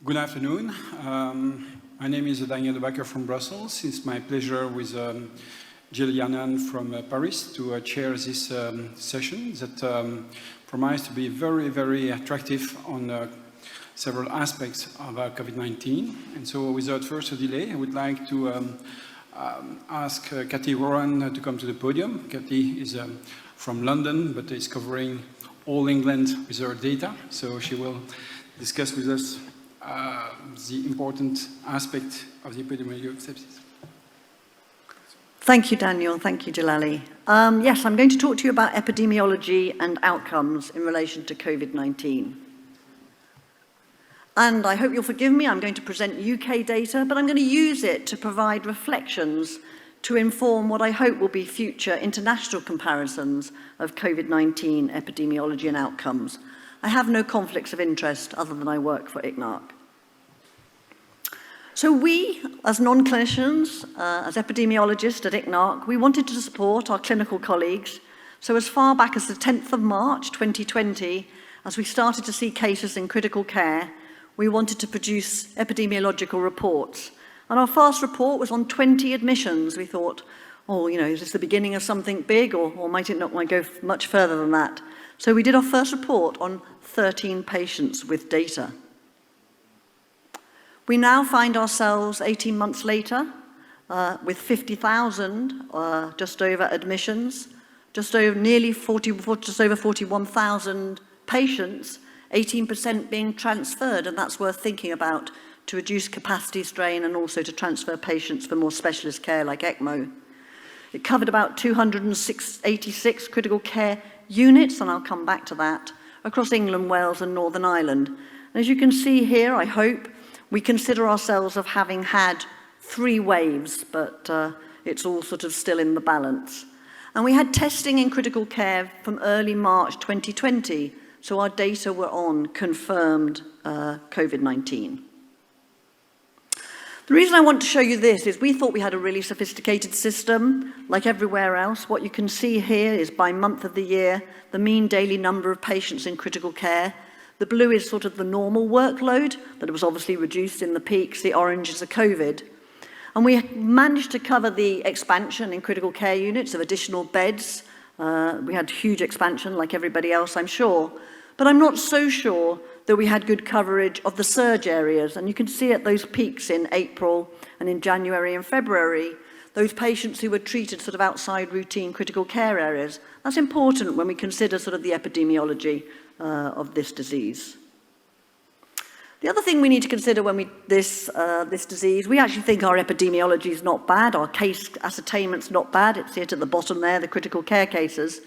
Good afternoon. My name is Daniel De Backer from Brussels. It's my pleasure with Jill Yannan from Paris to chair this session that promises to be very, very attractive on several aspects of COVID-19. And so without further delay, I would like to ask Cathy Rowan to come to the podium. Cathy is from London, but is covering all England with her data. So she will discuss with us the important aspect of the epidemiology of sepsis. Thank you, Daniel. Thank you, Jalali. Yes, I'm going to talk to you about epidemiology and outcomes in relation to COVID-19. And I hope you'll forgive me, I'm going to present UK data, but I'm going to use it to provide reflections to inform what I hope will be future international comparisons of COVID-19 epidemiology and outcomes. I have no conflicts of interest other than I work for ICNARC. So we, as non-clinicians, as epidemiologists at ICNARC, we wanted to support our clinical colleagues. So as far back as the 10th of March 2020, as we started to see cases in critical care, we wanted to produce epidemiological reports. And our first report was on 20 admissions. We thought, oh, is this the beginning of something big, or might it not go much further than that? So we did our first report on 13 patients with data. We now find ourselves 18 months later with 50,000 just over admissions, just over 41,000 patients, 18% being transferred, and that's worth thinking about to reduce capacity strain and also to transfer patients for more specialist care like ECMO. It covered about 286 critical care units, and I'll come back to that, across England, Wales and Northern Ireland. And as you can see here, I hope, we consider ourselves of having had 3 waves, but it's all sort of still in the balance. And we had testing in critical care from early March 2020, so our data were on confirmed COVID-19. The reason I want to show you this is we thought we had a really sophisticated system, like everywhere else. What you can see here is by month of the year, the mean daily number of patients in critical care. The blue is sort of the normal workload, that was obviously reduced in the peaks. The orange is the COVID. And we managed to cover the expansion in critical care units of additional beds. We had huge expansion like everybody else, I'm sure. But I'm not so sure that we had good coverage of the surge areas. And you can see at those peaks in April and in January and February, those patients who were treated sort of outside routine critical care areas. That's important when we consider sort of the epidemiology of this disease. The other thing we need to consider when this disease, we actually think our epidemiology is not bad, our case ascertainment's not bad, it's here at the bottom there, the critical care cases.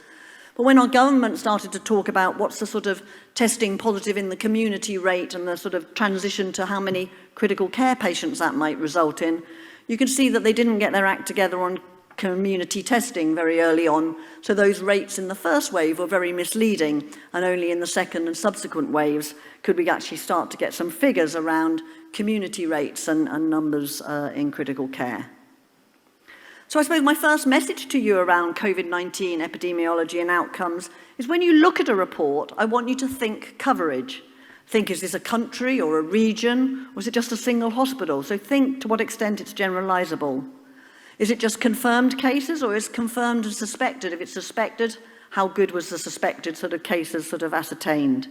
But when our government started to talk about what's the sort of testing positive in the community rate and the sort of transition to how many critical care patients that might result in, you can see that they didn't get their act together on community testing very early on, so those rates in the first wave were very misleading, and only in the second and subsequent waves could we actually start to get some figures around community rates and numbers in critical care. So I suppose my first message to you around COVID-19 epidemiology and outcomes is when you look at a report, I want you to think coverage. Think, is this a country or a region, or is it just a single hospital? So think to what extent it's generalizable. Is it just confirmed cases, or is it confirmed and suspected? If it's suspected, how good was the suspected sort of cases sort of ascertained?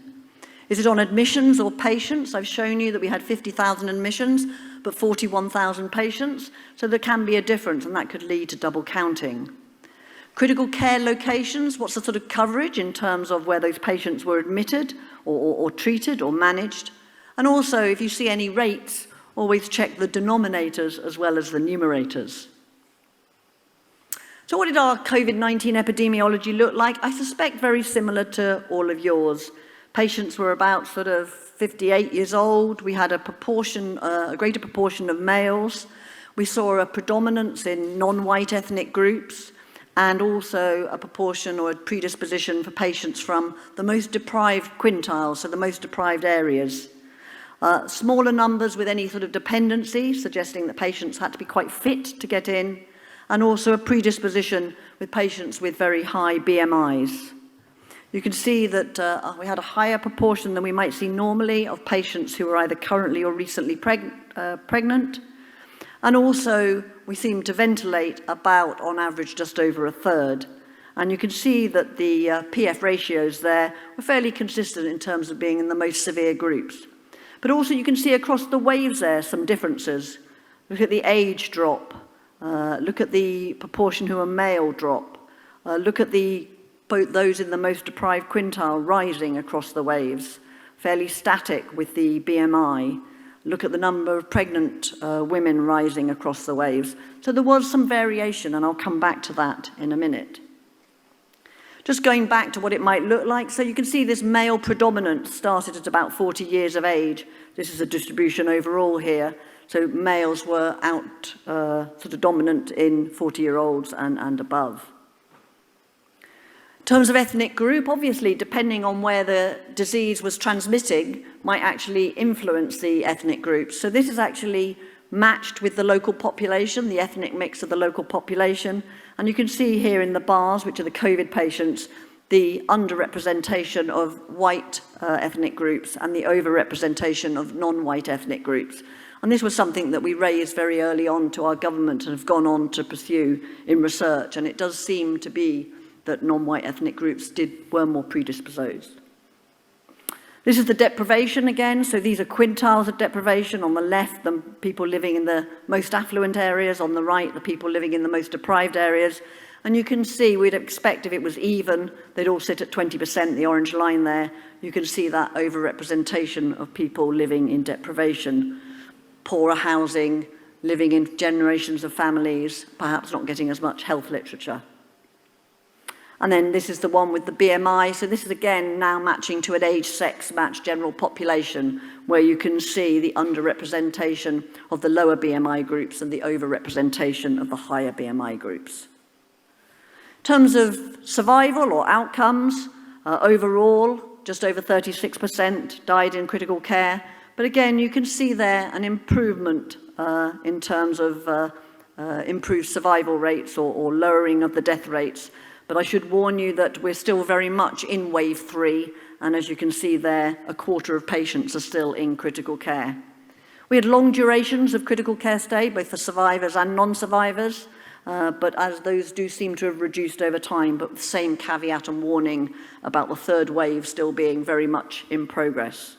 Is it on admissions or patients? I've shown you that we had 50,000 admissions, but 41,000 patients. So there can be a difference, and that could lead to double counting. Critical care locations, what's the sort of coverage in terms of where those patients were admitted or treated or managed? And also, if you see any rates, always check the denominators as well as the numerators. So what did our COVID-19 epidemiology look like? I suspect very similar to all of yours. Patients were about sort of 58 years old. We had a greater proportion of males. We saw a predominance in non-white ethnic groups, and also a proportion or a predisposition for patients from the most deprived quintiles, so the most deprived areas. Smaller numbers with any sort of dependency, suggesting that patients had to be quite fit to get in, and also a predisposition with patients with very high BMIs. You can see that we had a higher proportion than we might see normally of patients who were either currently or recently pregnant. And also, we seem to ventilate about, on average, just over a third. And you can see that the PF ratios there were fairly consistent in terms of being in the most severe groups. But also, you can see across the waves there some differences. Look at the age drop. Look at the proportion who are male drop. Look at both those in the most deprived quintile rising across the waves, fairly static with the BMI. Look at the number of pregnant women rising across the waves. So there was some variation, and I'll come back to that in a minute. Just going back to what it might look like, so you can see this male predominance started at about 40 years of age. This is a distribution overall here. So males were out sort of dominant in 40-year-olds and above. In terms of ethnic group, obviously, depending on where the disease was transmitting, might actually influence the ethnic groups. So this is actually matched with the local population, the ethnic mix of the local population. And you can see here in the bars, which are the COVID patients, the underrepresentation of white ethnic groups and the overrepresentation of non-white ethnic groups. And this was something that we raised very early on to our government and have gone on to pursue in research. And it does seem to be that non-white ethnic groups were more predisposed. This is the deprivation again. So these are quintiles of deprivation. On the left, the people living in the most affluent areas. On the right, the people living in the most deprived areas. And you can see, we'd expect if it was even, they'd all sit at 20%, the orange line there. You can see that overrepresentation of people living in deprivation, poorer housing, living in generations of families, perhaps not getting as much health literature. And then this is the one with the BMI. So this is again now matching to an age-sex matched general population, where you can see the underrepresentation of the lower BMI groups and the overrepresentation of the higher BMI groups. In terms of survival or outcomes, overall, just over 36% died in critical care. But again, you can see there an improvement in terms of improved survival rates or lowering of the death rates. But I should warn you that we're still very much in wave 3, and as you can see there, a quarter of patients are still in critical care. We had long durations of critical care stay, both for survivors and non-survivors, but as those do seem to have reduced over time, but with the same caveat and warning about the third wave still being very much in progress.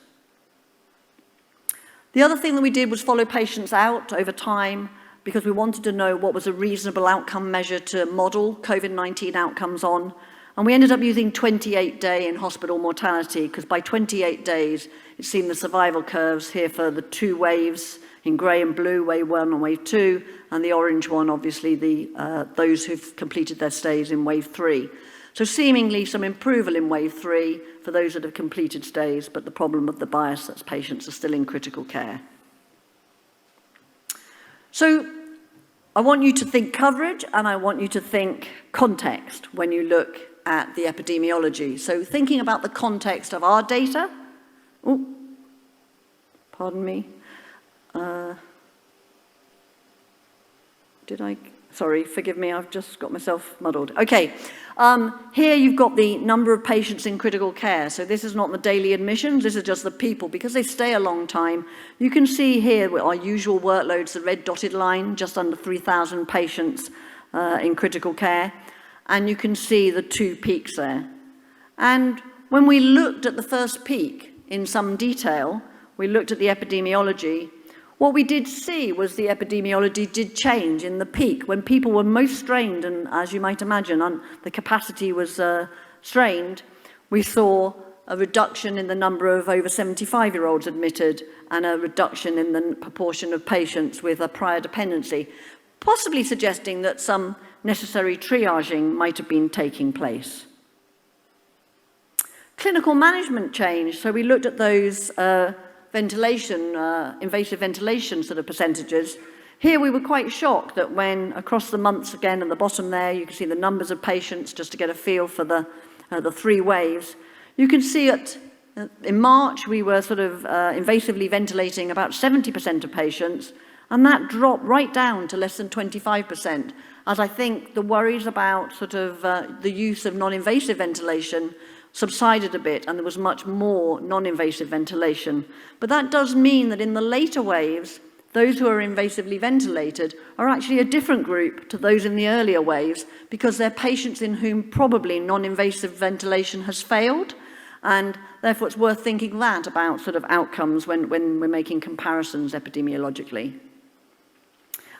The other thing that we did was follow patients out over time, because we wanted to know what was a reasonable outcome measure to model COVID-19 outcomes on. And we ended up using 28-day in-hospital mortality, because by 28 days, it seemed the survival curves here for the two waves in grey and blue, wave 1 and wave 2, and the orange one, obviously, those who've completed their stays in wave 3. So seemingly some improvement in wave 3 for those that have completed stays, but the problem of the bias that patients are still in critical care. So I want you to think coverage, and I want you to think context when you look at the epidemiology. So thinking about the context of our data. Oh, pardon me. Sorry, forgive me, I've just got myself muddled. Okay, here you've got the number of patients in critical care. So this is not the daily admissions, this is just the people, because they stay a long time. You can see here our usual workloads, the red dotted line, just under 3,000 patients in critical care. And you can see the two peaks there. And when we looked at the first peak in some detail, we looked at the epidemiology. What we did see was the epidemiology did change in the peak. When people were most strained, and as you might imagine, the capacity was strained, we saw a reduction in the number of over 75-year-olds admitted and a reduction in the proportion of patients with a prior dependency, possibly suggesting that some necessary triaging might have been taking place. Clinical management changed, so we looked at those ventilation, invasive ventilation sort of percentages. Here we were quite shocked that when across the months, again at the bottom there, you can see the numbers of patients just to get a feel for the three waves. You can see in March we were sort of invasively ventilating about 70% of patients, and that dropped right down to less than 25%, as I think the worries about sort of the use of non-invasive ventilation subsided a bit and there was much more non-invasive ventilation. But that does mean that in the later waves, those who are invasively ventilated are actually a different group to those in the earlier waves because they're patients in whom probably non-invasive ventilation has failed, and therefore it's worth thinking that about sort of outcomes when we're making comparisons epidemiologically.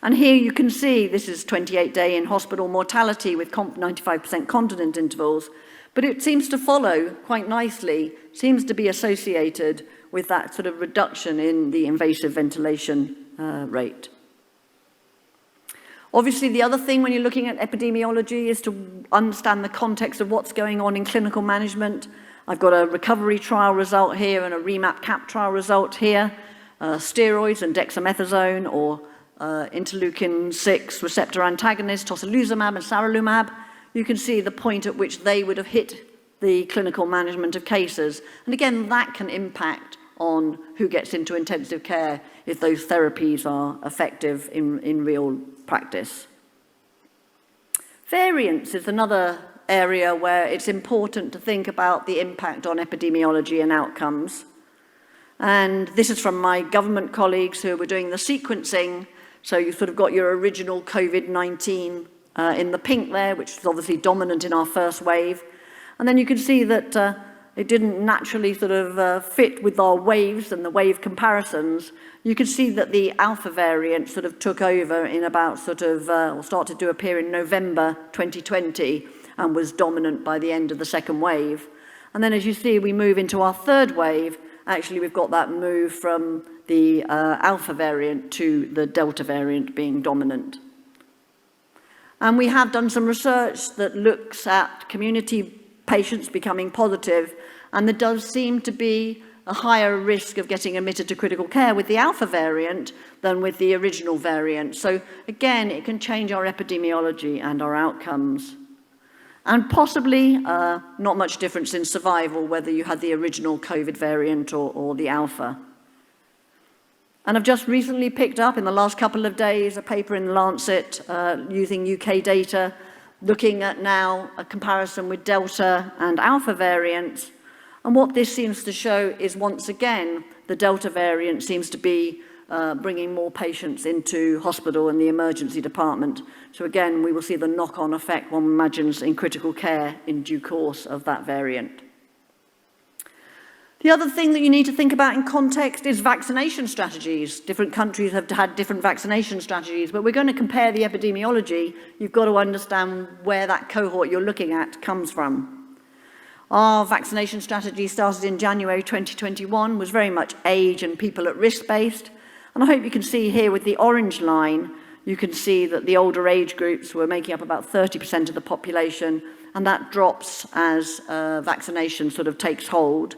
And here you can see this is 28-day in-hospital mortality with 95% continent intervals, but it seems to follow quite nicely, seems to be associated with that sort of reduction in the invasive ventilation rate. Obviously, the other thing when you're looking at epidemiology is to understand the context of what's going on in clinical management. I've got a recovery trial result here and a REMAP-CAP trial result here. Steroids and dexamethasone or interleukin-6 receptor antagonist, tocilizumab and saralumab. You can see the point at which they would have hit the clinical management of cases. And again, that can impact on who gets into intensive care if those therapies are effective in real practice. Variants is another area where it's important to think about the impact on epidemiology and outcomes. And this is from my government colleagues who were doing the sequencing. So you've sort of got your original COVID-19 in the pink there, which is obviously dominant in our first wave. And then you can see that it didn't naturally sort of fit with our waves and the wave comparisons. You can see that the alpha variant sort of took over in about sort of, or started to appear in November 2020 and was dominant by the end of the second wave. And then as you see, we move into our third wave. Actually, we've got that move from the alpha variant to the delta variant being dominant. And we have done some research that looks at community patients becoming positive, and there does seem to be a higher risk of getting admitted to critical care with the alpha variant than with the original variant. So again, it can change our epidemiology and our outcomes. And possibly not much difference in survival, whether you had the original COVID variant or the alpha. And I've just recently picked up, in the last couple of days, a paper in Lancet using UK data, looking at now a comparison with Delta and Alpha variants. And what this seems to show is, once again, the Delta variant seems to be bringing more patients into hospital and the emergency department. So again, we will see the knock-on effect one imagines in critical care in due course of that variant. The other thing that you need to think about in context is vaccination strategies. Different countries have had different vaccination strategies, but we're going to compare the epidemiology. You've got to understand where that cohort you're looking at comes from. Our vaccination strategy started in January 2021, was very much age and people at risk based. And I hope you can see here with the orange line, you can see that the older age groups were making up about 30% of the population, and that drops as vaccination sort of takes hold.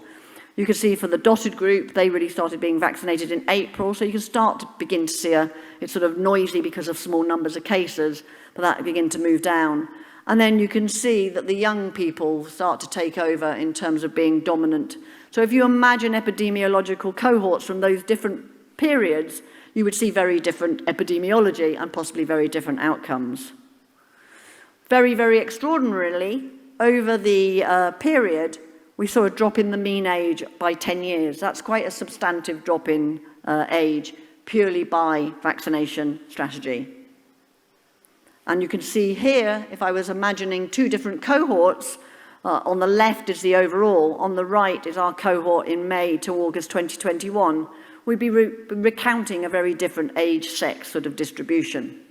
You can see for the dotted group, they really started being vaccinated in April, so you can start to begin to see it's sort of noisy because of small numbers of cases, but that begin to move down. And then you can see that the young people start to take over in terms of being dominant. So if you imagine epidemiological cohorts from those different periods, you would see very different epidemiology and possibly very different outcomes. Very, very extraordinarily, over the period, we saw a drop in the mean age by 10 years. That's quite a substantive drop in age, purely by vaccination strategy. And you can see here, if I was imagining two different cohorts, on the left is the overall, on the right is our cohort in May to August 2021. We'd be recounting a very different age-sex sort of distribution.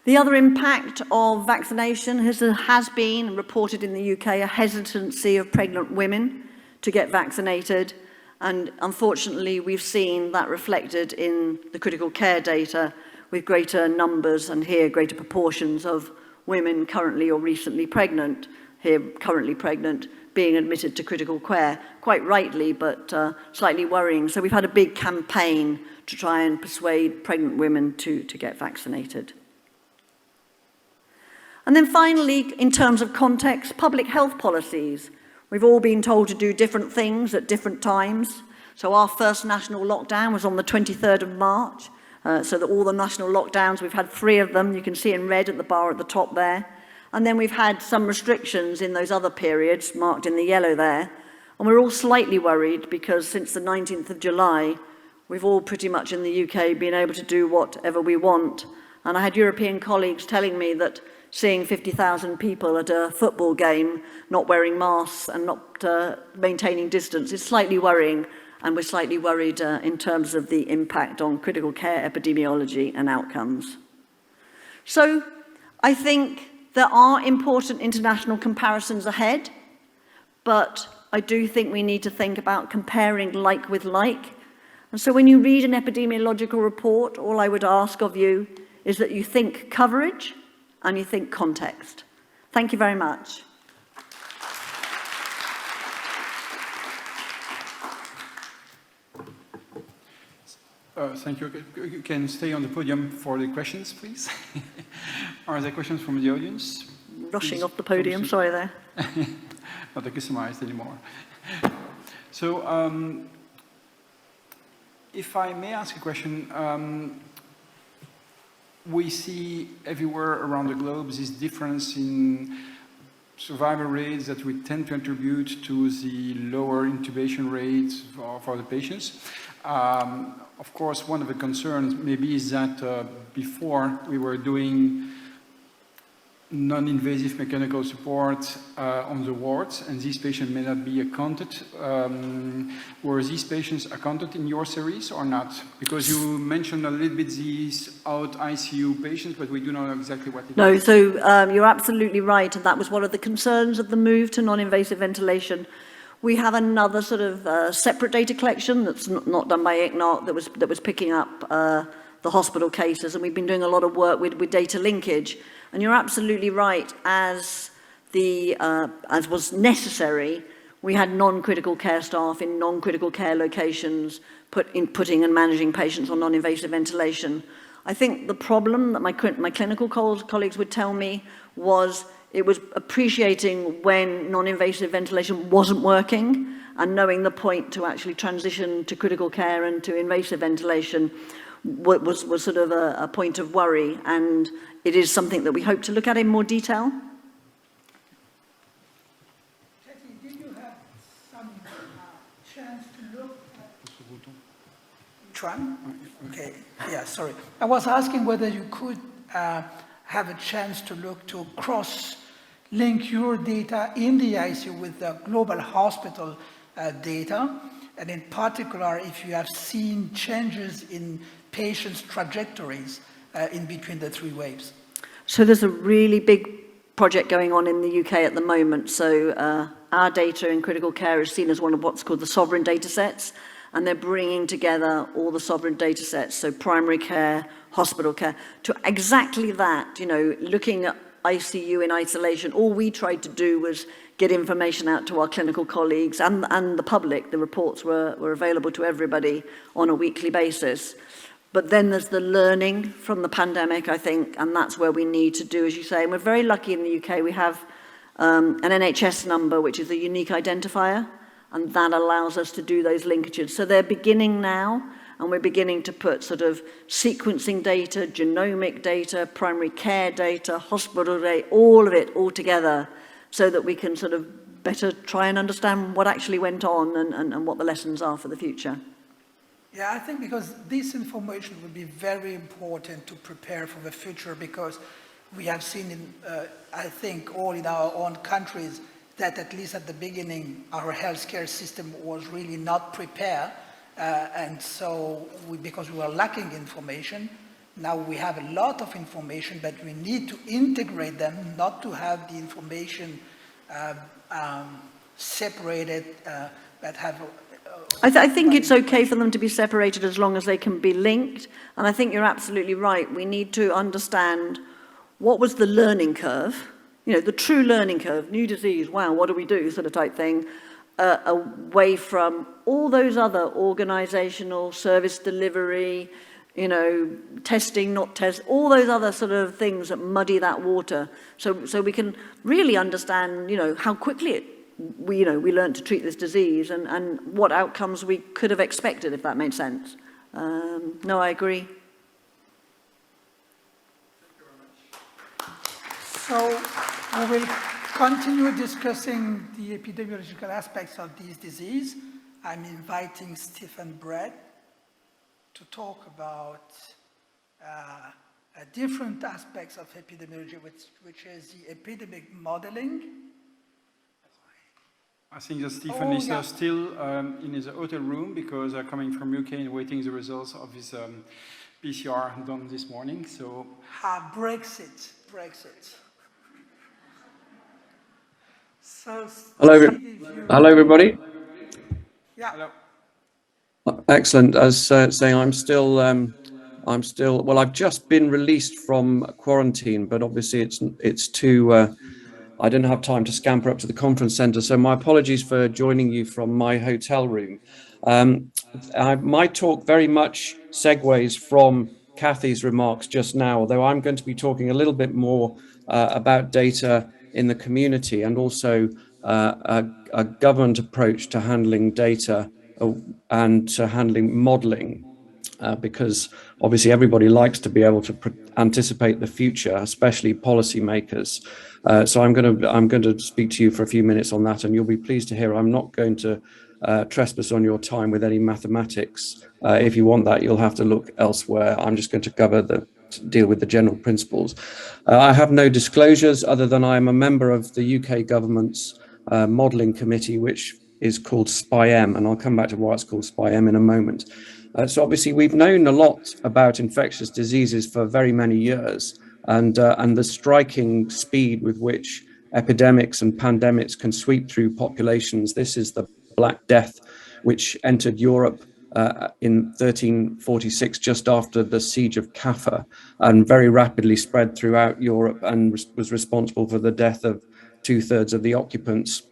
The other impact of vaccination has been reported in the UK, a hesitancy of pregnant women to get vaccinated. And unfortunately, we've seen that reflected in the critical care data with greater numbers and here greater proportions of women currently or recently pregnant, here currently pregnant, being admitted to critical care, quite rightly, but slightly worrying. So we've had a big campaign to try and persuade pregnant women to get vaccinated. And then finally, in terms of context, public health policies. We've all been told to do different things at different times. So our first national lockdown was on the 23rd of March. So that all the national lockdowns, we've had 3 of them. You can see in red at the bar at the top there. And then we've had some restrictions in those other periods, marked in the yellow there. And we're all slightly worried because since the 19th of July, we've all pretty much in the UK been able to do whatever we want. And I had European colleagues telling me that seeing 50,000 people at a football game not wearing masks and not maintaining distance is slightly worrying, and we're slightly worried in terms of the impact on critical care epidemiology and outcomes. So I think there are important international comparisons ahead, but I do think we need to think about comparing like with like. And so when you read an epidemiological report, all I would ask of you is that you think coverage and you think context. Thank you very much. Thank you. You can stay on the podium for the questions, please. Are there questions from the audience? Rushing Please, off the podium, sorry there. Not customized anymore. So, if I may ask a question, we see everywhere around the globe this difference in survival rates that we tend to attribute to the lower intubation rates for the patients. Of course, one of the concerns maybe is that before we were doing non-invasive mechanical support on the wards, and these patients may not be accounted. Were these patients accounted in your series or not? Because you mentioned a little bit these out ICU patients, but we do not know exactly what it is. No, so you're absolutely right, and that was one of the concerns of the move to non-invasive ventilation. We have another sort of separate data collection that's not done by ICNOC that was picking up the hospital cases, and we've been doing a lot of work with data linkage. And you're absolutely right, as was necessary, we had non-critical care staff in non-critical care locations putting and managing patients on non-invasive ventilation. I think the problem that my clinical colleagues would tell me was it was appreciating when non-invasive ventilation wasn't working and knowing the point to actually transition to critical care and to invasive ventilation was sort of a point of worry, and it is something that we hope to look at in more detail. Jackie, did you have some chance to look at... Which one? Okay, yeah, sorry. I was asking whether you could have a chance to look to cross-link your data in the ICU with the global hospital data, and in particular, if you have seen changes in patients' trajectories in between the three waves. So there's a really big project going on in the UK at the moment. So our data in critical care is seen as one of what's called the sovereign data sets, and they're bringing together all the sovereign data sets, so primary care, hospital care, to exactly that, you know, looking at ICU in isolation. All we tried to do was get information out to our clinical colleagues and the public. The reports were available to everybody on a weekly basis. But then there's the learning from the pandemic, I think, and that's where we need to do, as you say. And we're very lucky in the UK. We have an NHS number, which is a unique identifier, and that allows us to do those linkages. So they're beginning now, and we're beginning to put sort of sequencing data, genomic data, primary care data, hospital data, all of it all together, so that we can sort of better try and understand what actually went on and what the lessons are for the future. Yeah, I think because this information will be very important to prepare for the future, because we have seen in, I think, all in our own countries that at least at the beginning, our healthcare system was really not prepared. And so because we were lacking information, now we have a lot of information, but we need to integrate them, not to have the information separated, but have... I think it's okay for them to be separated as long as they can be linked. And I think you're absolutely right. We need to understand what was the learning curve, you know, the true learning curve, new disease, wow, what do we do, sort of type thing, away from all those other organizational service delivery, you know, testing, not test, all those other sort of things that muddy that water. So we can really understand, you know, how quickly we learned to treat this disease and what outcomes we could have expected, if that made sense. No, I agree. So We will continue discussing the epidemiological aspects of this disease. I'm inviting Stephen Brett to talk about different aspects of epidemiology, which is the epidemic modeling. I think that Stephen is still in his hotel room because coming from UK and waiting the results of his PCR done this morning. So Brexit. So hello, everybody. Yeah. hello. Excellent. As saying, I'm still. Well, I've just been released from quarantine, but obviously it's too. I didn't have time to scamper up to the conference center, so my apologies for joining you from my hotel room. My talk very much segues from Kathy's remarks just now, although I'm going to be talking a little bit more about data in the community and also a government approach to handling data and to handling modeling. Because obviously everybody likes to be able to anticipate the future, especially policymakers. So I'm going to speak to you for a few minutes on that, and you'll be pleased to hear I'm not going to trespass on your time with any mathematics. If you want that, you'll have to look elsewhere. I'm just going to deal with the general principles. I have no disclosures other than I am a member of the UK government's modelling committee, which is called SPI-M, and I'll come back to why it's called SPI-M in a moment. So obviously we've known a lot about infectious diseases for very many years, and the striking speed with which epidemics and pandemics can sweep through populations. This is the Black Death, which entered Europe in 1346, just after the siege of Kaffa, and very rapidly spread throughout Europe and was responsible for the death of 2/3 of the occupants,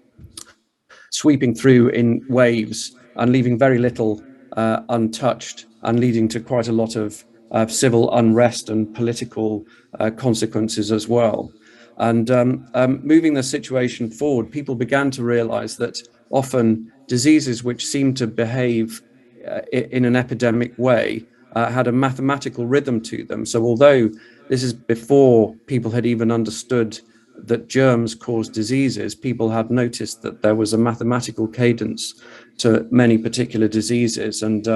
sweeping through in waves and leaving very little untouched, and leading to quite a lot of civil unrest and political consequences as well. And moving the situation forward, people began to realize that often diseases which seem to behave in an epidemic way had a mathematical rhythm to them. So although this is before people had even understood that germs cause diseases, people had noticed that there was a mathematical cadence to many particular diseases. And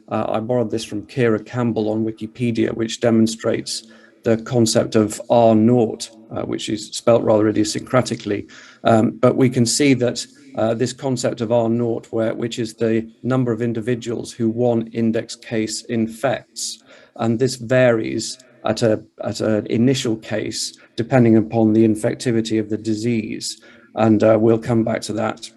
I borrowed this from Kira Campbell on Wikipedia, which demonstrates the concept of R0, which is spelt rather idiosyncratically. But we can see that this concept of R0, which is the number of individuals who one index case infects, and this varies at an initial case depending upon the infectivity of the disease, and we'll come back to that.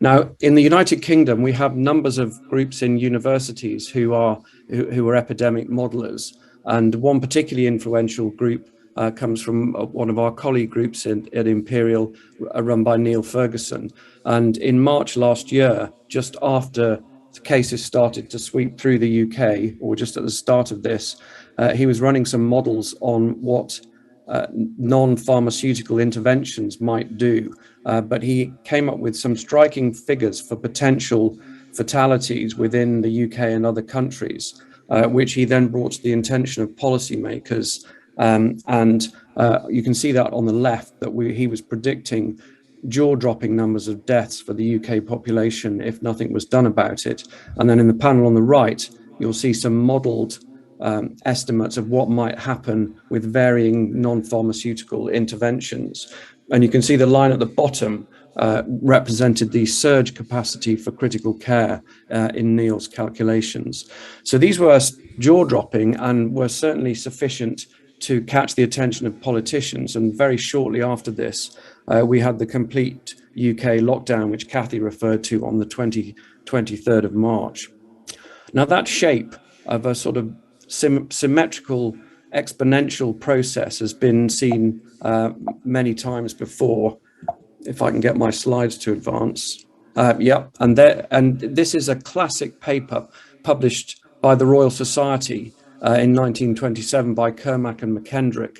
Now, in the United Kingdom, we have numbers of groups in universities who are epidemic modelers, and one particularly influential group comes from one of our colleague groups at Imperial, run by Neil Ferguson. And in March last year, just after the cases started to sweep through the UK, or just at the start of this, he was running some models on what non-pharmaceutical interventions might do, but he came up with some striking figures for potential fatalities within the UK and other countries, which he then brought to the attention of policymakers. And you can see that on the left, that he was predicting jaw-dropping numbers of deaths for the UK population if nothing was done about it. And then in the panel on the right, you'll see some modelled estimates of what might happen with varying non-pharmaceutical interventions. And you can see the line at the bottom represented the surge capacity for critical care in Neil's calculations. So these were jaw-dropping and were certainly sufficient to catch the attention of politicians. And very shortly after this, we had the complete UK lockdown, which Kathy referred to, on the 23rd of March. Now, that shape of a sort of symmetrical exponential process has been seen many times before. If I can get my slides to advance. And this is a classic paper published by the Royal Society in 1927 by Kermack and McKendrick.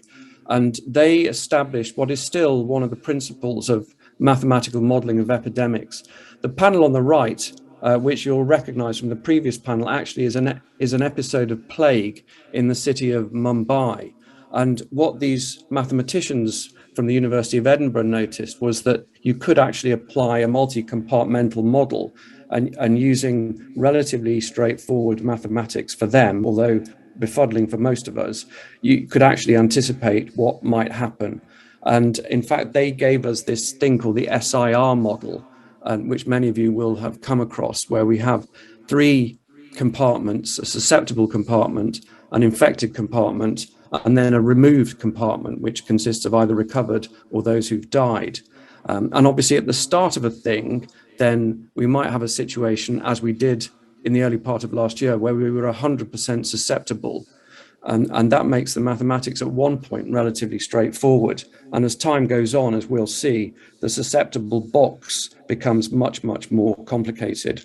And they established what is still one of the principles of mathematical modeling of epidemics. The panel on the right, which you'll recognize from the previous panel, actually is an episode of plague in the city of Mumbai. And what these mathematicians from the University of Edinburgh noticed was that you could actually apply a multi-compartmental model, and using relatively straightforward mathematics for them, although befuddling for most of us, you could actually anticipate what might happen. And in fact, they gave us this thing called the SIR model, which many of you will have come across, where we have 3 compartments: a susceptible compartment, an infected compartment, and then a removed compartment, which consists of either recovered or those who've died. And obviously at the start of a thing, then we might have a situation, as we did in the early part of last year, where we were 100% susceptible. And that makes the mathematics at one point relatively straightforward. And as time goes on, as we'll see, the susceptible box becomes much, much more complicated.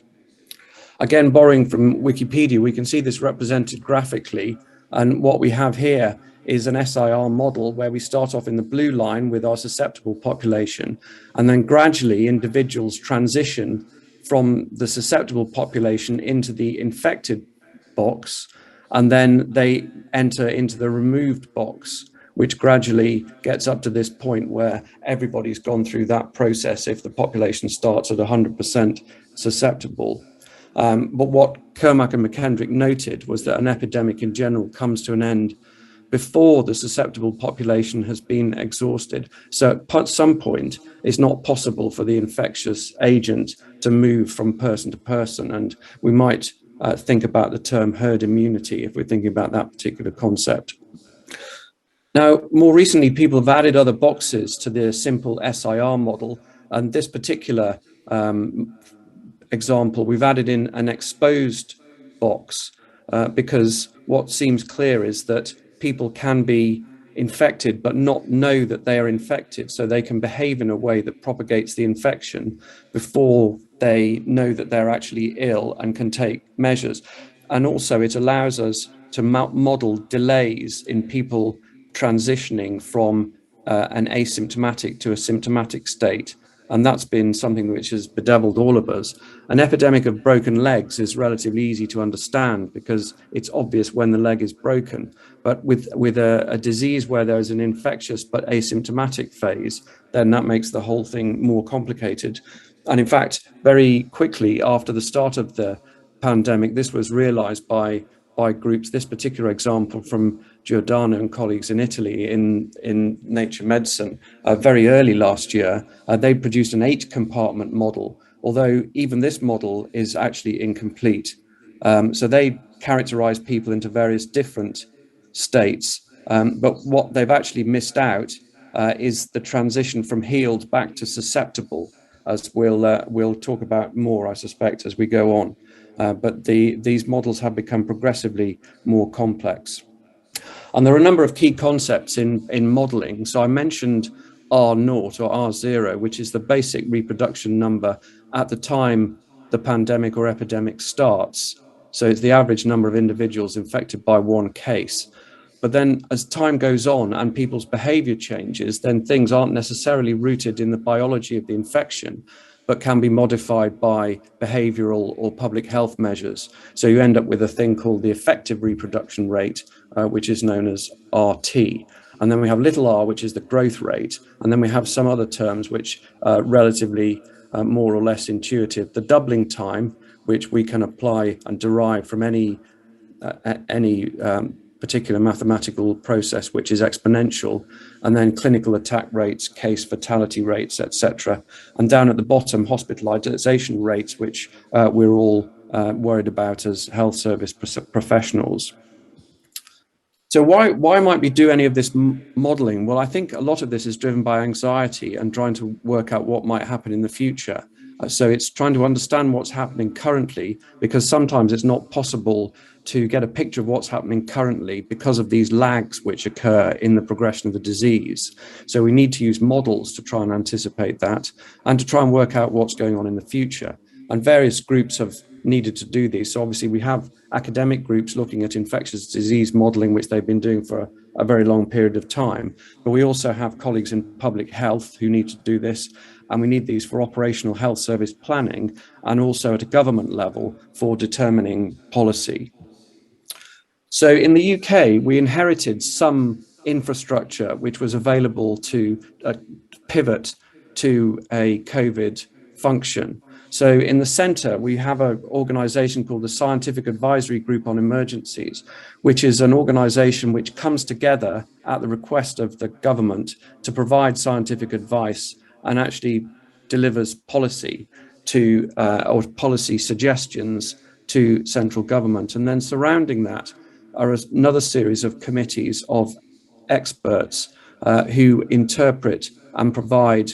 Again, borrowing from Wikipedia, we can see this represented graphically. And what we have here is an SIR model where we start off in the blue line with our susceptible population, and then gradually individuals transition from the susceptible population into the infected box, and then they enter into the removed box, which gradually gets up to this point where everybody's gone through that process if the population starts at 100% susceptible. But what Kermack and McKendrick noted was that an epidemic in general comes to an end before the susceptible population has been exhausted. So at some point, it's not possible for the infectious agent to move from person to person. And we might think about the term herd immunity if we're thinking about that particular concept. Now, more recently, people have added other boxes to the simple SIR model. And this particular example, we've added in an exposed box because what seems clear is that people can be infected but not know that they are infected, so they can behave in a way that propagates the infection before they know that they're actually ill and can take measures. And also it allows us to model delays in people transitioning from an asymptomatic to a symptomatic state. And that's been something which has bedeviled all of us. An epidemic of broken legs is relatively easy to understand because it's obvious when the leg is broken. But with a disease where there is an infectious but asymptomatic phase, then that makes the whole thing more complicated. And in fact, very quickly after the start of the pandemic, this was realized by groups. This particular example from Giordano and colleagues in Italy in Nature Medicine very early last year, they produced an 8-compartment model, although even this model is actually incomplete. So they characterize people into various different states, but what they've actually missed out is the transition from healed back to susceptible, as we'll talk about more, I suspect, as we go on. But these models have become progressively more complex. And there are a number of key concepts in modeling. So I mentioned R0 or R0, which is the basic reproduction number at the time the pandemic or epidemic starts. So it's the average number of individuals infected by one case. But then as time goes on and people's behavior changes, then things aren't necessarily rooted in the biology of the infection, but can be modified by behavioral or public health measures. So you end up with a thing called the effective reproduction rate, which is known as RT. And then we have little r, which is the growth rate. And then we have some other terms which are relatively more or less intuitive. The doubling time, which we can apply and derive from any particular mathematical process which is exponential, and then clinical attack rates, case fatality rates, etc. And down at the bottom, hospitalization rates, which we're all worried about as health service professionals. So why might we do any of this modeling? Well, I think a lot of this is driven by anxiety and trying to work out what might happen in the future. So it's trying to understand what's happening currently, because sometimes it's not possible to get a picture of what's happening currently because of these lags which occur in the progression of the disease. So we need to use models to try and anticipate that and to try and work out what's going on in the future. And various groups have needed to do these. So obviously we have academic groups looking at infectious disease modeling, which they've been doing for a very long period of time. But we also have colleagues in public health who need to do this. And we need these for operational health service planning and also at a government level for determining policy. So in the UK, we inherited some infrastructure which was available to pivot to a COVID function. So in the center, we have an organization called the Scientific Advisory Group on Emergencies, which is an organization which comes together at the request of the government to provide scientific advice and actually delivers policy to or policy suggestions to central government. And then surrounding that are another series of committees of experts who interpret and provide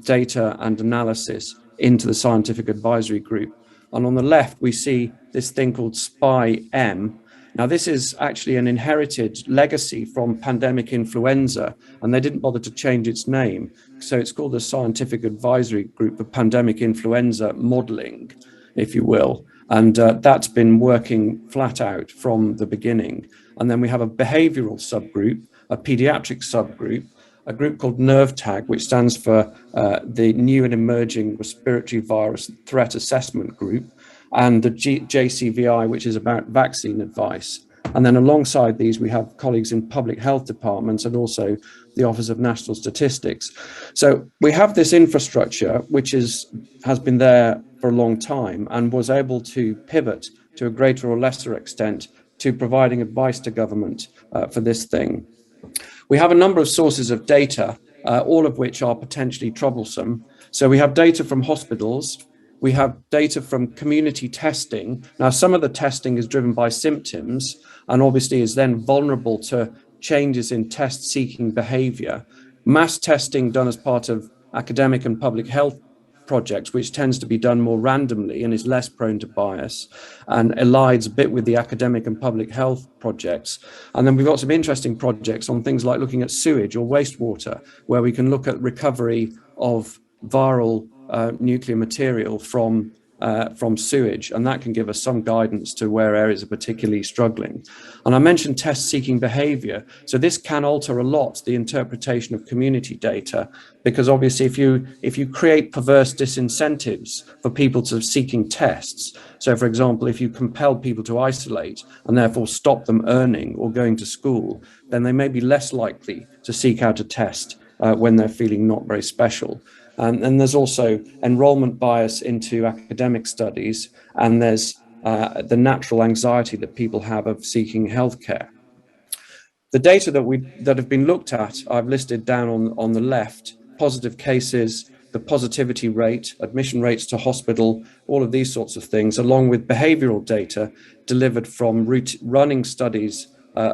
data and analysis into the scientific advisory group. And on the left, we see this thing called SPI-M. Now, this is actually an inherited legacy from pandemic influenza, and they didn't bother to change its name. So it's called the Scientific Advisory Group for Pandemic Influenza Modeling, if you will. And that's been working flat out from the beginning. And then we have a behavioral subgroup, a pediatric subgroup, a group called NERVTAG, which stands for the New and Emerging Respiratory Virus Threat Assessment Group, and the JCVI, which is about vaccine advice. And then alongside these, we have colleagues in public health departments and also the Office of National Statistics. So we have this infrastructure, which has been there for a long time and was able to pivot to a greater or lesser extent to providing advice to government for this thing. We have a number of sources of data, all of which are potentially troublesome. So we have data from hospitals, we have data from community testing. Now, some of the testing is driven by symptoms and obviously is then vulnerable to changes in test-seeking behavior. Mass testing done as part of academic and public health projects, which tends to be done more randomly and is less prone to bias and aligns a bit with the academic and public health projects. And then we've got some interesting projects on things like looking at sewage or wastewater, where we can look at recovery of viral nuclear material from sewage, and that can give us some guidance to where areas are particularly struggling. And I mentioned test-seeking behavior. So this can alter a lot the interpretation of community data, because obviously if you create perverse disincentives for people to seeking tests, so for example, if you compel people to isolate and therefore stop them earning or going to school, then they may be less likely to seek out a test when they're feeling not very special. And there's also enrollment bias into academic studies, and there's the natural anxiety that people have of seeking healthcare. The data that have been looked at, I've listed down on the left: positive cases, the positivity rate, admission rates to hospital, all of these sorts of things, along with behavioral data delivered from running studies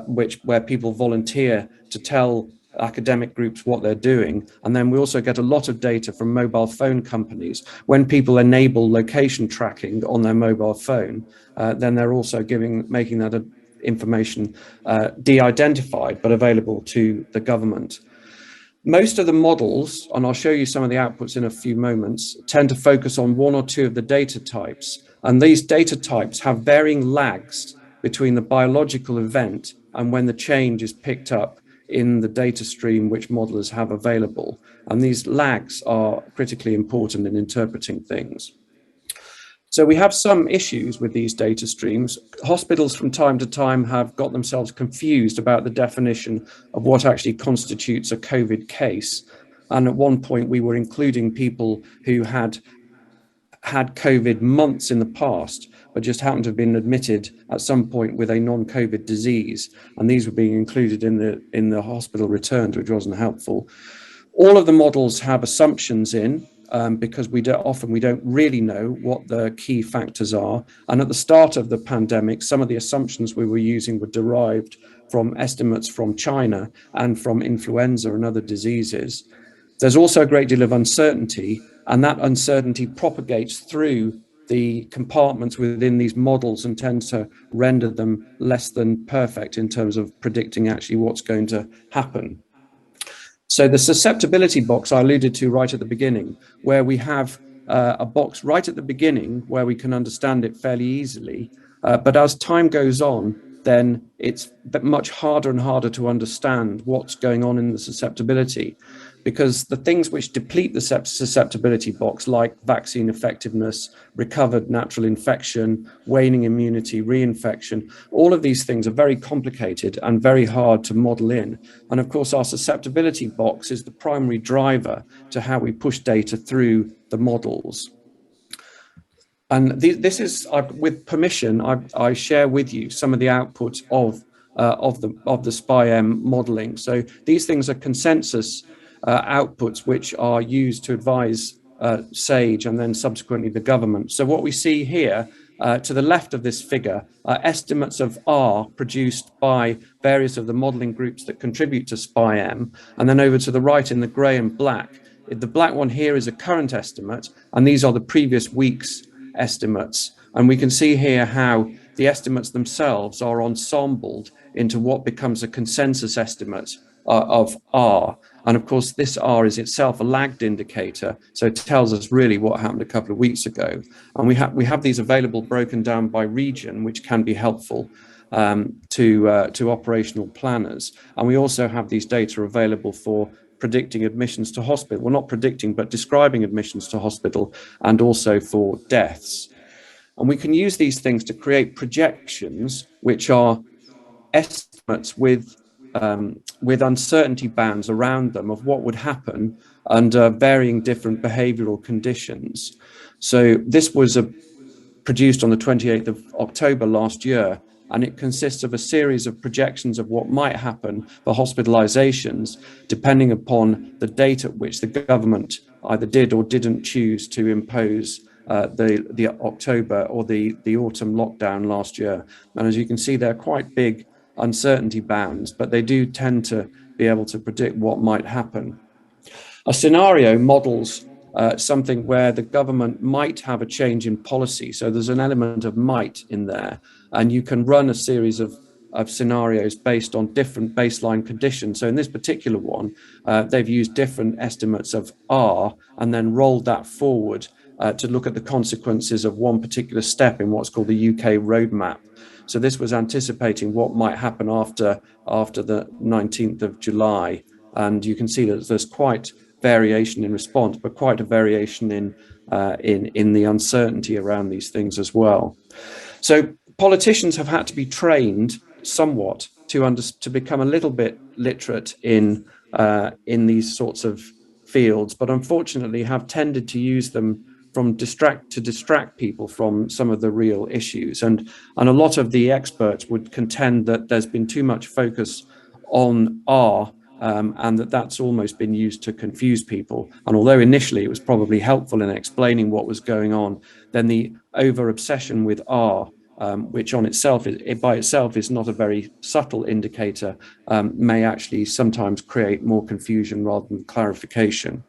where people volunteer to tell academic groups what they're doing. And then we also get a lot of data from mobile phone companies. When people enable location tracking on their mobile phone, then they're also making that information de-identified but available to the government. Most of the models, and I'll show you some of the outputs in a few moments, tend to focus on one or two of the data types. And these data types have varying lags between the biological event and when the change is picked up in the data stream which modelers have available. And these lags are critically important in interpreting things. So we have some issues with these data streams. Hospitals from time to time have got themselves confused about the definition of what actually constitutes a COVID case. And at one point we were including people who had COVID months in the past, but just happened to have been admitted at some point with a non-COVID disease. And these were being included in the hospital returns, which wasn't helpful. All of the models have assumptions in, because we don't really know what the key factors are. And at the start of the pandemic, some of the assumptions we were using were derived from estimates from China and from influenza and other diseases. There's also a great deal of uncertainty, and that uncertainty propagates through the compartments within these models and tends to render them less than perfect in terms of predicting actually what's going to happen. So the susceptibility box I alluded to right at the beginning, where we have a box right at the beginning where we can understand it fairly easily. But as time goes on, then it's much harder and harder to understand what's going on in the susceptibility, because the things which deplete the susceptibility box, like vaccine effectiveness, recovered natural infection, waning immunity, reinfection, all of these things are very complicated and very hard to model in. And of course, our susceptibility box is the primary driver to how we push data through the models. And this is, with permission, I share with you some of the outputs of the SPI-M modeling. So these things are consensus outputs which are used to advise SAGE and then subsequently the government. So what we see here to the left of this figure are estimates of R produced by various of the modeling groups that contribute to SPI-M, and then over to the right in the grey and black. The black one here is a current estimate, and these are the previous week's estimates. And we can see here how the estimates themselves are ensembled into what becomes a consensus estimate of R. And of course, this R is itself a lagged indicator, so it tells us really what happened a couple of weeks ago. And we have these available broken down by region, which can be helpful to operational planners. And we also have these data available for predicting admissions to hospital, well, not predicting, but describing admissions to hospital, and also for deaths. And we can use these things to create projections, which are estimates with uncertainty bands around them of what would happen under varying different behavioral conditions. So this was produced on the 28th of October last year, and it consists of a series of projections of what might happen for hospitalizations, depending upon the date at which the government either did or didn't choose to impose the October or the autumn lockdown last year. And as you can see, they're quite big uncertainty bounds, but they do tend to be able to predict what might happen. A scenario models something where the government might have a change in policy. So there's an element of might in there, and you can run a series of scenarios based on different baseline conditions. So in this particular one, they've used different estimates of R and then rolled that forward to look at the consequences of one particular step in what's called the UK roadmap. So this was anticipating what might happen after the 19th of July. And you can see that there's quite variation in response, but quite a variation in the uncertainty around these things as well. So politicians have had to be trained somewhat to become a little bit literate in these sorts of fields, but unfortunately have tended to use them to distract people from some of the real issues. And a lot of the experts would contend that there's been too much focus on R, and that's almost been used to confuse people. And although initially it was probably helpful in explaining what was going on, then the over-obsession with R, which on itself, by itself is not a very subtle indicator, may actually sometimes create more confusion rather than clarification.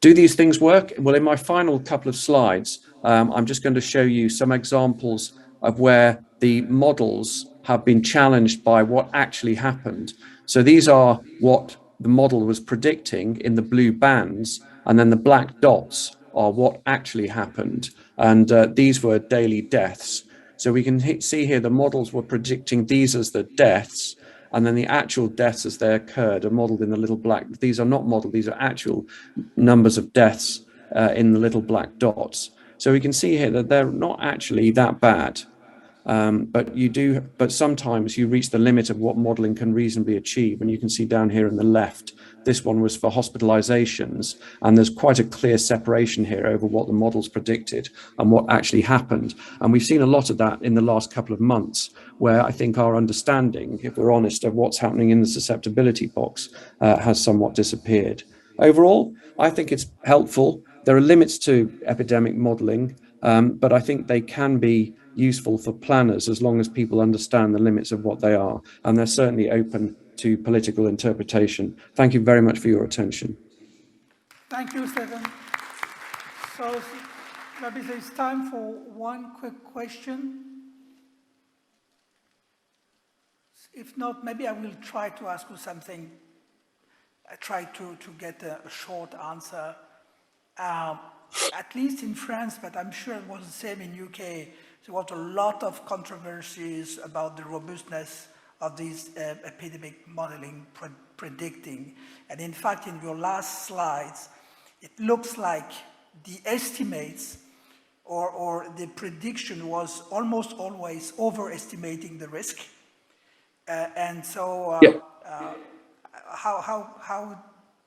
Do these things work? Well, in my final couple of slides, I'm just going to show you some examples of where the models have been challenged by what actually happened. So these are what the model was predicting in the blue bands, and then the black dots are what actually happened. And these were daily deaths. So we can see here the models were predicting these as the deaths, and then the actual deaths as they occurred are modeled in the little black. These are not modeled, these are actual numbers of deaths in the little black dots. So we can see here that they're not actually that bad. But sometimes you reach the limit of what modeling can reasonably achieve. And you can see down here on the left, this one was for hospitalizations, and there's quite a clear separation here over what the models predicted and what actually happened. And we've seen a lot of that in the last couple of months, where I think our understanding, if we're honest, of what's happening in the susceptibility box has somewhat disappeared. Overall, I think it's helpful. There are limits to epidemic modeling, but I think they can be useful for planners as long as people understand the limits of what they are, and they're certainly open to political interpretation. Thank you very much for your attention. Thank you, Stephen. So maybe there's time for one quick question. If not, maybe I will try to ask you something. I try to get a short answer. At least in France, but I'm sure it was the same in UK, There was a lot of controversies about the robustness of these epidemic modeling predicting. And in fact, in your last slides, it looks like the estimates or the prediction was almost always overestimating the risk. And so how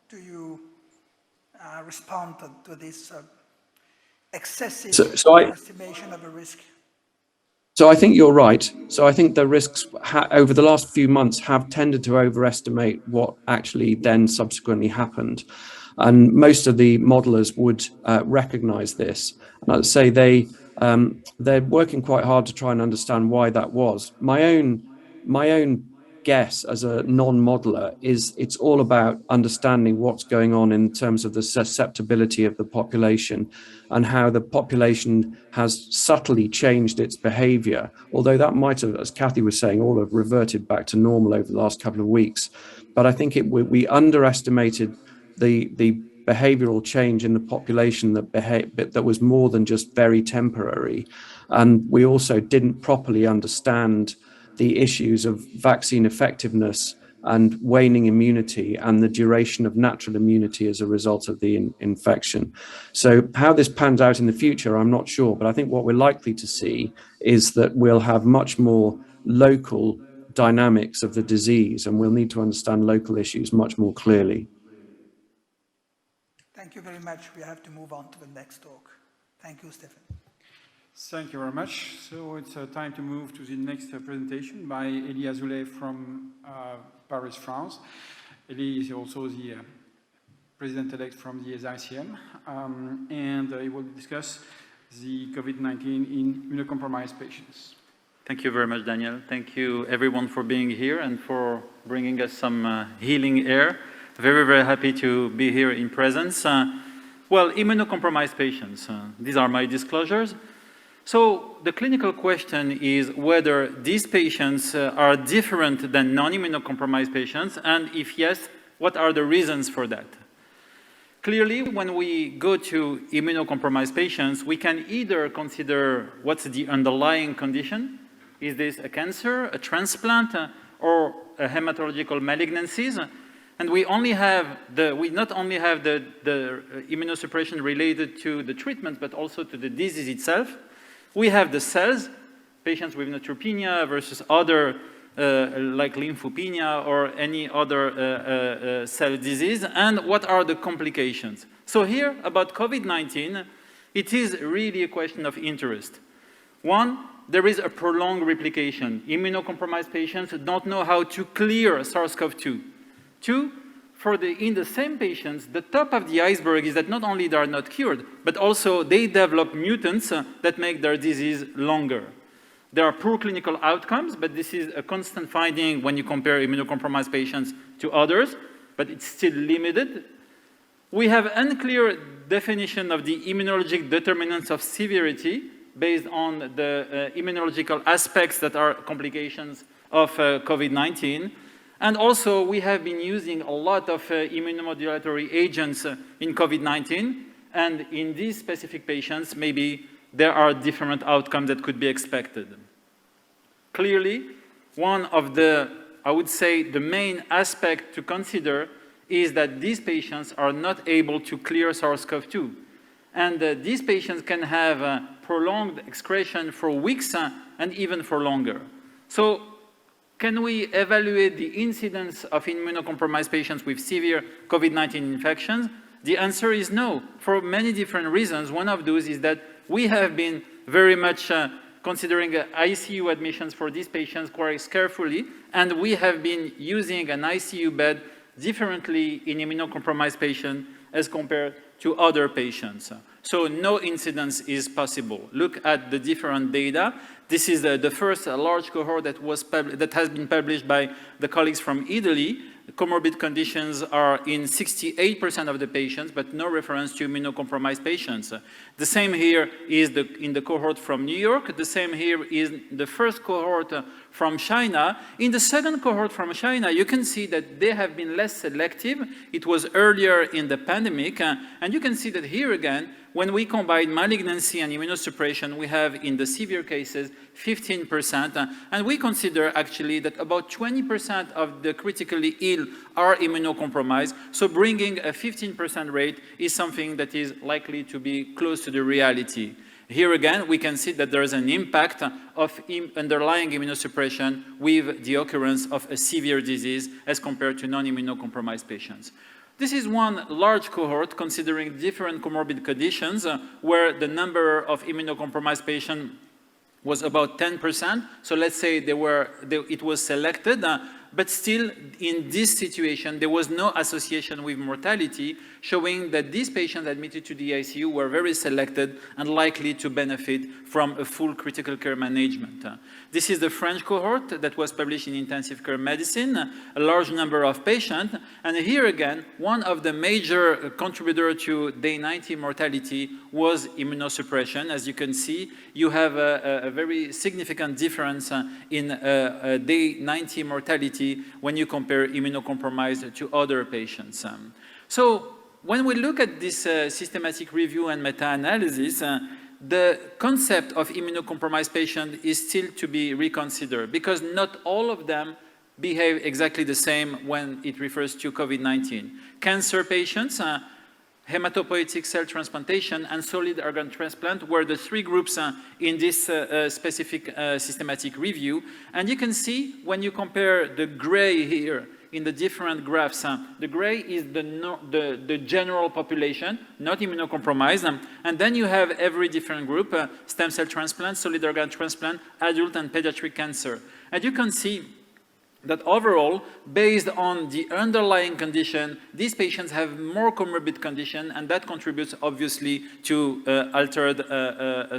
do you respond to this excessive overestimation of a risk? So I think you're right. So I think the risks over the last few months have tended to overestimate what actually then subsequently happened. And most of the modelers would recognize this. And I'd say they're working quite hard to try and understand why that was. My own guess as a non-modeler is it's all about understanding what's going on in terms of the susceptibility of the population and how the population has subtly changed its behavior, although that might have, as Kathy was saying, all have reverted back to normal over the last couple of weeks. But I think we underestimated the behavioral change in the population that was more than just very temporary. And we also didn't properly understand the issues of vaccine effectiveness and waning immunity and the duration of natural immunity as a result of the infection. So how this pans out in the future, I'm not sure, but I think what we're likely to see is that we'll have much more local dynamics of the disease, and we'll need to understand local issues much more clearly. Thank you very much. We have to move on to the next talk. Thank you, Stephen. Thank you very much. So it's time to move to the next presentation by Elie Azoulay from Paris, France. Elie is also the president-elect from the ISICEM, and he will discuss the COVID-19 in immunocompromised patients. Thank you very much, Daniel. Thank you, everyone, for being here and for bringing us some healing air. Very, very happy to be here in presence. Well, immunocompromised patients, these are my disclosures. So the clinical question is whether these patients are different than non-immunocompromised patients, and if yes, what are the reasons for that? Clearly, when we go to immunocompromised patients, we can either consider what's the underlying condition. Is this a cancer, a transplant, or a hematological malignancies? And we not only have the immunosuppression related to the treatment, but also to the disease itself. We have the cells, patients with neutropenia versus other like lymphopenia or any other cell disease, and what are the complications. So here, about COVID-19, it is really a question of interest. One, there is a prolonged replication. Immunocompromised patients don't know how to clear SARS-CoV-2. Two, in the same patients, the top of the iceberg is that not only they are not cured, but also they develop mutants that make their disease longer. There are poor clinical outcomes, but this is a constant finding when you compare immunocompromised patients to others, but it's still limited. We have unclear definition of the immunologic determinants of severity based on the immunological aspects that are complications of COVID-19. And also, we have been using a lot of immunomodulatory agents in COVID-19, and in these specific patients, maybe there are different outcomes that could be expected. Clearly, one of the, I would say, the main aspect to consider is that these patients are not able to clear SARS-CoV-2. And these patients can have prolonged excretion for weeks and even for longer. So, can we evaluate the incidence of immunocompromised patients with severe COVID-19 infections? The answer is no, for many different reasons. One of those is that we have been very much considering ICU admissions for these patients quite carefully, and we have been using an ICU bed differently in immunocompromised patients as compared to other patients. So no incidence is possible. Look at the different data. This is the first large cohort that has been published by the colleagues from Italy. The comorbid conditions are in 68% of the patients, but no reference to immunocompromised patients. The same here is in the cohort from New York. The same here is the first cohort from China. In the second cohort from China, you can see that they have been less selective. It was earlier in the pandemic, and you can see that here again, when we combine malignancy and immunosuppression, we have in the severe cases 15%, and we consider actually that about 20% of the critically ill are immunocompromised, so bringing a 15% rate is something that is likely to be close to the reality. Here again, we can see that there is an impact of underlying immunosuppression with the occurrence of a severe disease as compared to non-immunocompromised patients. This is one large cohort considering different comorbid conditions where the number of immunocompromised patients was about 10%. So let's say it was selected, but still in this situation, there was no association with mortality, showing that these patients admitted to the ICU were very selected and likely to benefit from a full critical care management. This is the French cohort that was published in Intensive Care Medicine, a large number of patients. And here again, one of the major contributors to day 90 mortality was immunosuppression. As you can see, you have a very significant difference in day 90 mortality when you compare immunocompromised to other patients. So when we look at this systematic review and meta-analysis, the concept of immunocompromised patient is still to be reconsidered because not all of them behave exactly the same when it refers to COVID-19. Cancer patients, hematopoietic cell transplantation, and solid organ transplant were the three groups in this specific systematic review. And you can see when you compare the gray here in the different graphs, the gray is the general population, not immunocompromised, and then you have every different group, stem cell transplant, solid organ transplant, adult and pediatric cancer. And you can see that overall, based on the underlying condition, these patients have more comorbid condition, and that contributes obviously to altered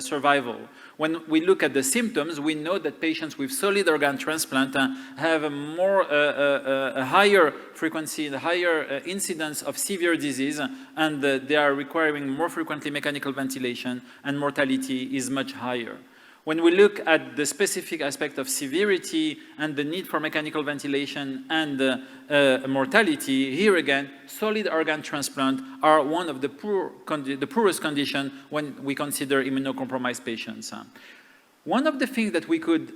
survival. When we look at the symptoms, we know that patients with solid organ transplant have a higher frequency, a higher incidence of severe disease, and they are requiring more frequently mechanical ventilation, and mortality is much higher. When we look at the specific aspect of severity and the need for mechanical ventilation and mortality, here again, solid organ transplant are one of the poorest conditions when we consider immunocompromised patients. One of the things that we could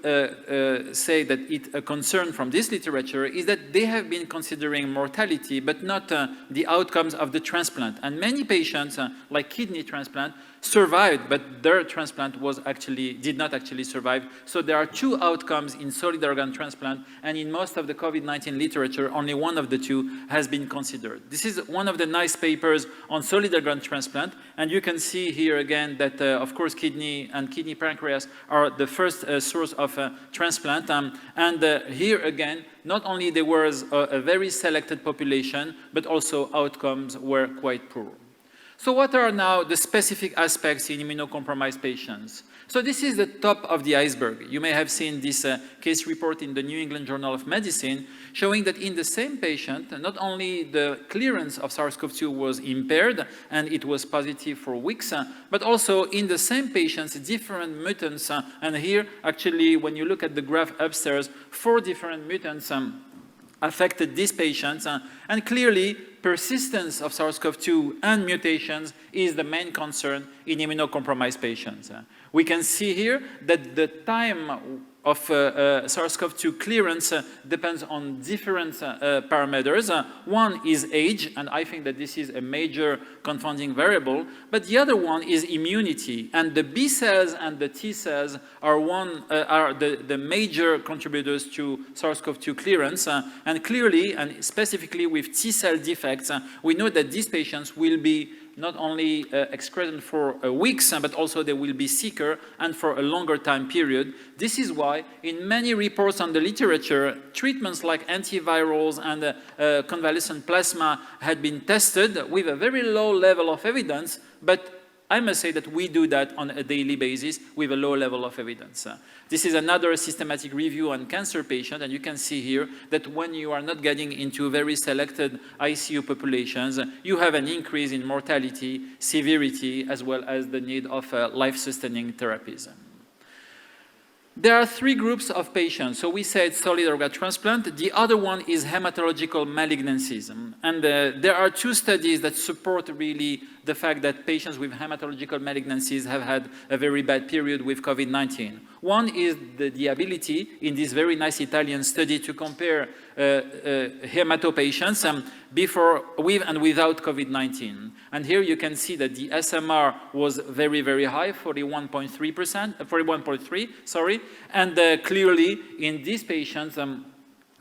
say that is a concern from this literature is that they have been considering mortality, but not the outcomes of the transplant. And many patients, like kidney transplant, survived, but their transplant did not actually survive. So there are two outcomes in solid organ transplant, and in most of the COVID-19 literature, only one of the two has been considered. This is one of the nice papers on solid organ transplant, and you can see here again that, of course, kidney and kidney pancreas are the first source of transplant, and here again, not only there was a very selected population, but also outcomes were quite poor. So what are now the specific aspects in immunocompromised patients? So this is the top of the iceberg. You may have seen this case report in the New England Journal of Medicine showing that in the same patient, not only the clearance of SARS-CoV-2 was impaired and it was positive for weeks, but also in the same patients, different mutants. And here, actually, when you look at the graph upstairs, 4 different mutants affected these patients, and clearly persistence of SARS-CoV-2 and mutations is the main concern in immunocompromised patients. We can see here that the time of SARS-CoV-2 clearance depends on different parameters. One is age, and I think that this is a major confounding variable, but the other one is immunity, and the B cells and the T cells are the major contributors to SARS-CoV-2 clearance, and clearly, and specifically with T cell defects, we know that these patients will be not only excreted for weeks, but also they will be sicker and for a longer time period. This is why in many reports on the literature, treatments like antivirals and convalescent plasma had been tested with a very low level of evidence, but I must say that we do that on a daily basis with a low level of evidence. This is another systematic review on cancer patients, and you can see here that when you are not getting into very selected ICU populations, you have an increase in mortality, severity, as well as the need of life-sustaining therapies. There are three groups of patients. So we said solid organ transplant. The other one is hematological malignancies. And there are two studies that support really the fact that patients with hematological malignancies have had a very bad period with COVID-19. One is the ability in this very nice Italian study to compare hemato patients before, with and without COVID-19. And here you can see that the SMR was very, very high, 41.3%, sorry. And clearly in these patients,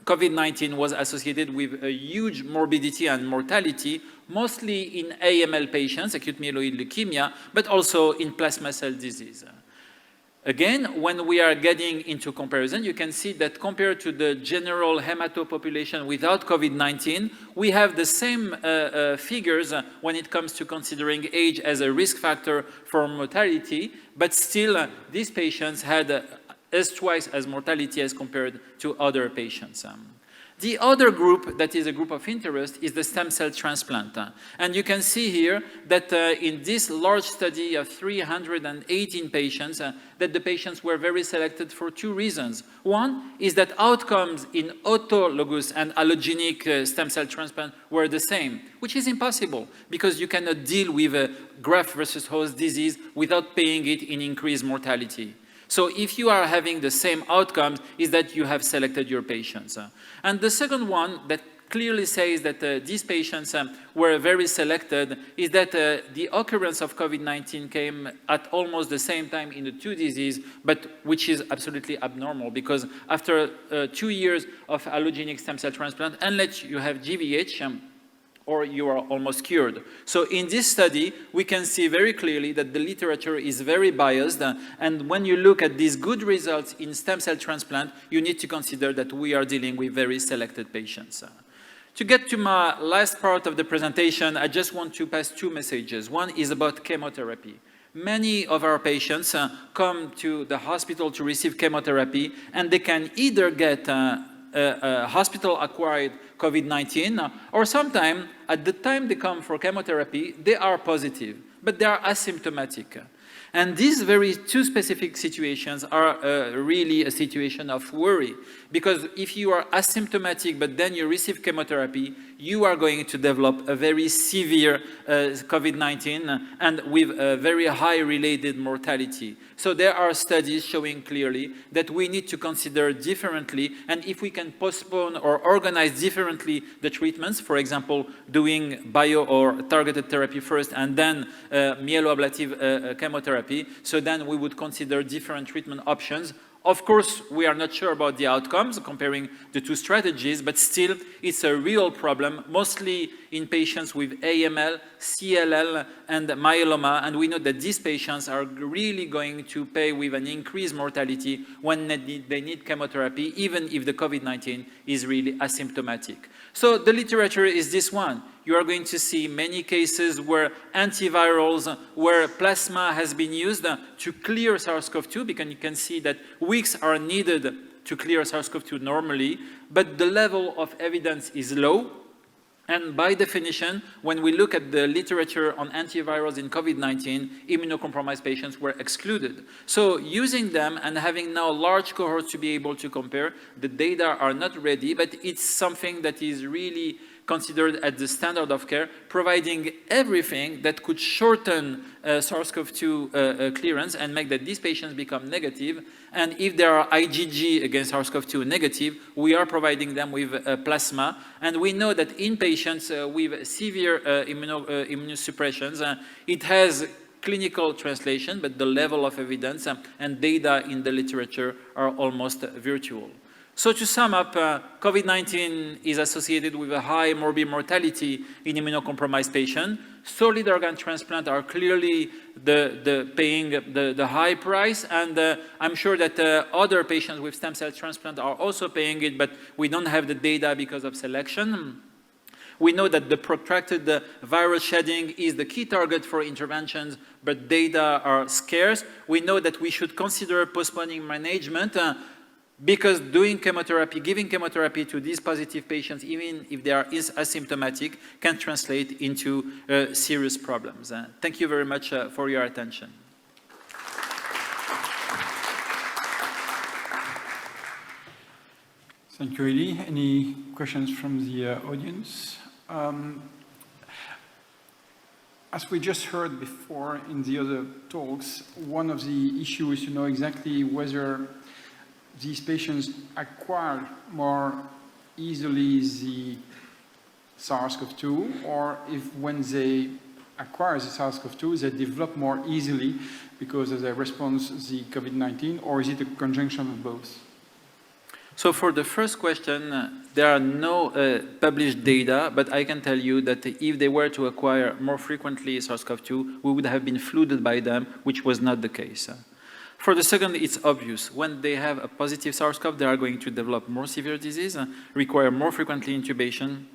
COVID-19 was associated with a huge morbidity and mortality, mostly in AML patients, acute myeloid leukemia, but also in plasma cell disease. Again, when we are getting into comparison, you can see that compared to the general hemato population without COVID-19, we have the same figures when it comes to considering age as a risk factor for mortality, but still these patients had twice as mortality as compared to other patients. The other group that is a group of interest is the stem cell transplant. And you can see here that in this large study of 318 patients, that the patients were very selected for two reasons. One is that outcomes in autologous and allogenic stem cell transplant were the same, which is impossible because you cannot deal with a graft versus host disease without paying it in increased mortality. So if you are having the same outcomes, is that you have selected your patients. And the second one that clearly says that these patients were very selected is that the occurrence of COVID-19 came at almost the same time in the two diseases, but which is absolutely abnormal because after 2 years of allogenic stem cell transplant, unless you have GVH, or you are almost cured. So in this study, we can see very clearly that the literature is very biased, and when you look at these good results in stem cell transplant, you need to consider that we are dealing with very selected patients. To get to my last part of the presentation, I just want to pass two messages. One is about chemotherapy. Many of our patients come to the hospital to receive chemotherapy, and they can either get hospital-acquired COVID-19, or sometimes, at the time they come for chemotherapy, they are positive, but they are asymptomatic. And these very two specific situations are really a situation of worry, because if you are asymptomatic, but then you receive chemotherapy, you are going to develop a very severe COVID-19 and with a very high related mortality. So there are studies showing clearly that we need to consider differently, and if we can postpone or organize differently the treatments, for example, doing bio or targeted therapy first and then myeloablative chemotherapy, so then we would consider different treatment options. Of course, we are not sure about the outcomes comparing the two strategies, but still, it's a real problem, mostly in patients with AML, CLL, and myeloma, and we know that these patients are really going to pay with an increased mortality when they need chemotherapy, even if the COVID-19 is really asymptomatic. So the literature is this one. You are going to see many cases where antivirals, where plasma has been used to clear SARS-CoV-2, because you can see that weeks are needed to clear SARS-CoV-2 normally, but the level of evidence is low. And by definition, when we look at the literature on antivirals in COVID-19, immunocompromised patients were excluded. So using them and having now large cohorts to be able to compare, the data are not ready, but it's something that is really considered as the standard of care, providing everything that could shorten SARS-CoV-2 clearance and make that these patients become negative. And if there are IgG against SARS-CoV-2 negative, we are providing them with plasma. And we know that in patients with severe immunosuppressions, it has clinical translation, but the level of evidence and data in the literature are almost virtual. So to sum up, COVID-19 is associated with a high morbid mortality in immunocompromised patients. Solid organ transplant are clearly paying the high price, and I'm sure that other patients with stem cell transplant are also paying it, but we don't have the data because of selection. We know that the protracted viral shedding is the key target for interventions, but data are scarce. We know that we should consider postponing management because doing chemotherapy, giving chemotherapy to these positive patients, even if they are asymptomatic, can translate into serious problems. Thank you very much for your attention. Thank you, Eli. Any questions from the audience? As we just heard before in the other talks, one of the issues is to know exactly whether these patients acquire more easily the SARS-CoV-2, or if when they acquire the SARS-CoV-2, they develop more easily because of their response to the COVID-19, or is it a conjunction of both? So for the first question, there are no published data, but I can tell you that if they were to acquire more frequently SARS-CoV-2, we would have been flooded by them, which was not the case. For the second, it's obvious. When they have a positive SARS-CoV, they are going to develop more severe disease, require more frequently intubation,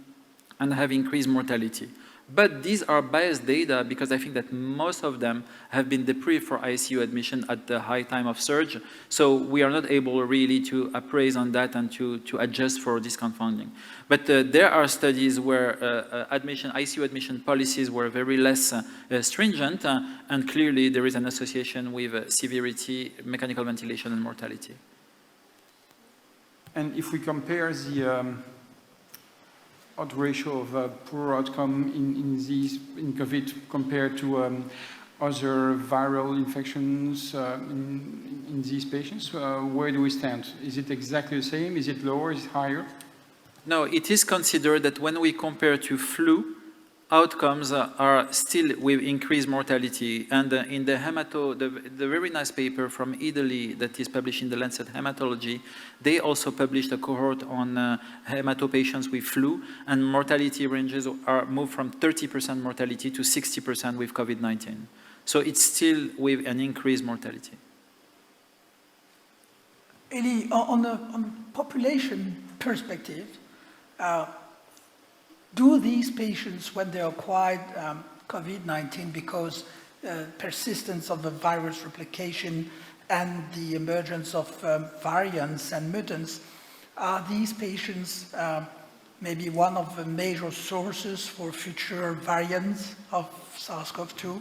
and have increased mortality. But these are biased data because I think that most of them have been deprived for ICU admission at the high time of surge. So we are not able really to appraise on that and to adjust for this confounding. But there are studies where ICU admission policies were very less stringent, and clearly there is an association with severity, mechanical ventilation, and mortality. And if we compare the odd ratio of poor outcome in COVID compared to other viral infections in these patients, where do we stand? Is it exactly the same? Is it lower? Is it higher? No, it is considered that when we compare to flu, outcomes are still with increased mortality. And in the the very nice paper from Italy that is published in the Lancet Hematology, they also published a cohort on hemato patients with flu, and mortality ranges are moved from 30% mortality to 60% with COVID-19. So it's still with an increased mortality. Eli, on a population perspective, do these patients, when they acquired COVID-19 because persistence of the virus replication and the emergence of variants and mutants, are these patients maybe one of the major sources for future variants of SARS-CoV-2?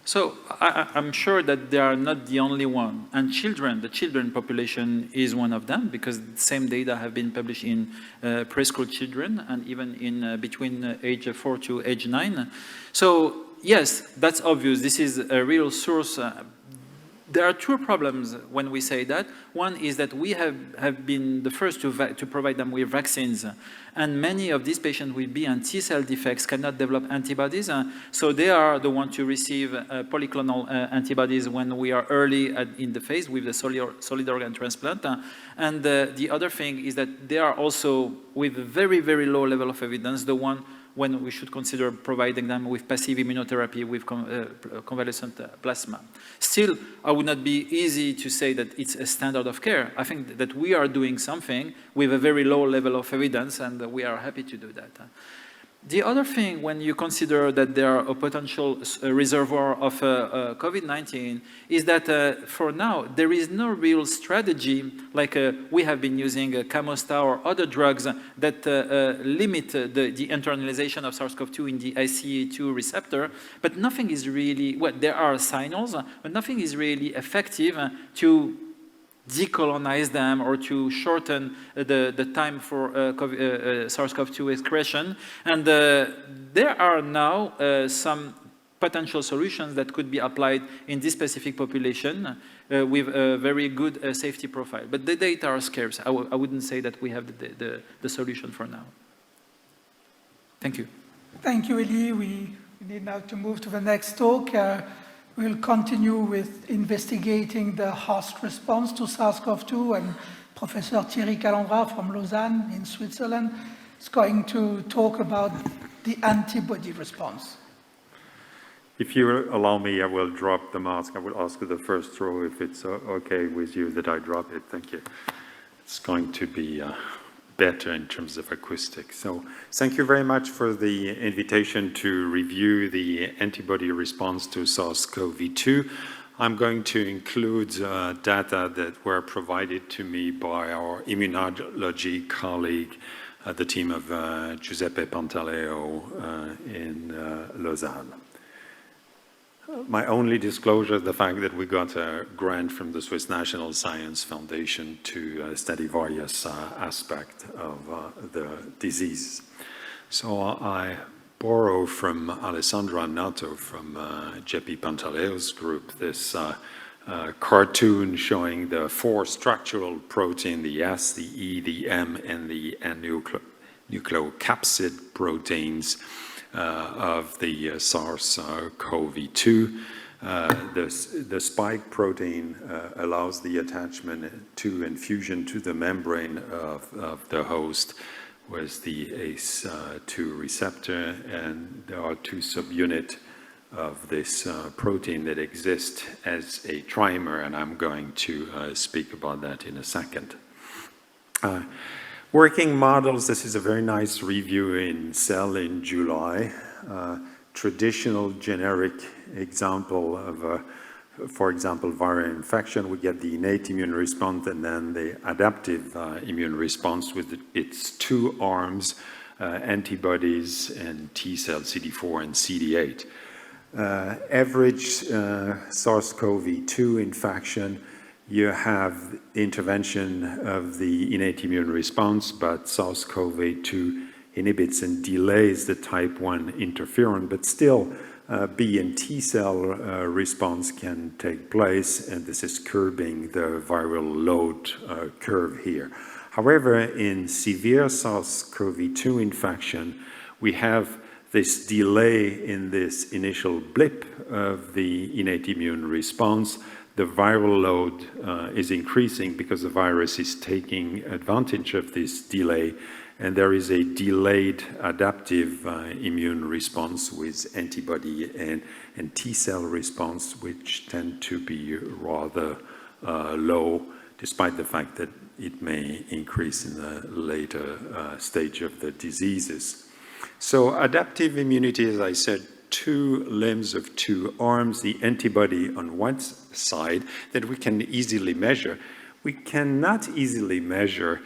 So I'm sure that they are not the only one. And children, the children population is one of them, because the same data have been published in preschool children and even in between age 4 to age 9. So yes, that's obvious. This is a real source. There are two problems when we say that. One is that we have been the first to provide them with vaccines, and many of these patients with B and T cell defects cannot develop antibodies, so they are the ones to receive polyclonal antibodies when we are early in the phase with the solid organ transplant. And the other thing is that they are also, with a very, very low level of evidence, the one when we should consider providing them with passive immunotherapy with convalescent plasma. Still, I would not be easy to say that it's a standard of care. I think that we are doing something with a very low level of evidence, and we are happy to do that. The other thing, when you consider that there are a potential reservoir of COVID-19, is that for now, there is no real strategy, like we have been using Camostar or other drugs that limit the internalization of SARS-CoV-2 in the ICE2 receptor, but nothing is really, well, there are signals, but nothing is really effective to decolonize them or to shorten the time for SARS-CoV-2 excretion. And there are now some potential solutions that could be applied in this specific population with a very good safety profile. But the data are scarce. I wouldn't say that we have the solution for now. Thank you. Thank you, Eli. We need now to move to the next talk. We'll continue with investigating the host response to SARS-CoV-2, and Professor Thierry Calandra from Lausanne in Switzerland is going to talk about the antibody response. If you allow me, I will drop the mask. I will ask the first row if it's okay with you that I drop it. Thank you. It's going to be better in terms of acoustics. So thank you very much for the invitation to review the antibody response to SARS-CoV-2. I'm going to include data that were provided to me by our immunology colleague, the team of Giuseppe Pantaleo in Lausanne. my only disclosure is the fact that we got a grant from the Swiss National Science Foundation to study various aspects of the disease. So I borrow from Alessandra Nato from Jeppy Pantaleo's group this cartoon showing the 4 structural protein, the S, the E, the M, and the nucleocapsid proteins of the SARS-CoV-2. The spike protein allows the attachment to and fusion to the membrane of the host with the ACE2 receptor, and there are 2 subunits of this protein that exist as a trimer, and I'm going to speak about that in a second. Working models, this is a very nice review in Cell in July. Traditional generic example of, for example, viral infection, we get the innate immune response and then the adaptive immune response with its 2 arms, antibodies and T cell CD4 and CD8. Average SARS-CoV-2 infection, you have intervention of the innate immune response, but SARS-CoV-2 inhibits and delays the type 1 interferon, but still B and T cell response can take place, and this is curbing the viral load curve here. However, in severe SARS-CoV-2 infection, we have this delay in this initial blip of the innate immune response. The viral load is increasing because the virus is taking advantage of this delay, and there is a delayed adaptive immune response with antibody and T cell response, which tend to be rather low, despite the fact that it may increase in the later stage of the diseases. So adaptive immunity, as I said, 2 limbs of 2 arms, the antibody on one side that we can easily measure. We cannot easily measure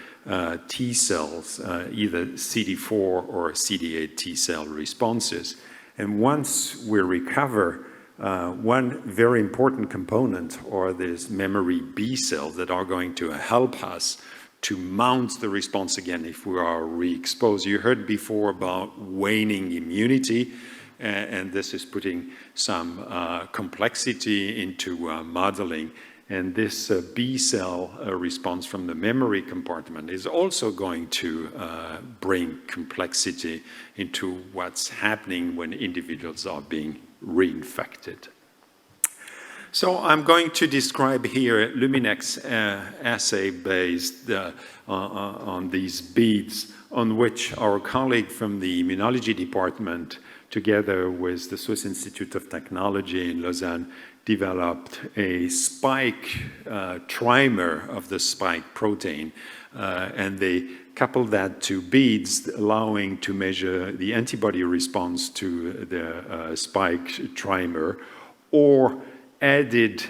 T cells, either CD4 or CD8 T cell responses. And once we recover, one very important component are these memory B cells that are going to help us to mount the response again if we are re-exposed. You heard before about waning immunity, and this is putting some complexity into modeling. And this B cell response from the memory compartment is also going to bring complexity into what's happening when individuals are being reinfected. So I'm going to describe here Luminex assay based on these beads, on which our colleague from the Immunology department, together with the Swiss Institute of Technology in Lausanne, developed a spike trimer of the spike protein, and they coupled that to beads, allowing to measure the antibody response to the spike trimer, or added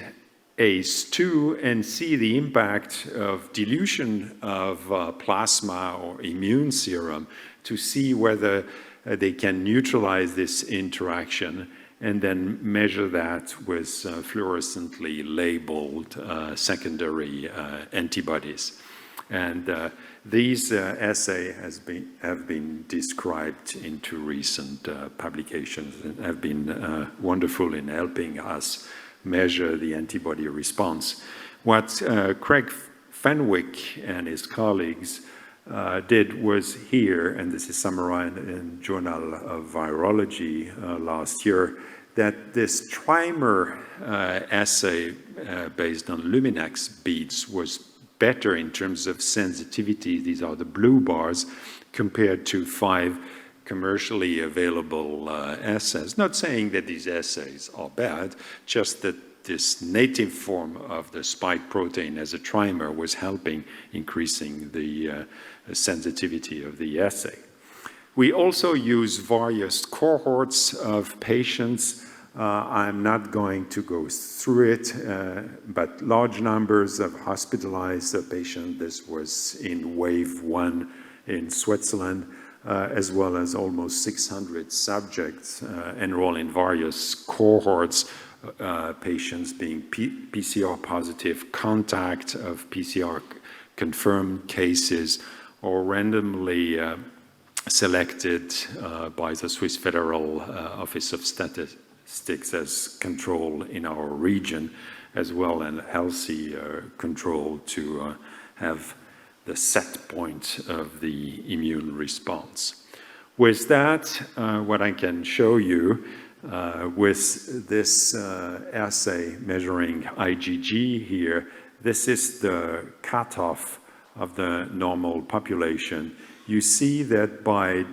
ACE2 and see the impact of dilution of plasma or immune serum to see whether they can neutralize this interaction, and then measure that with fluorescently labeled secondary antibodies. And these assays have been described into recent publications and have been wonderful in helping us measure the antibody response. What Craig Fenwick and his colleagues did was here, and this is summarized in Journal of Virology last year, that this trimer assay based on Luminex beads was better in terms of sensitivity. These are the blue bars compared to 5 commercially available assays. Not saying that these assays are bad, just that this native form of the spike protein as a trimer was helping increasing the sensitivity of the assay. We also use various cohorts of patients. I'm not going to go through it, but large numbers of hospitalized patients. This was in wave 1 in Switzerland, as well as almost 600 subjects enrolled in various cohorts patients being PCR positive, contact of PCR confirmed cases, or randomly selected by the Swiss Federal Office of Statistics as control in our region, as well as healthy control to have the set point of the immune response. With that, what I can show you with this assay measuring IgG here, this is the cutoff of the normal population. You see that by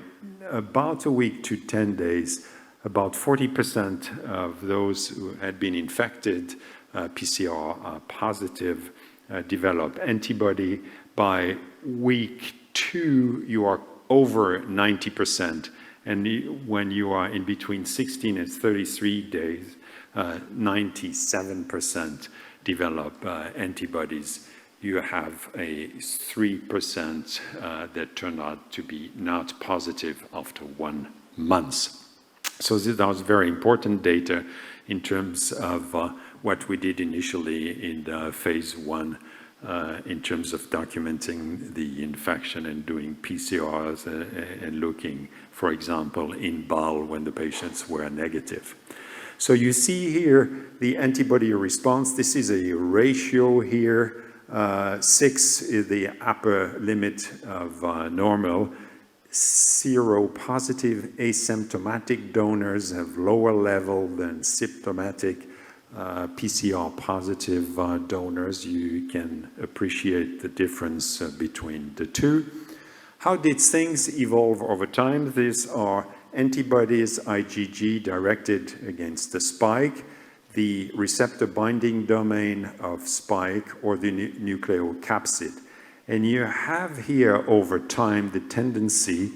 about a week to 10 days, about 40% of those who had been infected, PCR positive, develop antibody. By week 2, you are over 90%. And when you are in between 16 and 33 days, 97% develop antibodies. You have a 3% that turned out to be not positive after 1 month. So that was very important data in terms of what we did initially in phase 1 in terms of documenting the infection and doing PCRs and looking, for example, in BAL when the patients were negative. So you see here the antibody response. This is a ratio here. 6 is the upper limit of normal. Seropositive asymptomatic donors have lower level than symptomatic PCR positive donors. You can appreciate the difference between the two. How did things evolve over time? These are antibodies, IgG, directed against the spike, the receptor binding domain of spike, or the nucleocapsid. And you have here over time the tendency,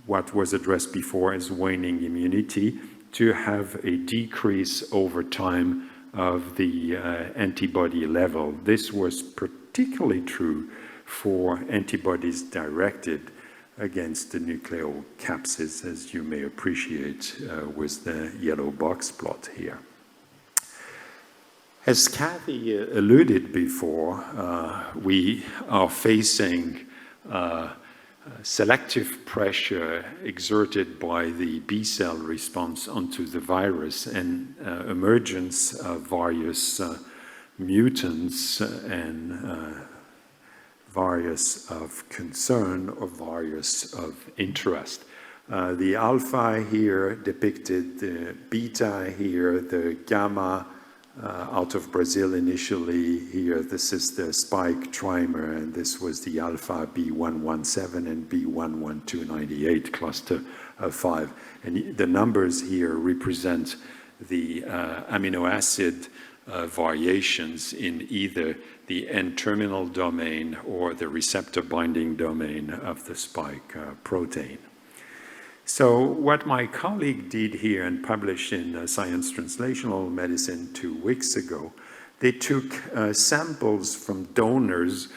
what was addressed before as waning immunity, to have a decrease over time of the antibody level. This was particularly true for antibodies directed against the nucleocapsids, as you may appreciate with the yellow box plot here. As Kathy alluded before, we are facing selective pressure exerted by the B-cell response onto the virus and emergence of various mutants and various of concern or various of interest. The alpha here depicted, the beta here, the gamma out of Brazil initially here. This is the spike trimer, and this was the alpha B117 and B11298 cluster of 5. And the numbers here represent the amino acid variations in either the N-terminal domain or the receptor binding domain of the spike protein. So what my colleague did here and published in Science Translational Medicine 2 weeks ago, they took samples from donors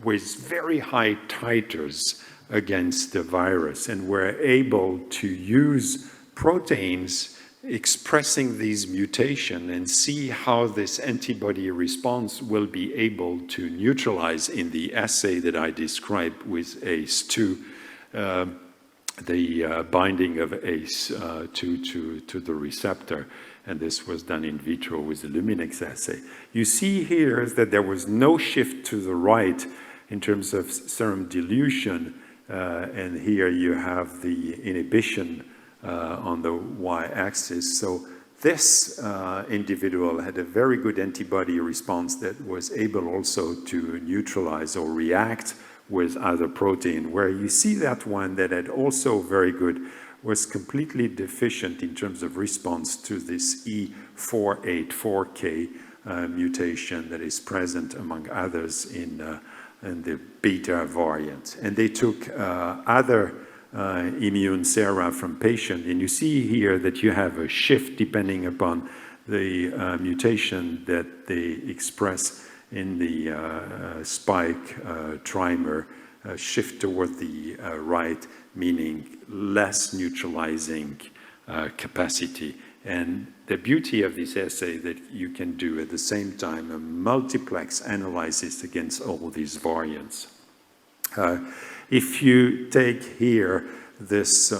with very high titers against the virus and were able to use proteins expressing these mutations and see how this antibody response will be able to neutralize in the assay that I described with ACE2, the binding of ACE to the receptor. And this was done in vitro with the Luminex assay. You see here that there was no shift to the right in terms of serum dilution. And here you have the inhibition on the y-axis. So this individual had a very good antibody response that was able also to neutralize or react with other protein, where you see that one that had also very good was completely deficient in terms of response to this E484K mutation that is present among others in the beta variant. And they took other immune sera from patients, and you see here that you have a shift depending upon the mutation that they express in the spike trimer, shift toward the right, meaning less neutralizing capacity. And the beauty of this assay that you can do at the same time a multiplex analysis against all these variants. If you take here this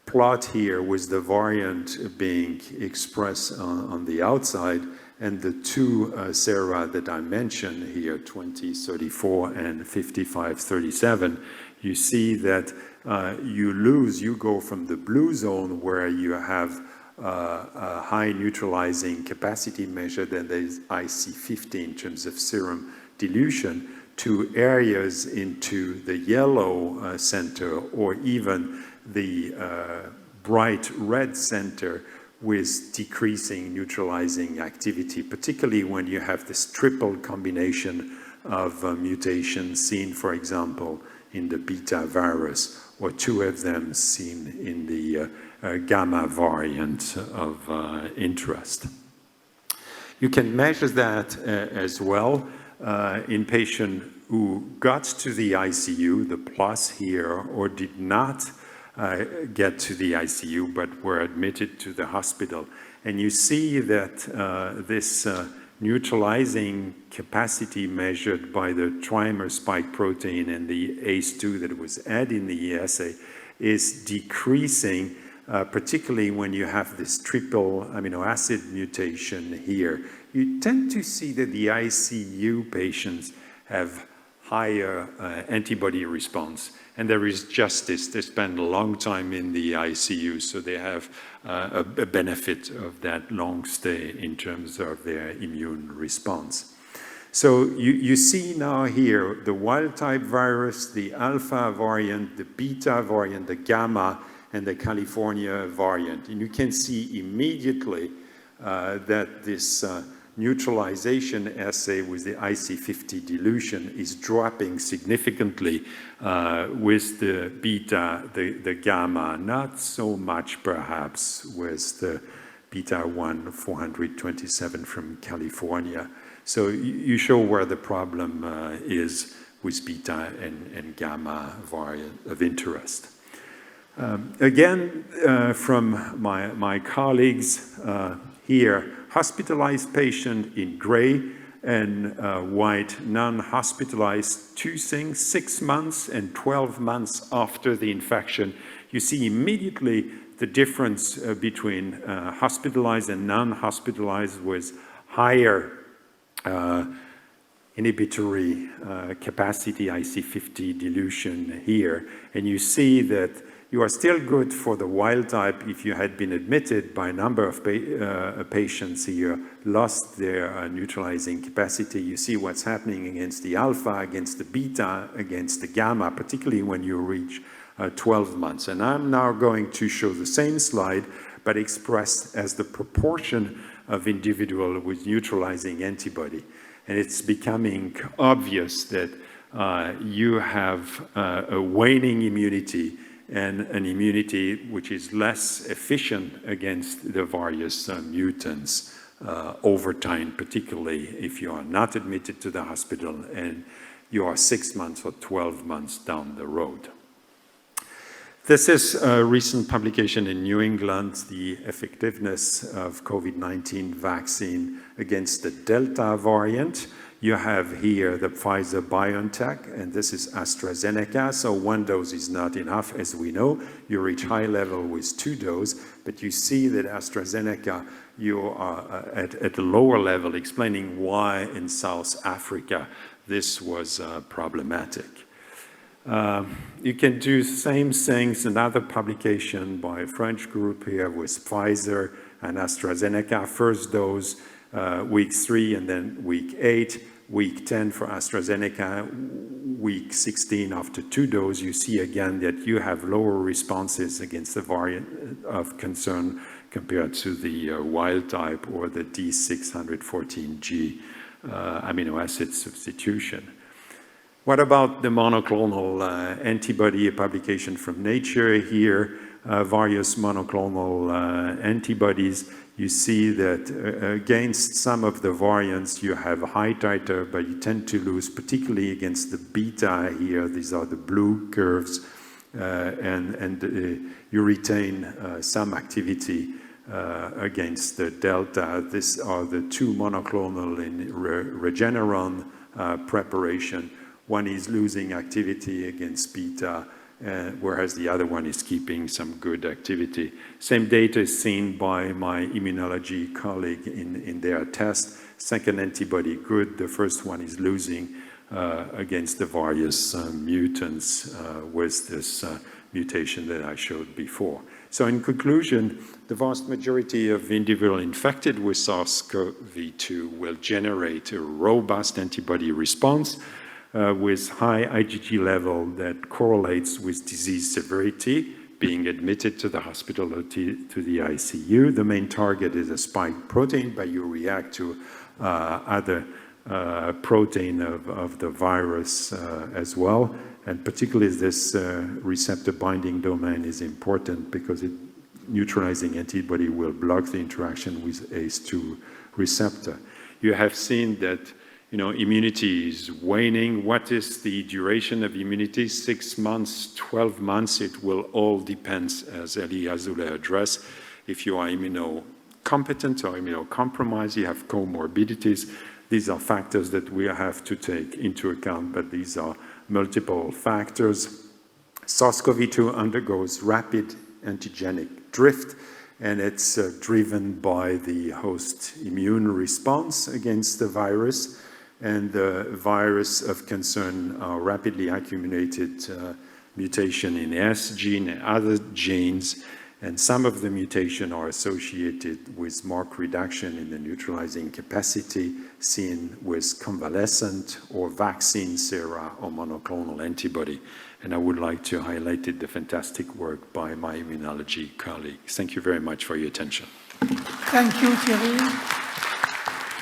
plot here with the variant being expressed on the outside and the two sera that I mentioned here, 2034 and 5537, you see that you go from the blue zone where you have a high neutralizing capacity measured and there's IC50 in terms of serum dilution to areas into the yellow center or even the bright red center with decreasing neutralizing activity, particularly when you have this triple combination of mutations seen, for example, in the beta virus, or two of them seen in the gamma variant of interest. You can measure that as well in patients who got to the ICU, the plus here, or did not get to the ICU but were admitted to the hospital. And you see that this neutralizing capacity measured by the trimer spike protein and the ACE2 that was added in the assay is decreasing, particularly when you have this triple amino acid mutation here. You tend to see that the ICU patients have higher antibody response. And there is justice. They spend a long time in the ICU, so they have a benefit of that long stay in terms of their immune response. So you see now here the wild-type virus, the alpha variant, the beta variant, the gamma, and the California variant. And you can see immediately that this neutralization assay with the IC50 dilution is dropping significantly with the beta, the gamma, not so much perhaps with the beta 1 427 from California. So you show where the problem is with beta and gamma variant of interest. Again, from my colleagues here, hospitalized patient in gray and white, non-hospitalized, two things, 6 months and 12 months after the infection. You see immediately the difference between hospitalized and non-hospitalized with higher inhibitory capacity, IC50 dilution here. And you see that you are still good for the wild type if you had been admitted by a number of patients here, lost their neutralizing capacity. You see what's happening against the alpha, against the beta, against the gamma, particularly when you reach 12 months. And I'm now going to show the same slide, but expressed as the proportion of individual with neutralizing antibody. And it's becoming obvious that you have a waning immunity and an immunity which is less efficient against the various mutants over time, particularly if you are not admitted to the hospital and you are 6 months or 12 months down the road. This is a recent publication in New England, the effectiveness of COVID-19 vaccine against the Delta variant. You have here the Pfizer-BioNTech, and this is AstraZeneca. So 1 dose is not enough, as we know. You reach high level with 2 doses, but you see that AstraZeneca, you are at a lower level, explaining why in South Africa this was problematic. You can do same things, another publication by a French group here with Pfizer and AstraZeneca, first dose, week 3 and then week 8, week 10 for AstraZeneca, week 16 after 2 doses. You see again that you have lower responses against the variant of concern compared to the wild type or the D614G amino acid substitution. What about the monoclonal antibody, a publication from Nature here, various monoclonal antibodies? You see that against some of the variants, you have a high titer, but you tend to lose, particularly against the beta here. These are the blue curves, and you retain some activity against the Delta. These are the two monoclonal in Regeneron preparation. One is losing activity against beta, whereas the other one is keeping some good activity. Same data is seen by my immunology colleague in their test. Second antibody good, the first one is losing against the various mutants with this mutation that I showed before. So in conclusion, the vast majority of individuals infected with SARS-CoV-2 will generate a robust antibody response with high IgG level that correlates with disease severity, being admitted to the hospital or to the ICU. The main target is a spike protein, but you react to other protein of the virus as well. And particularly this receptor binding domain is important because neutralizing antibody will block the interaction with ACE2 receptor. You have seen that immunity is waning. What is the duration of immunity? 6 months, 12 months. It will all depend, as Elie Azoulay addressed. If you are immunocompetent or immunocompromised, you have comorbidities. These are factors that we have to take into account, but these are multiple factors. SARS-CoV-2 undergoes rapid antigenic drift, and it's driven by the host immune response against the virus, and the virus of concern are rapidly accumulated mutation in S gene and other genes, and some of the mutation are associated with marked reduction in the neutralizing capacity seen with convalescent or vaccine sera or monoclonal antibody. And I would like to highlight the fantastic work by my immunology colleagues. Thank you very much for your attention. Thank you, Thierry.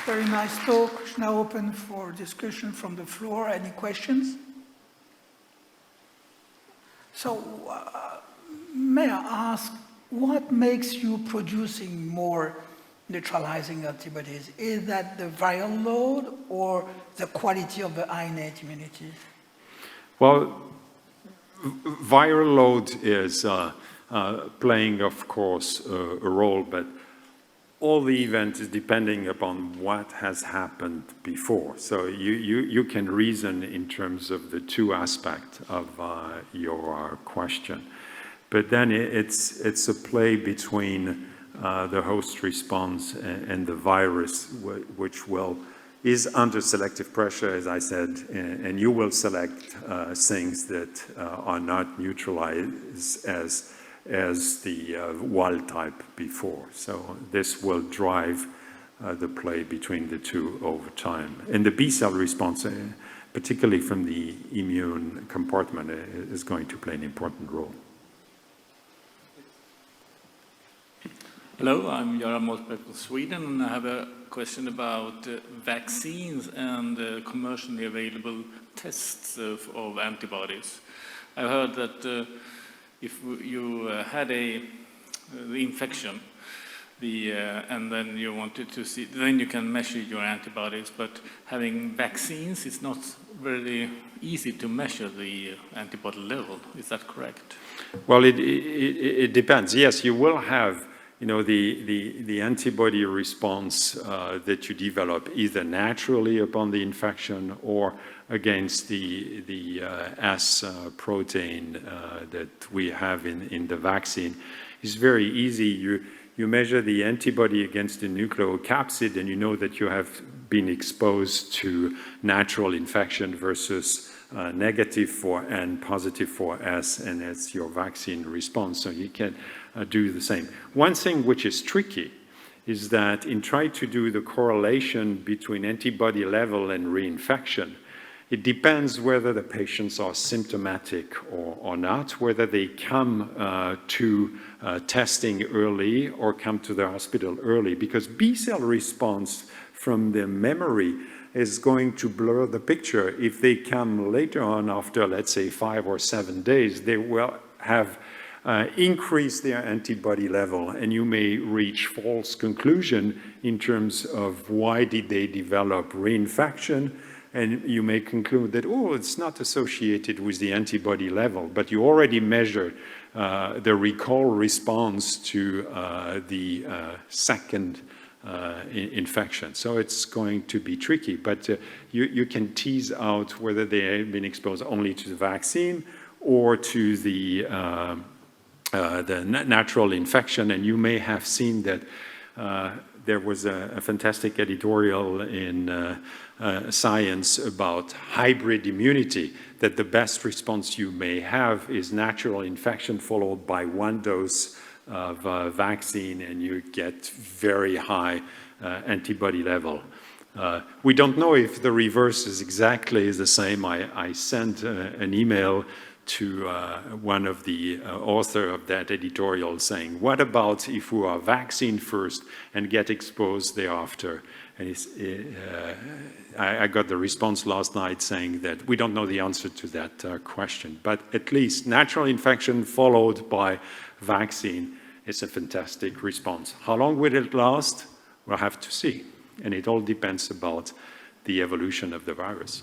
Very nice talk. It's now open for discussion from the floor. Any questions? So, may I ask, what makes you producing more neutralizing antibodies? Is that the viral load or the quality of the innate immunity? Well, viral load is playing, of course, a role, but all the event is depending upon what has happened before. So you can reason in terms of the two aspects of your question. But then it's a play between the host response and the virus, which is under selective pressure, as I said, and you will select things that are not neutralized as the wild type before. So this will drive the play between the two over time. And the B-cell response, particularly from the immune compartment, is going to play an important role. Hello, I'm Göran Mårtberg from Sweden, and I have a question about vaccines and commercially available tests of antibodies. I heard that if you had the infection, and then you wanted to see, then you can measure your antibodies, but having vaccines, it's not very easy to measure the antibody level. Is that correct? Well, it depends. Yes, you will have the antibody response that you develop either naturally upon the infection or against the S protein that we have in the vaccine is very easy. You measure the antibody against the nucleocapsid and you know that you have been exposed to natural infection versus negative for N, positive for S, and it's your vaccine response. So you can do the same. One thing which is tricky is that in trying to do the correlation between antibody level and reinfection, it depends whether the patients are symptomatic or not, whether they come to testing early or come to the hospital early, because B-cell response from the memory is going to blur the picture. If they come later on after, let's say, 5 or 7 days, they will have increased their antibody level, and you may reach false conclusion in terms of why did they develop reinfection and you may conclude that, oh, it's not associated with the antibody level, but you already measure the recall response to the second infection. So it's going to be tricky, but you can tease out whether they have been exposed only to the vaccine or to the natural infection. And you may have seen that there was a fantastic editorial in Science about hybrid immunity, that the best response you may have is natural infection followed by one dose of vaccine, and you get very high antibody level. We don't know if the reverse is exactly the same. I sent an email to one of the author of that editorial saying, what about if we are vaccine first and get exposed thereafter? And I got the response last night saying that we don't know the answer to that question, but at least natural infection followed by vaccine is a fantastic response. How long will it last? We'll have to see. And it all depends about the evolution of the virus.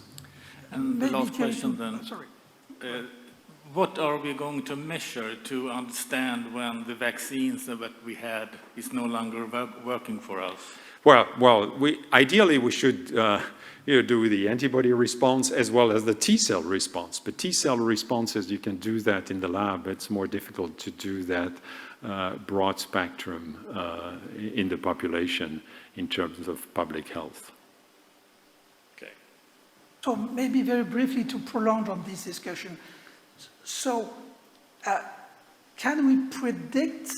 And the Maybe last question Jason- then. Sorry. What are we going to measure to understand when the vaccines that we had is no longer working for us? Well, ideally we should do the antibody response as well as the T-cell response. But T-cell responses, you can do that in the lab. It's more difficult to do that broad spectrum in the population in terms of public health. Okay. So maybe very briefly to prolong on this discussion. So can we predict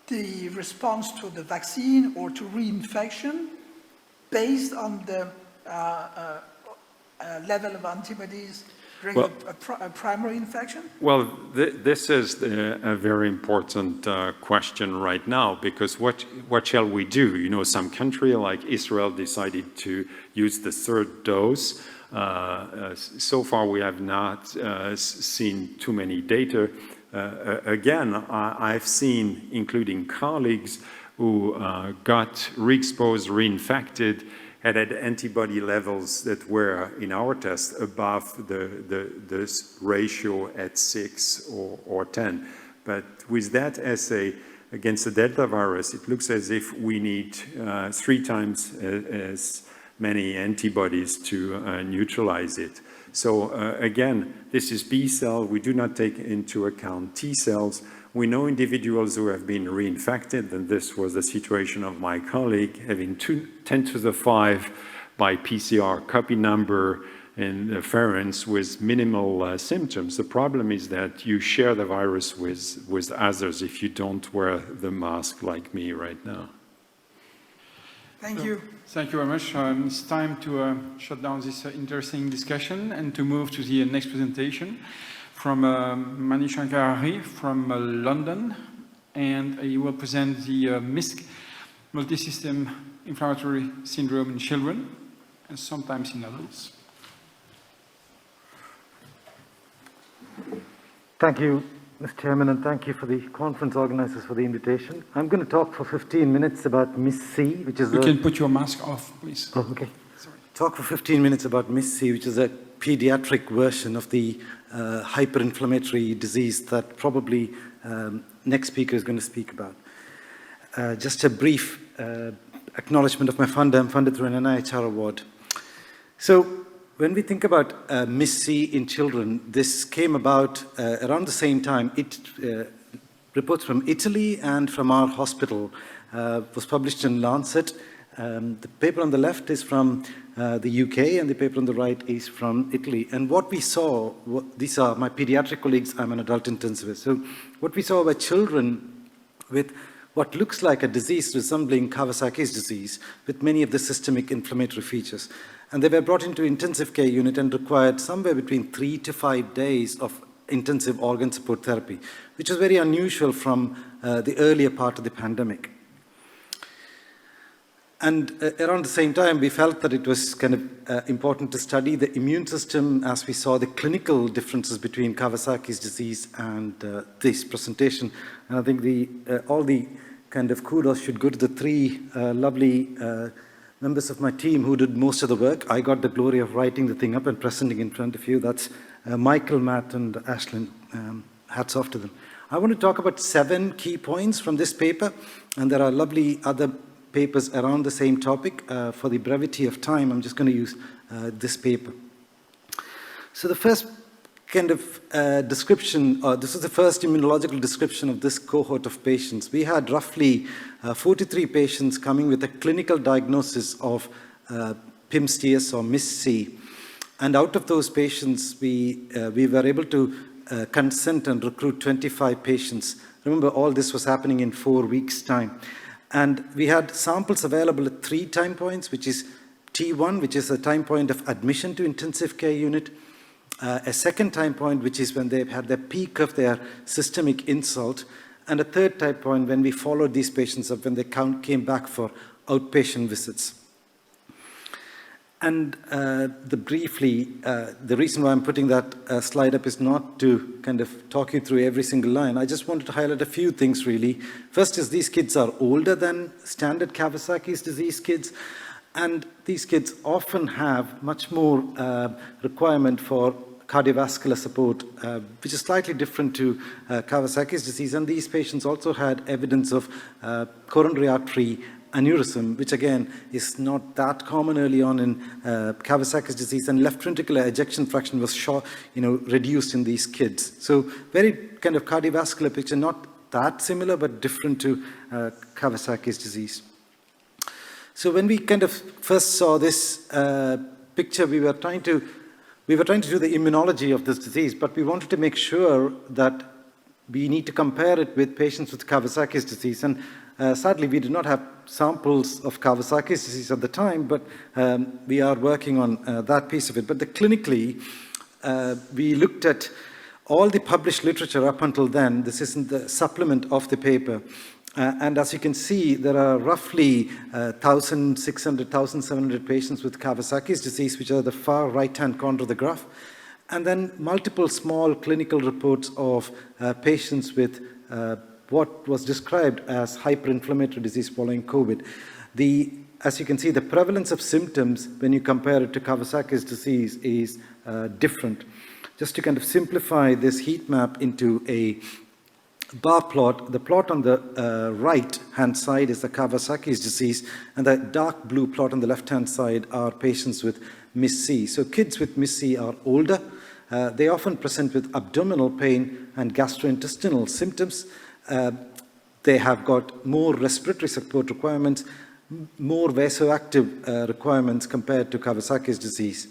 the response to the vaccine or to reinfection based on the level of antibodies during a primary infection? Well, this is a very important question right now, because what shall we do? You know, some country like Israel decided to use the third dose. So far, we have not seen too many data. Again, I've seen, including colleagues who got re-exposed, reinfected, had antibody levels that were, in our test, above the ratio at 6 or 10. But with that assay against the Delta virus, it looks as if we need 3 times as many antibodies to neutralize it. So again, this is B cell. We do not take into account T cells. We know individuals who have been reinfected, and this was the situation of my colleague, having 10 to the 5 by PCR copy number in the pharynx with minimal symptoms. The problem is that you share the virus with others if you don't wear the mask like me right now. Thank you. Thank you very much. It's time to shut down this interesting discussion and to move to the next presentation from Manish Shankar from London, and he will present the MISC, multisystem inflammatory syndrome in children and sometimes in adults. Thank you, Mr. Chairman, and thank you for the conference organizers for the invitation. I'm going to talk for 15 minutes about MIS-C, which is You can put your mask off, please. Oh, okay. Sorry. Talk for 15 minutes about MIS-C, which is a pediatric version of the hyperinflammatory disease that probably next speaker is going to speak about. Just a brief acknowledgement of my funder. I'm funded through an NIHR award. So when we think about MIS-C in children, this came about around the same time. Reports from Italy and from our hospital was published in Lancet. The paper on the left is from the UK, and the paper on the right is from Italy. And what we saw, these are my pediatric colleagues, I'm an adult intensivist. So what we saw were children with what looks like a disease resembling Kawasaki's disease, with many of the systemic inflammatory features. And they were brought into intensive care unit and required somewhere between 3 to 5 days of intensive organ support therapy, which is very unusual from the earlier part of the pandemic. And around the same time, we felt that it was kind of important to study the immune system as we saw the clinical differences between Kawasaki's disease and this presentation. And I think all the kind of kudos should go to the 3 lovely members of my team who did most of the work. I got the glory of writing the thing up and presenting in front of you. That's Michael, Matt, and Ashlyn. Hats off to them. I want to talk about 7 key points from this paper, and there are lovely other papers around the same topic. For the brevity of time, I'm just going to use this paper. So the first kind of description, this is the first immunological description of this cohort of patients. We had roughly 43 patients coming with a clinical diagnosis of PIMS-TS or MIS-C. And out of those patients, we were able to consent and recruit 25 patients. Remember, all this was happening in 4 weeks' time. And we had samples available at 3 time points, which is T1, which is the time point of admission to intensive care unit, a second time point, which is when they've had the peak of their systemic insult, and a third time point when we followed these patients up when they came back for outpatient visits. And briefly, the reason why I'm putting that slide up is not to kind of talk you through every single line. I just wanted to highlight a few things, really. First is these kids are older than standard Kawasaki's disease kids, and these kids often have much more requirement for cardiovascular support, which is slightly different to Kawasaki's disease. And these patients also had evidence of coronary artery aneurysm, which again is not that common early on in Kawasaki's disease, and left ventricular ejection fraction was reduced in these kids. So very kind of cardiovascular picture, not that similar, but different to Kawasaki's disease. So when we kind of first saw this picture, we were trying to do the immunology of this disease, but we wanted to make sure that we need to compare it with patients with Kawasaki's disease. And sadly, we did not have samples of Kawasaki's disease at the time, but we are working on that piece of it. But clinically, we looked at all the published literature up until then. This is in the supplement of the paper. And as you can see, there are roughly 1,600, 1,700 patients with Kawasaki's disease, which are the far right-hand corner of the graph. And then multiple small clinical reports of patients with what was described as hyperinflammatory disease following COVID. As you can see, the prevalence of symptoms when you compare it to Kawasaki's disease is different. Just to kind of simplify this heat map into a bar plot, the plot on the right-hand side is the Kawasaki's disease, and the dark blue plot on the left-hand side are patients with MIS-C. So kids with MIS-C are older. They often present with abdominal pain and gastrointestinal symptoms. They have got more respiratory support requirements, more vasoactive requirements compared to Kawasaki's disease.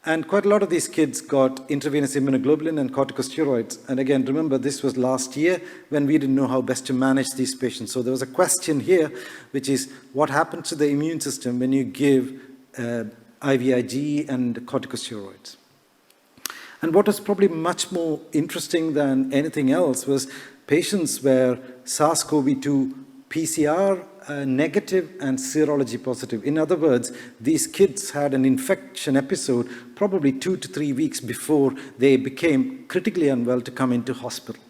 And quite a lot of these kids got intravenous immunoglobulin and corticosteroids. And again, remember, this was last year when we didn't know how best to manage these patients. So there was a question here, which is what happens to the immune system when you give IVIG and corticosteroids? And what was probably much more interesting than anything else was patients were SARS-CoV-2 PCR negative and serology positive. In other words, these kids had an infection episode probably 2 to 3 weeks before they became critically unwell to come into hospital.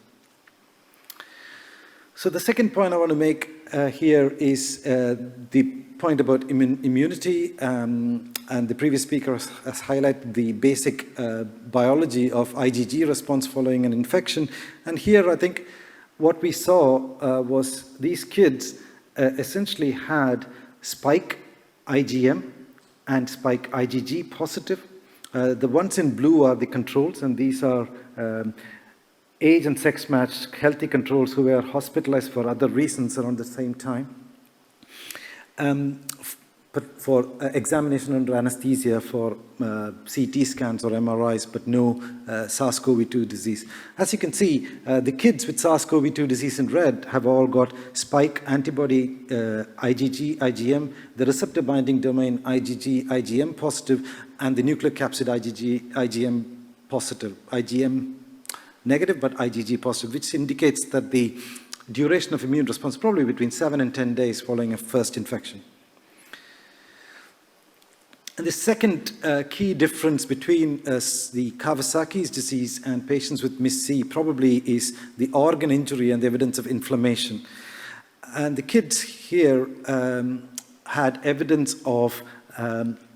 So the second point I want to make here is the point about immunity, and the previous speaker has highlighted the basic biology of IgG response following an infection. And here I think what we saw was these kids essentially had spike IgM and spike IgG positive. The ones in blue are the controls, and these are age and sex matched healthy controls who were hospitalized for other reasons around the same time. But for examination under anesthesia for CT scans or MRIs, but no SARS-CoV-2 disease. As you can see, the kids with SARS-CoV-2 disease in red have all got spike antibody IgG, IgM, the receptor binding domain IgG, IgM positive, and the nucleocapsid IgG, IgM positive, IgM negative, but IgG positive, which indicates that the duration of immune response is probably between 7 and 10 days following a first infection. And the second key difference between the Kawasaki's disease and patients with MIS-C probably is the organ injury and the evidence of inflammation. And the kids here had evidence of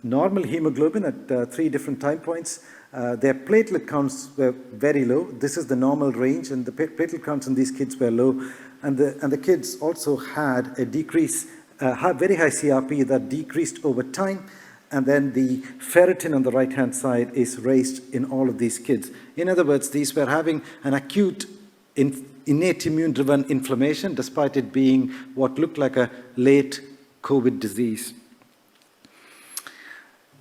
normal hemoglobin at 3 different time points. Their platelet counts were very low. This is the normal range, and the platelet counts in these kids were low. And the kids also had a decrease, very high CRP that decreased over time. And then the ferritin on the right-hand side is raised in all of these kids. In other words, these were having an acute innate immune-driven inflammation, despite it being what looked like a late COVID disease.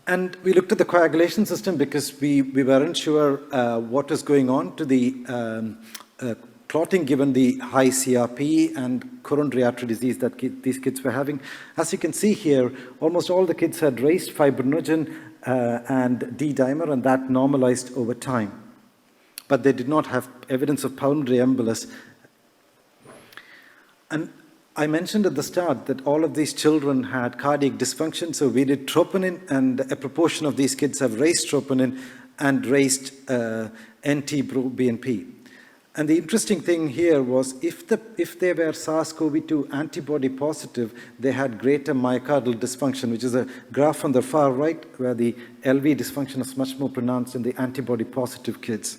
And we looked at the coagulation system because we weren't sure what was going on to the clotting given the high CRP and coronary artery disease that these kids were having. As you can see here, almost all the kids had raised fibrinogen and D-dimer, and that normalized over time. But they did not have evidence of pulmonary embolus. And I mentioned at the start that all of these children had cardiac dysfunction, so we did troponin, and a proportion of these kids have raised troponin and raised NT-proBNP. And the interesting thing here was if they were SARS-CoV-2 antibody positive, they had greater myocardial dysfunction, which is a graph on the far right, where the LV dysfunction is much more pronounced in the antibody positive kids.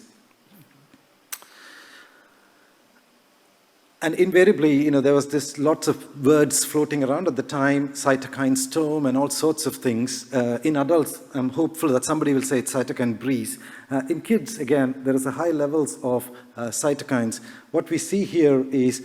And invariably, there was lots of words floating around at the time, cytokine storm and all sorts of things. In adults, I'm hopeful that somebody will say it's cytokine breeze. In kids, again, there is a high levels of cytokines. What we see here is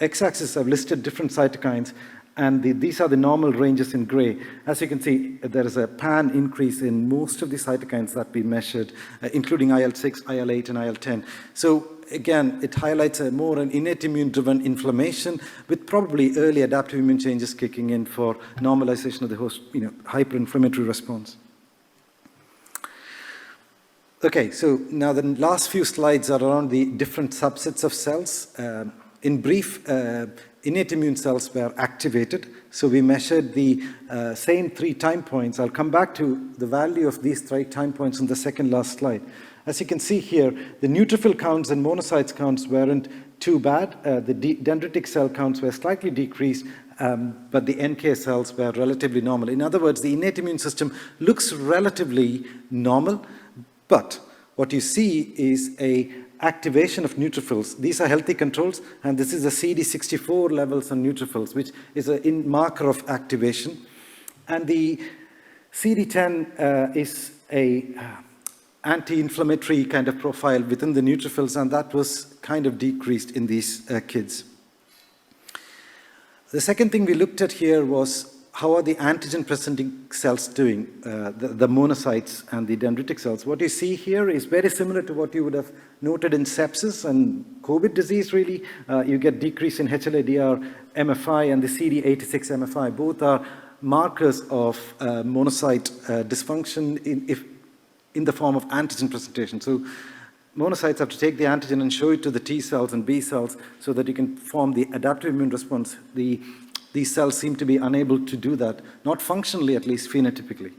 x-axis have listed different cytokines, and these are the normal ranges in gray. As you can see, there is a pan increase in most of the cytokines that we measured, including IL-6, IL-8, and IL-10. So again, it highlights an innate immune-driven inflammation with probably early adaptive immune changes kicking in for normalization of the host, hyperinflammatory response. Okay, so now the last few slides are around the different subsets of cells. In brief, innate immune cells were activated. So we measured the same 3 time points. I'll come back to the value of these 3 time points in the second last slide. As you can see here, the neutrophil counts and monocytes counts weren't too bad. The dendritic cell counts were slightly decreased, but the NK cells were relatively normal. In other words, the innate immune system looks relatively normal, but what you see is a activation of neutrophils. These are healthy controls, and this is a CD64 levels on neutrophils, which is a marker of activation. And the CD10 is a anti-inflammatory kind of profile within the neutrophils, and that was kind of decreased in these kids. The second thing we looked at here was how are the antigen-presenting cells doing, the monocytes and the dendritic cells. What you see here is very similar to what you would have noted in sepsis and COVID disease, really. You get decrease in HLA-DR MFI and the CD86 MFI. Both are markers of monocyte dysfunction in the form of antigen presentation. So monocytes have to take the antigen and show it to the T cells and B cells so that you can form the adaptive immune response. These cells seem to be unable to do that, not functionally, at least phenotypically.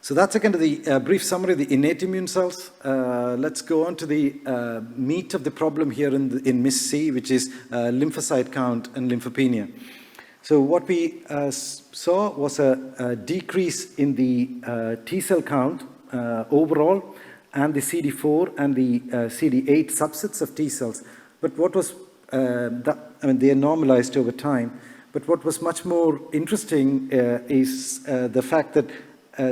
So that's again the brief summary of the innate immune cells. Let's go on to the meat of the problem here in MIS-C, which is lymphocyte count and lymphopenia. So what we saw was a decrease in the T cell count overall, and the CD4 and the CD8 subsets of T cells. But what was they are normalized over time. But what was much more interesting is the fact that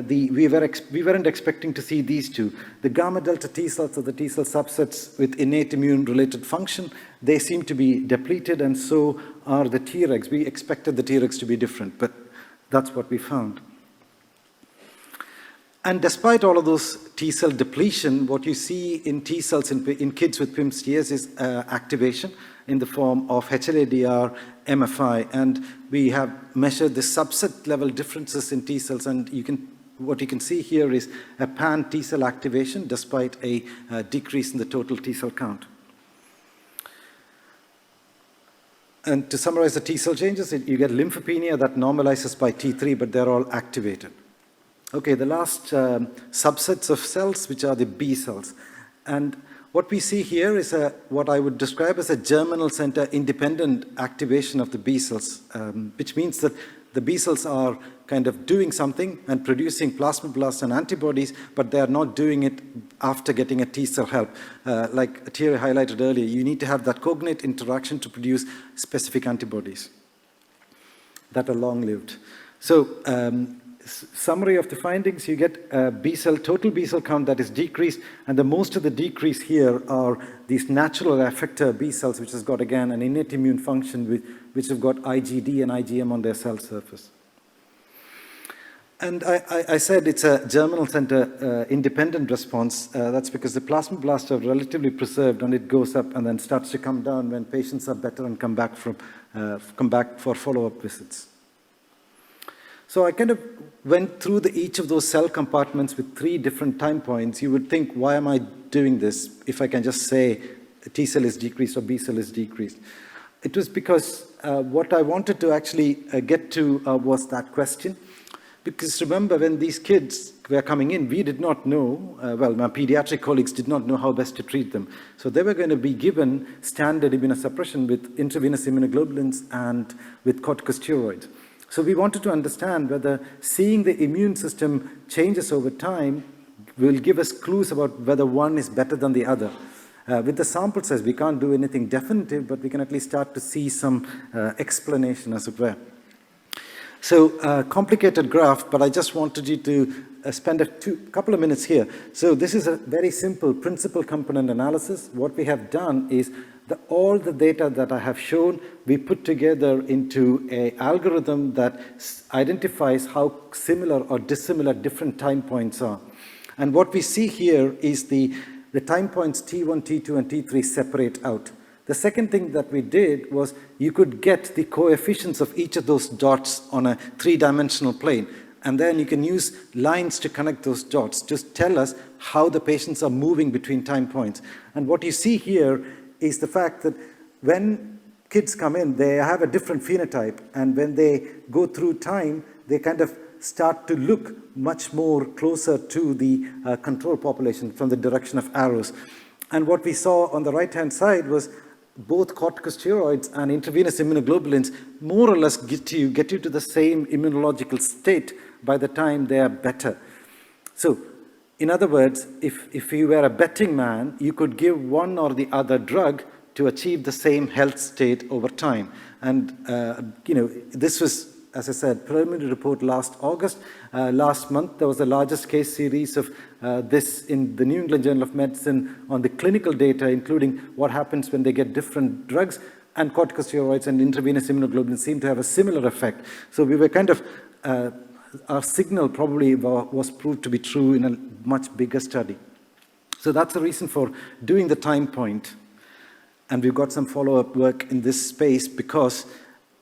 we weren't expecting to see these two. The gamma delta T cells, or the T cell subsets with innate immune-related function, they seem to be depleted, and so are the Tregs. We expected the Tregs to be different, but that's what we found. And despite all of those T cell depletion, what you see in T cells in kids with PIMS-TS is activation in the form of HLA-DR MFI. And we have measured the subset level differences in T cells, and what you can see here is a pan T cell activation despite a decrease in the total T cell count. And to summarize the T cell changes, you get lymphopenia that normalizes by T3, but they're all activated. Okay, the last subsets of cells, which are the B cells. And what we see here is what I would describe as a germinal center independent activation of the B cells, which means that the B cells are kind of doing something and producing plasmablasts and antibodies, but they are not doing it after getting a T cell help. Like Thierry highlighted earlier, you need to have that cognate interaction to produce specific antibodies that are long-lived. So, summary of the findings, you get a total B cell count that is decreased, and the most of the decrease here are these natural effector B cells, which has got, again, an innate immune function, which have got IgD and IgM on their cell surface. And I said it's a germinal center independent response. That's because the plasmablasts are relatively preserved, and it goes up and then starts to come down when patients are better and come back for follow-up visits. So I kind of went through each of those cell compartments with 3 different time points. You would think, why am I doing this if I can just say T cell is decreased or B cell is decreased? It was because what I wanted to actually get to was that question. Because remember, when these kids were coming in, we did not know, well, my pediatric colleagues did not know how best to treat them. So they were going to be given standard immunosuppression with intravenous immunoglobulins and with corticosteroids. So we wanted to understand whether seeing the immune system changes over time will give us clues about whether one is better than the other. With the sample size, we can't do anything definitive, but we can at least start to see some explanation, as it were. So, complicated graph, but I just wanted you to spend a couple of minutes here. So this is a very simple principal component analysis. What we have done is all the data that I have shown, we put together into an algorithm that identifies how similar or dissimilar different time points are. And what we see here is the time points T1, T2, and T3 separate out. The second thing that we did was you could get the coefficients of each of those dots on a 3-dimensional plane. And then you can use lines to connect those dots to tell us how the patients are moving between time points. And what you see here is the fact that when kids come in, they have a different phenotype. And when they go through time, they kind of start to look much more closer to the control population from the direction of arrows. And what we saw on the right-hand side was both corticosteroids and intravenous immunoglobulins more or less get you to the same immunological state by the time they are better. So, in other words, if you were a betting man, you could give one or the other drug to achieve the same health state over time. And, this was, as I said, preliminary report last August. Last month, there was the largest case series of this in the New England Journal of Medicine on the clinical data, including what happens when they get different drugs, and corticosteroids and intravenous immunoglobulins seem to have a similar effect. So we were kind of, our signal probably was proved to be true in a much bigger study. So that's the reason for doing the time point. And we've got some follow-up work in this space because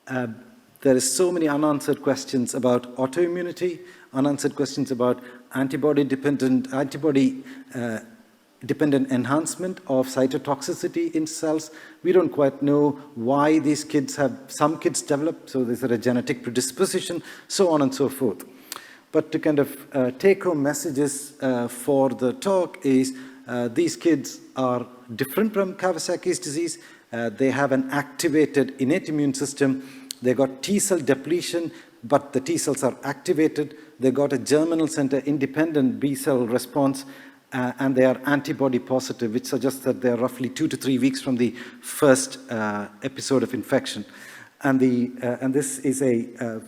there is so many unanswered questions about autoimmunity, unanswered questions about antibody-dependent enhancement of cytotoxicity in cells. We don't quite know why these kids some kids develop, so there's a genetic predisposition, so on and so forth. But to kind of take-home messages for the talk is these kids are different from Kawasaki's disease. They have an activated innate immune system. They got T cell depletion, but the T cells are activated. They got a germinal center independent B cell response, and they are antibody positive, which suggests that they are roughly 2 to 3 weeks from the first episode of infection. And this is a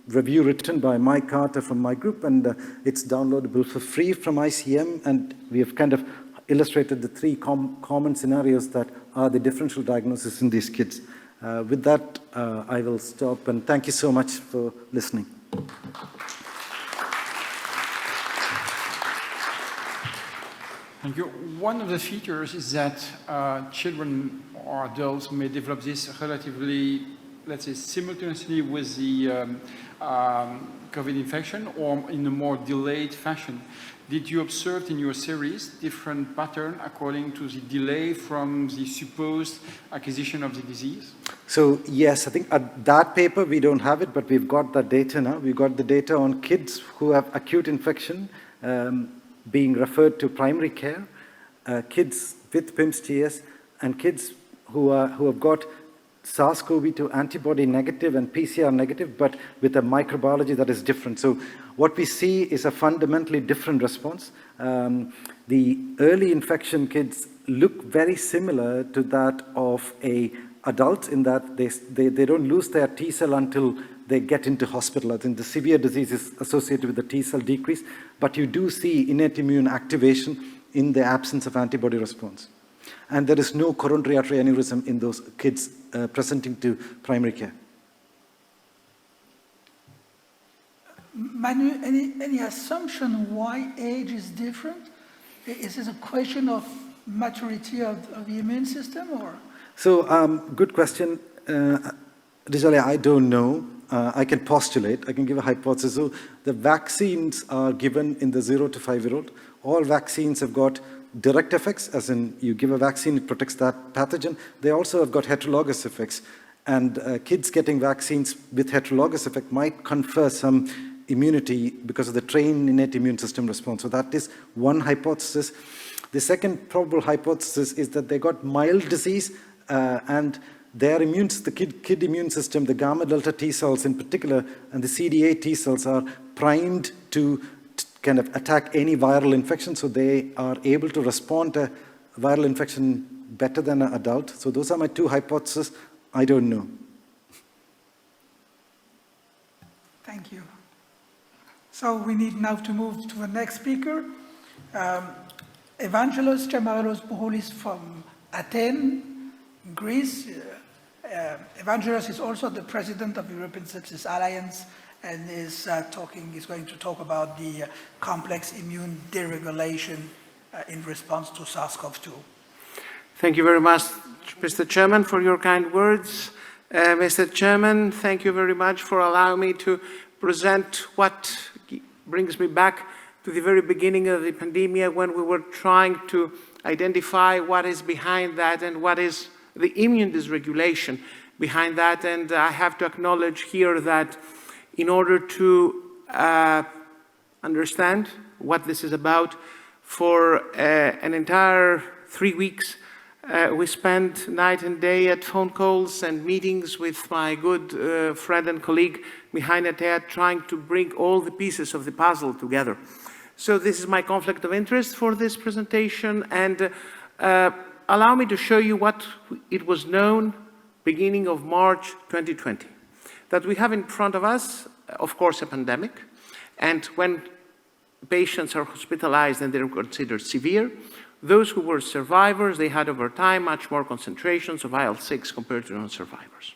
review written by Mike Carter from my group, and it's downloadable for free from ICM. And we have kind of illustrated the 3 common scenarios that are the differential diagnosis in these kids. With that, I will stop, and thank you so much for listening. Thank you. One of the features is that children or adults may develop this relatively, let's say, simultaneously with the COVID infection or in a more delayed fashion. Did you observe in your series different pattern according to the delay from the supposed acquisition of the disease? So yes, I think at that paper we don't have it, but we've got the data now. We've got the data on kids who have acute infection being referred to primary care. Kids with PIMS-TS, and kids who have got SARS-CoV-2 antibody negative and PCR negative, but with a microbiology that is different. So what we see is a fundamentally different response. The early infection kids look very similar to that of adults in that they don't lose their T cell until they get into hospital. I think the severe disease is associated with the T cell decrease, but you do see innate immune activation in the absence of antibody response. And there is no coronary artery aneurysm in those kids presenting to primary care. Manu, any assumption why age is different? Is this a question of maturity of the immune system, or? So, good question. Rizale, I don't know. I can postulate. I can give a hypothesis. So, the vaccines are given in the 0 to 5-year-old. All vaccines have got direct effects, as in you give a vaccine, it protects that pathogen. They also have got heterologous effects. And kids getting vaccines with heterologous effect might confer some immunity because of the trained innate immune system response. So that is one hypothesis. The second probable hypothesis is that they got mild disease and their the kid immune system, the gamma delta T cells in particular, and the CD8 T cells are primed to kind of attack any viral infection, so they are able to respond to viral infection better than an adult. So those are my two hypotheses. I don't know. Thank you. So we need now to move to the next speaker. Evangelos Chamaros-Bouhoulis from Athens, Greece. Evangelos is also the president of the European Sepsis Alliance and is going to talk about the complex immune deregulation in response to SARS-CoV-2. Thank you very much, Mr. Chairman, for your kind words. Mr. Chairman, thank you very much for allowing me to present what brings me back to the very beginning of the pandemic, when we were trying to identify what is behind that and what is the immune dysregulation behind that. And I have to acknowledge here that in order to understand what this is about, for an entire 3 weeks, we spent night and day at phone calls and meetings with my good friend and colleague, Mihail Netea, trying to bring all the pieces of the puzzle together. So this is my conflict of interest for this presentation, and allow me to show you what it was known beginning of March 2020. That we have in front of us, of course, a pandemic, and when patients are hospitalized and they're considered severe, those who were survivors, they had over time much more concentrations of IL-6 compared to non-survivors.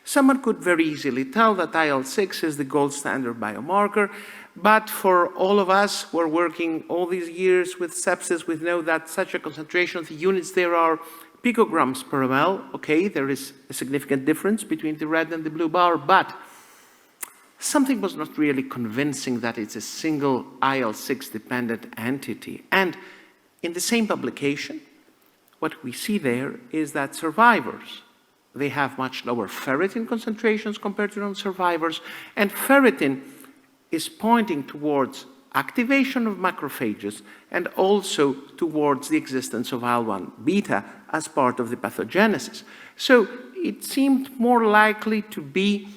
Someone could very easily tell that IL-6 is the gold standard biomarker, but for all of us who are working all these years with sepsis, we know that such a concentration, the units there are picograms per ml. Okay, there is a significant difference between the red and the blue bar, but something was not really convincing that it's a single IL-6 dependent entity. And in the same publication, what we see there is that survivors, they have much lower ferritin concentrations compared to non-survivors, and ferritin is pointing towards activation of macrophages and also towards the existence of IL-1 beta as part of the pathogenesis. So it seemed more likely to be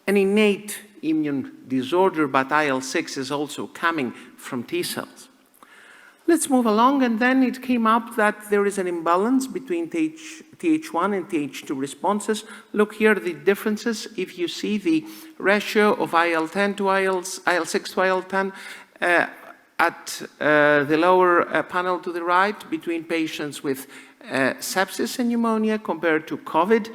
an innate immune disorder, but IL-6 is also coming from T cells. Let's move along, and then it came up that there is an imbalance between Th1 and Th2 responses. Look here, the differences. If you see the ratio of IL-10 to IL-6 to IL-10 at the lower panel to the right between patients with sepsis and pneumonia compared to COVID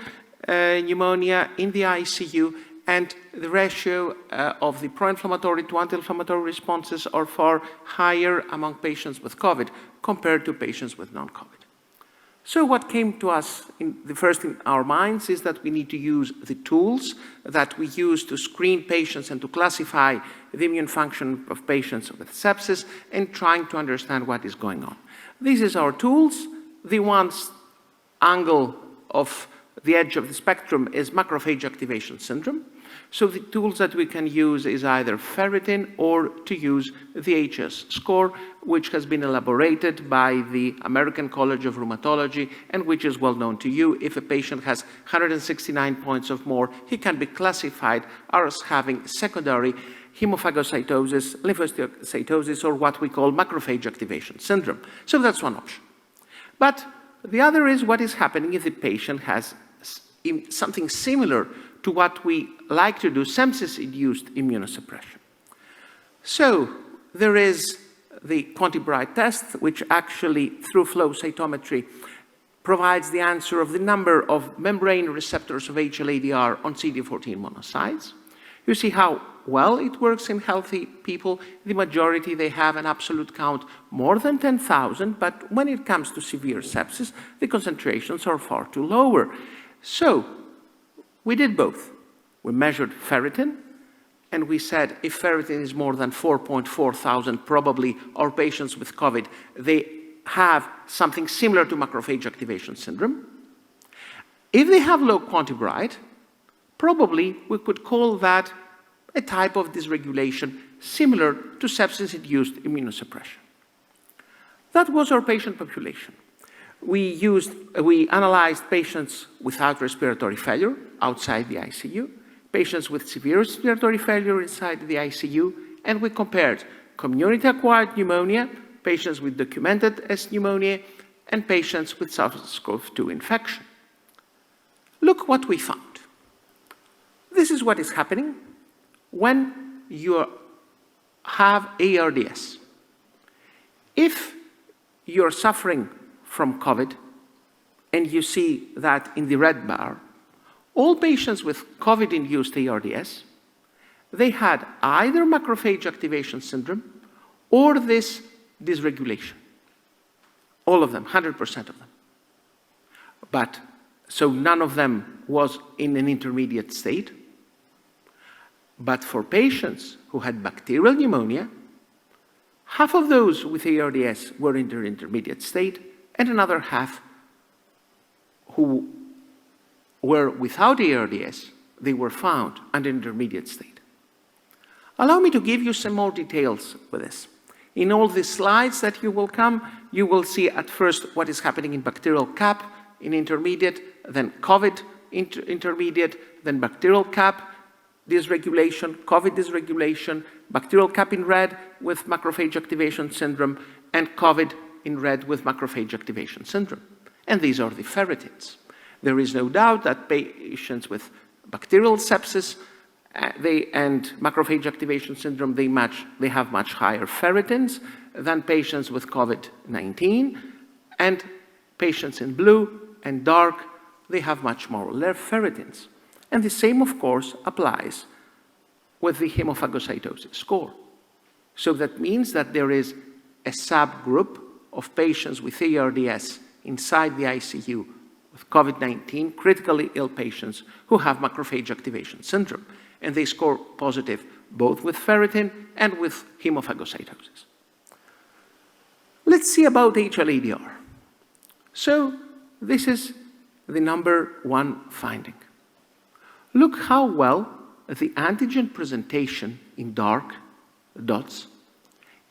pneumonia in the ICU, and the ratio of the pro-inflammatory to anti-inflammatory responses are far higher among patients with COVID compared to patients with non-COVID. So what came to us first in our minds is that we need to use the tools that we use to screen patients and to classify the immune function of patients with sepsis and trying to understand what is going on. These is our tools. The one angle of the edge of the spectrum is macrophage activation syndrome. So the tools that we can use is either ferritin or to use the HS score, which has been elaborated by the American College of Rheumatology and which is well known to you. If a patient has 169 points or more, he can be classified as having secondary hemophagocytosis, lymphocytosis, or what we call macrophage activation syndrome. So that's one option. But the other is what is happening if the patient has something similar to what we like to do, sepsis-induced immunosuppression. So there is the QuantiBrite test, which actually, through flow cytometry, provides the answer of the number of membrane receptors of HLA-DR on CD14 monocytes. You see how well it works in healthy people. The majority, they have an absolute count more than 10,000, but when it comes to severe sepsis, the concentrations are far too lower. So we did both. We measured ferritin, and we said if ferritin is more than 4.4 thousand, probably our patients with COVID, they have something similar to macrophage activation syndrome. If they have low QuantiBrite, probably we could call that a type of dysregulation similar to sepsis-induced immunosuppression. That was our patient population. We analyzed patients without respiratory failure outside the ICU, patients with severe respiratory failure inside the ICU, and we compared community-acquired pneumonia, patients with documented S pneumonia, and patients with SARS-CoV-2 infection. Look what we found. This is what is happening when you have ARDS. If you're suffering from COVID, and you see that in the red bar, all patients with COVID-induced ARDS, they had either macrophage activation syndrome or this dysregulation. All of them, 100% of them. But, so none of them was in an intermediate state. But for patients who had bacterial pneumonia, half of those with ARDS were in their intermediate state, and another half who were without ARDS, they were found under intermediate state. Allow me to give you some more details with this. In all the slides that you will see at first what is happening in bacterial cap, in intermediate, then COVID intermediate, then bacterial cap, dysregulation, COVID dysregulation, bacterial cap in red with macrophage activation syndrome, and COVID in red with macrophage activation syndrome. And these are the ferritins. There is no doubt that patients with bacterial sepsis and macrophage activation syndrome, they have much higher ferritins than patients with COVID-19, and patients in blue and dark, they have much more ferritins. And the same, of course, applies with the hemophagocytosis score. So that means that there is a subgroup of patients with ARDS inside the ICU with COVID-19, critically ill patients who have macrophage activation syndrome, and they score positive both with ferritin and with hemophagocytosis. Let's see about HLA-DR. So this is the number one finding. Look how well the antigen presentation in dark dots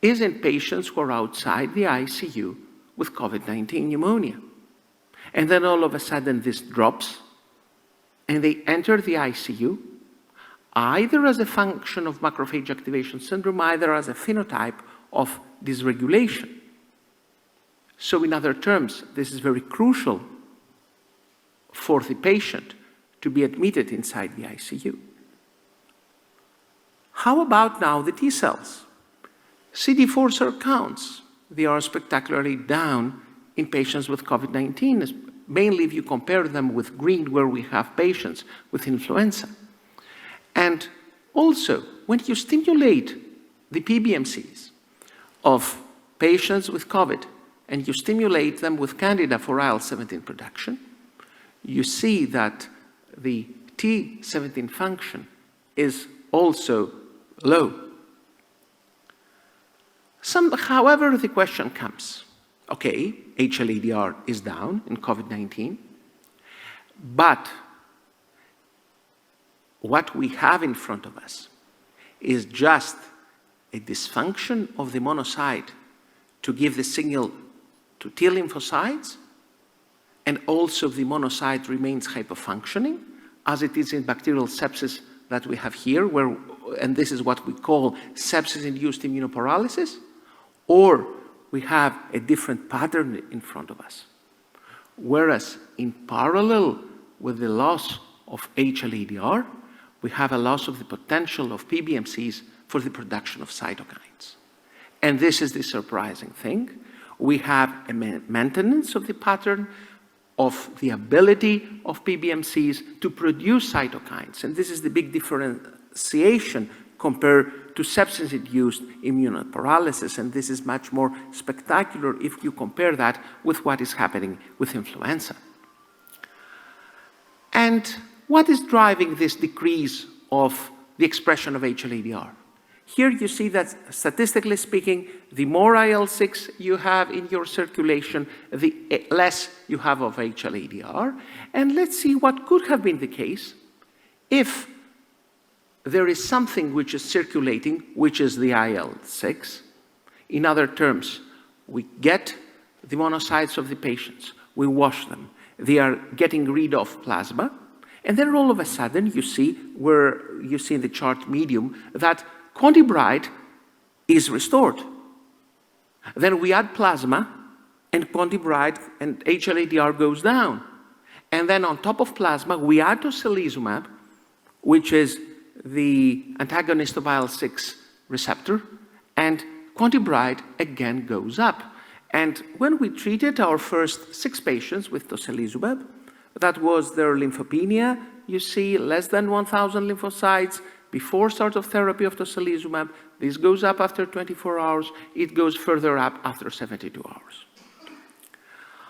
is in patients who are outside the ICU with COVID-19 pneumonia. And then all of a sudden this drops, and they enter the ICU, either as a function of macrophage activation syndrome, either as a phenotype of dysregulation. So in other terms, this is very crucial for the patient to be admitted inside the ICU. How about now the T cells? CD4 cell counts, they are spectacularly down in patients with COVID-19, mainly if you compare them with green, where we have patients with influenza. And also, when you stimulate the PBMCs of patients with COVID, and you stimulate them with Candida for IL-17 production, you see that the T17 function is also low. However, the question comes, okay, HLA-DR is down in COVID-19, but what we have in front of us is just a dysfunction of the monocyte to give the signal to T lymphocytes, and also the monocyte remains hyperfunctioning, as it is in bacterial sepsis that we have here, and this is what we call sepsis-induced immunoparalysis, or we have a different pattern in front of us. Whereas in parallel with the loss of HLA-DR, we have a loss of the potential of PBMCs for the production of cytokines. And this is the surprising thing. We have a maintenance of the pattern of the ability of PBMCs to produce cytokines. And this is the big differentiation compared to sepsis-induced immunoparalysis. And this is much more spectacular if you compare that with what is happening with influenza. And what is driving this decrease of the expression of HLA-DR? Here you see that, statistically speaking, the more IL-6 you have in your circulation, the less you have of HLA-DR. And let's see what could have been the case if there is something which is circulating, which is the IL-6. In other terms, we get the monocytes of the patients, we wash them, they are getting rid of plasma, and then all of a sudden you see, where you see in the chart medium, that quantibride is restored. Then we add plasma, and quantibride and HLA-DR goes down. And then on top of plasma, we add tocilizumab, which is the antagonist of IL-6 receptor, and quantibride again goes up. And when we treated our first 6 patients with tocilizumab, that was their lymphopenia. You see less than 1,000 lymphocytes before start of therapy of tocilizumab. This goes up after 24 hours. It goes further up after 72 hours.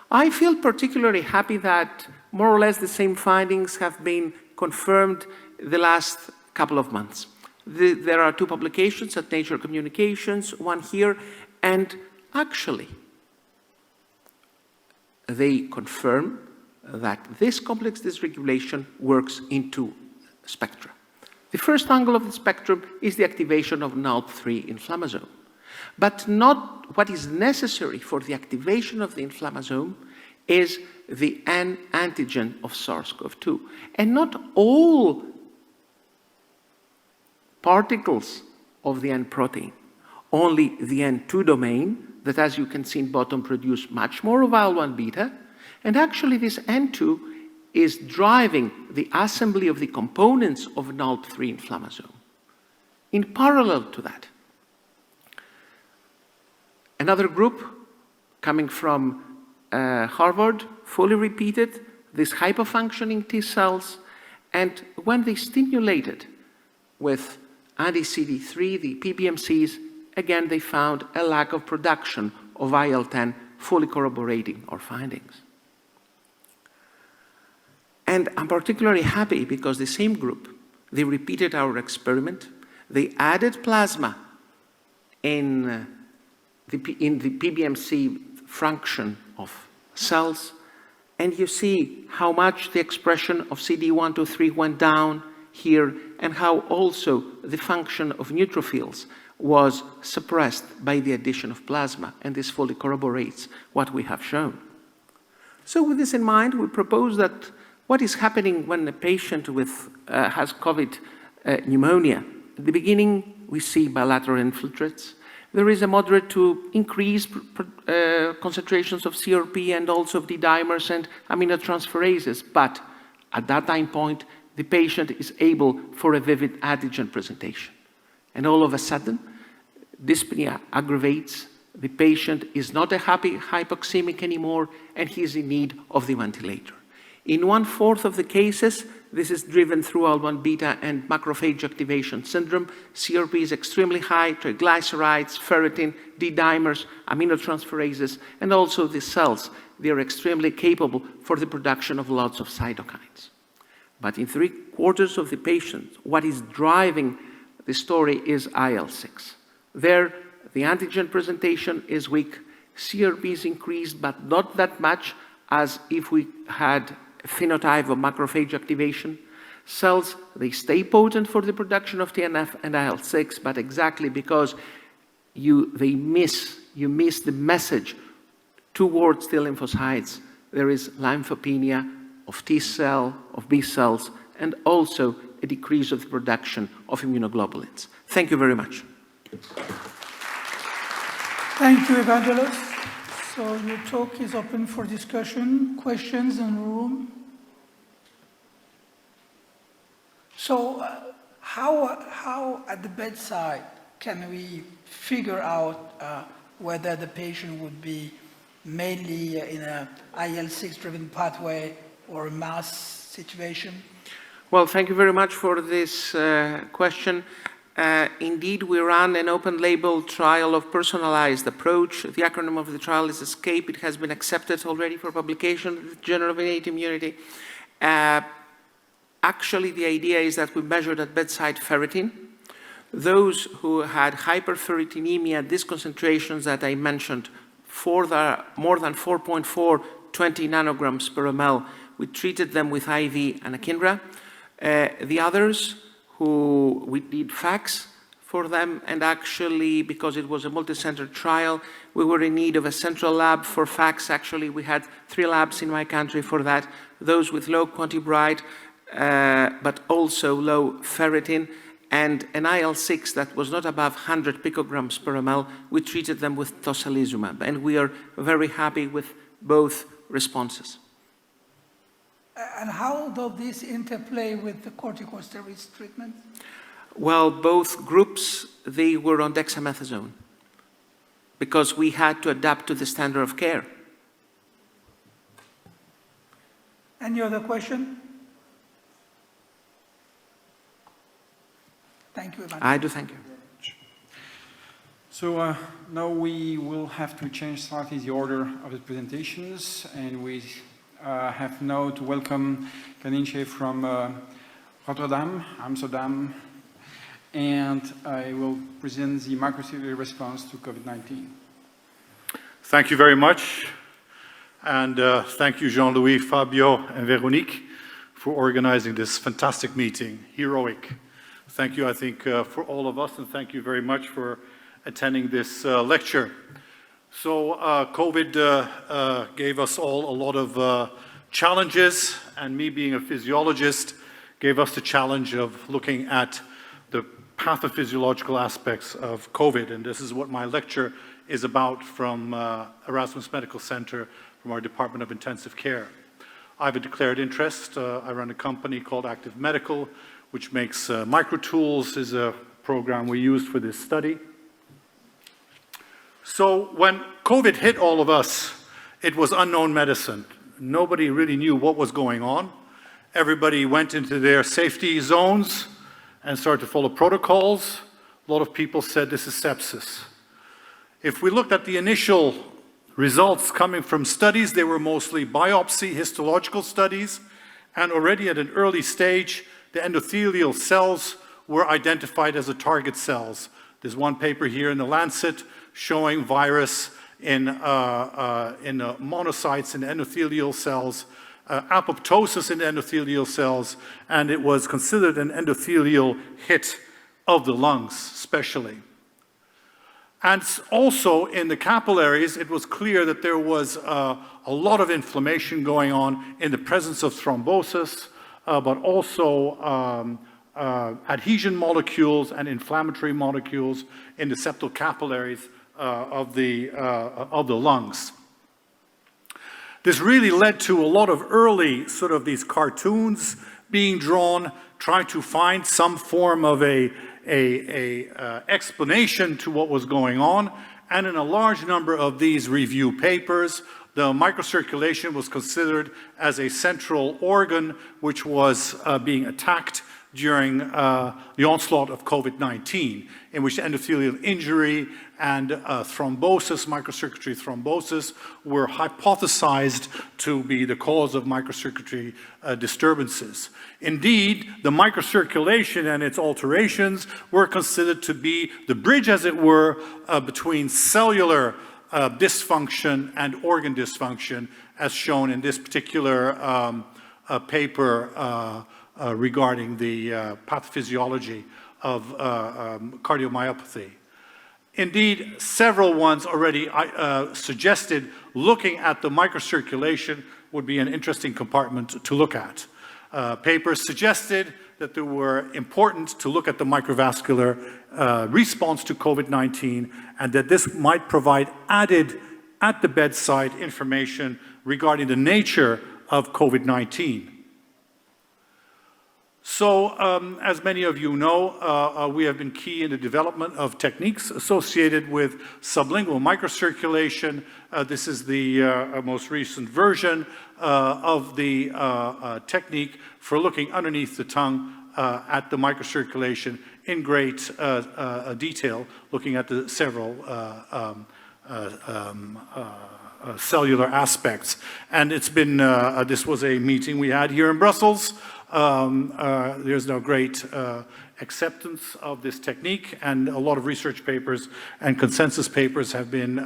I feel particularly happy that more or less the same findings have been confirmed the last couple of months. There are 2 publications at Nature Communications, one here, and actually they confirm that this complex dysregulation works in 2 spectra. The first angle of the spectrum is the activation of NALP3 inflammasome. But not what is necessary for the activation of the inflammasome is the N antigen of SARS-CoV-2. And not all particles of the N protein, only the N2 domain, that as you can see in bottom produce much more of IL-1 beta, and actually this N2 is driving the assembly of the components of NALP3 inflammasome. In parallel to that, another group coming from Harvard fully repeated these hyperfunctioning T cells, and when they stimulated with anti-CD3, the PBMCs, again they found a lack of production of IL-10, fully corroborating our findings. And I'm particularly happy because the same group, they repeated our experiment. They added plasma in the PBMC function of cells, and you see how much the expression of CD123 went down here, and how also the function of neutrophils was suppressed by the addition of plasma, and this fully corroborates what we have shown. So with this in mind, we propose that what is happening when a patient has COVID pneumonia? At the beginning, we see bilateral infiltrates. There is a moderate to increased concentrations of CRP and also of D-dimers and aminotransferases. But at that time point, the patient is able for a vivid antigen presentation. And all of a sudden, dyspnea aggravates. The patient is not a happy hypoxemic anymore, and he is in need of the ventilator. In 1/4 of the cases, this is driven through IL-1 beta and macrophage activation syndrome. CRP is extremely high, triglycerides, ferritin, D-dimers, aminotransferases, and also the cells. They are extremely capable for the production of lots of cytokines. But in 3/4 of the patients, what is driving the story is IL-6. There, the antigen presentation is weak, CRP is increased, but not that much as if we had a phenotype of macrophage activation. cells, they stay potent for the production of TNF and IL-6, but exactly because you miss the message towards the lymphocytes. There is lymphopenia of T cell, of B cells, and also a decrease of the production of immunoglobulins. Thank you very much. Thank you, Evangelos. So your talk is open for discussion, questions in the room. So how at the bedside can we figure out whether the patient would be mainly in a IL-6 driven pathway or a mass situation? Well, thank you very much for this question. Indeed, we ran an open-label trial of personalized approach. The acronym of the trial is ESCAPE. It has been accepted already for publication in the Journal of Innate Immunity. Actually, the idea is that we measured at bedside ferritin. Those who had hyperferritinemia, these concentrations that I mentioned, for the more than 4.4, 20 nanograms per ml, we treated them with IV anakinra. The others, who we did fax for them, and actually, because it was a multi-center trial, we were in need of a central lab for fax. Actually, we had 3 labs in my country for that, those with low quantibride, but also low ferritin, and an IL-6 that was not above 100 picograms per ml, we treated them with tocilizumab, and we are very happy with both responses. And how does this interplay with the corticosteroids treatment? Well, both groups, they were on dexamethasone because we had to adapt to the standard of care. Any other question? Thank you, Ivan. I do thank you. So now we will have to change slightly the order of the presentations, and we have now to welcome Kaninche from Rotterdam, Amsterdam, and I will present the microcirculatory response to COVID-19. Thank you very much, and thank you Jean-Louis, Fabio, and Veronique for organizing this fantastic meeting, heroic. Thank you, I think, for all of us, and thank you very much for attending this lecture. So COVID gave us all a lot of challenges, and me being a physiologist gave us the challenge of looking at the pathophysiological aspects of COVID, and this is what my lecture is about from Erasmus Medical Center, from our Department of Intensive Care. I have a declared interest. I run a company called Active Medical, which makes microtools, is a program we used for this study. So when COVID hit all of us, it was unknown medicine. Nobody really knew what was going on. Everybody went into their safety zones and started to follow protocols. A lot of people said this is sepsis. If we looked at the initial results coming from studies, they were mostly biopsy, histological studies, and already at an early stage, the endothelial cells were identified as the target cells. There's one paper here in the Lancet showing virus in monocytes in the endothelial cells, apoptosis in the endothelial cells, and it was considered an endothelial hit of the lungs, especially. And also in the capillaries, it was clear that there was a lot of inflammation going on in the presence of thrombosis, but also adhesion molecules and inflammatory molecules in the septal capillaries of the lungs. This really led to a lot of early sort of these cartoons being drawn, trying to find some form of a explanation to what was going on. And in a large number of these review papers, the microcirculation was considered as a central organ which was being attacked during the onslaught of COVID-19, in which endothelial injury and thrombosis, microcirculatory thrombosis, were hypothesized to be the cause of microcirculatory disturbances. Indeed, the microcirculation and its alterations were considered to be the bridge, as it were, between cellular dysfunction and organ dysfunction, as shown in this particular paper regarding the pathophysiology of cardiomyopathy. Indeed, several ones already suggested looking at the microcirculation would be an interesting compartment to look at. Papers suggested that they were important to look at the microvascular response to COVID-19 and that this might provide added at the bedside information regarding the nature of COVID-19. So, as many of you know, we have been key in the development of techniques associated with sublingual microcirculation. This is the most recent version of the technique for looking underneath the tongue at the microcirculation in great detail, looking at the several cellular aspects. And it's been, this was a meeting we had here in Brussels. There's now great acceptance of this technique, and a lot of research papers and consensus papers have been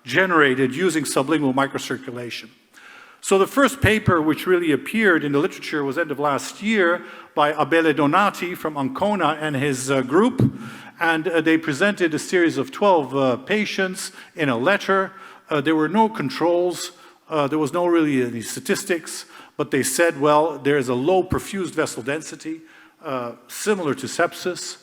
generated using sublingual microcirculation. So the first paper which really appeared in the literature was end of last year by Abele Donati from Ancona and his group, and they presented a series of 12 patients in a letter. There were no controls, there was no really any statistics, but they said, well, there's a low perfused vessel density, similar to sepsis.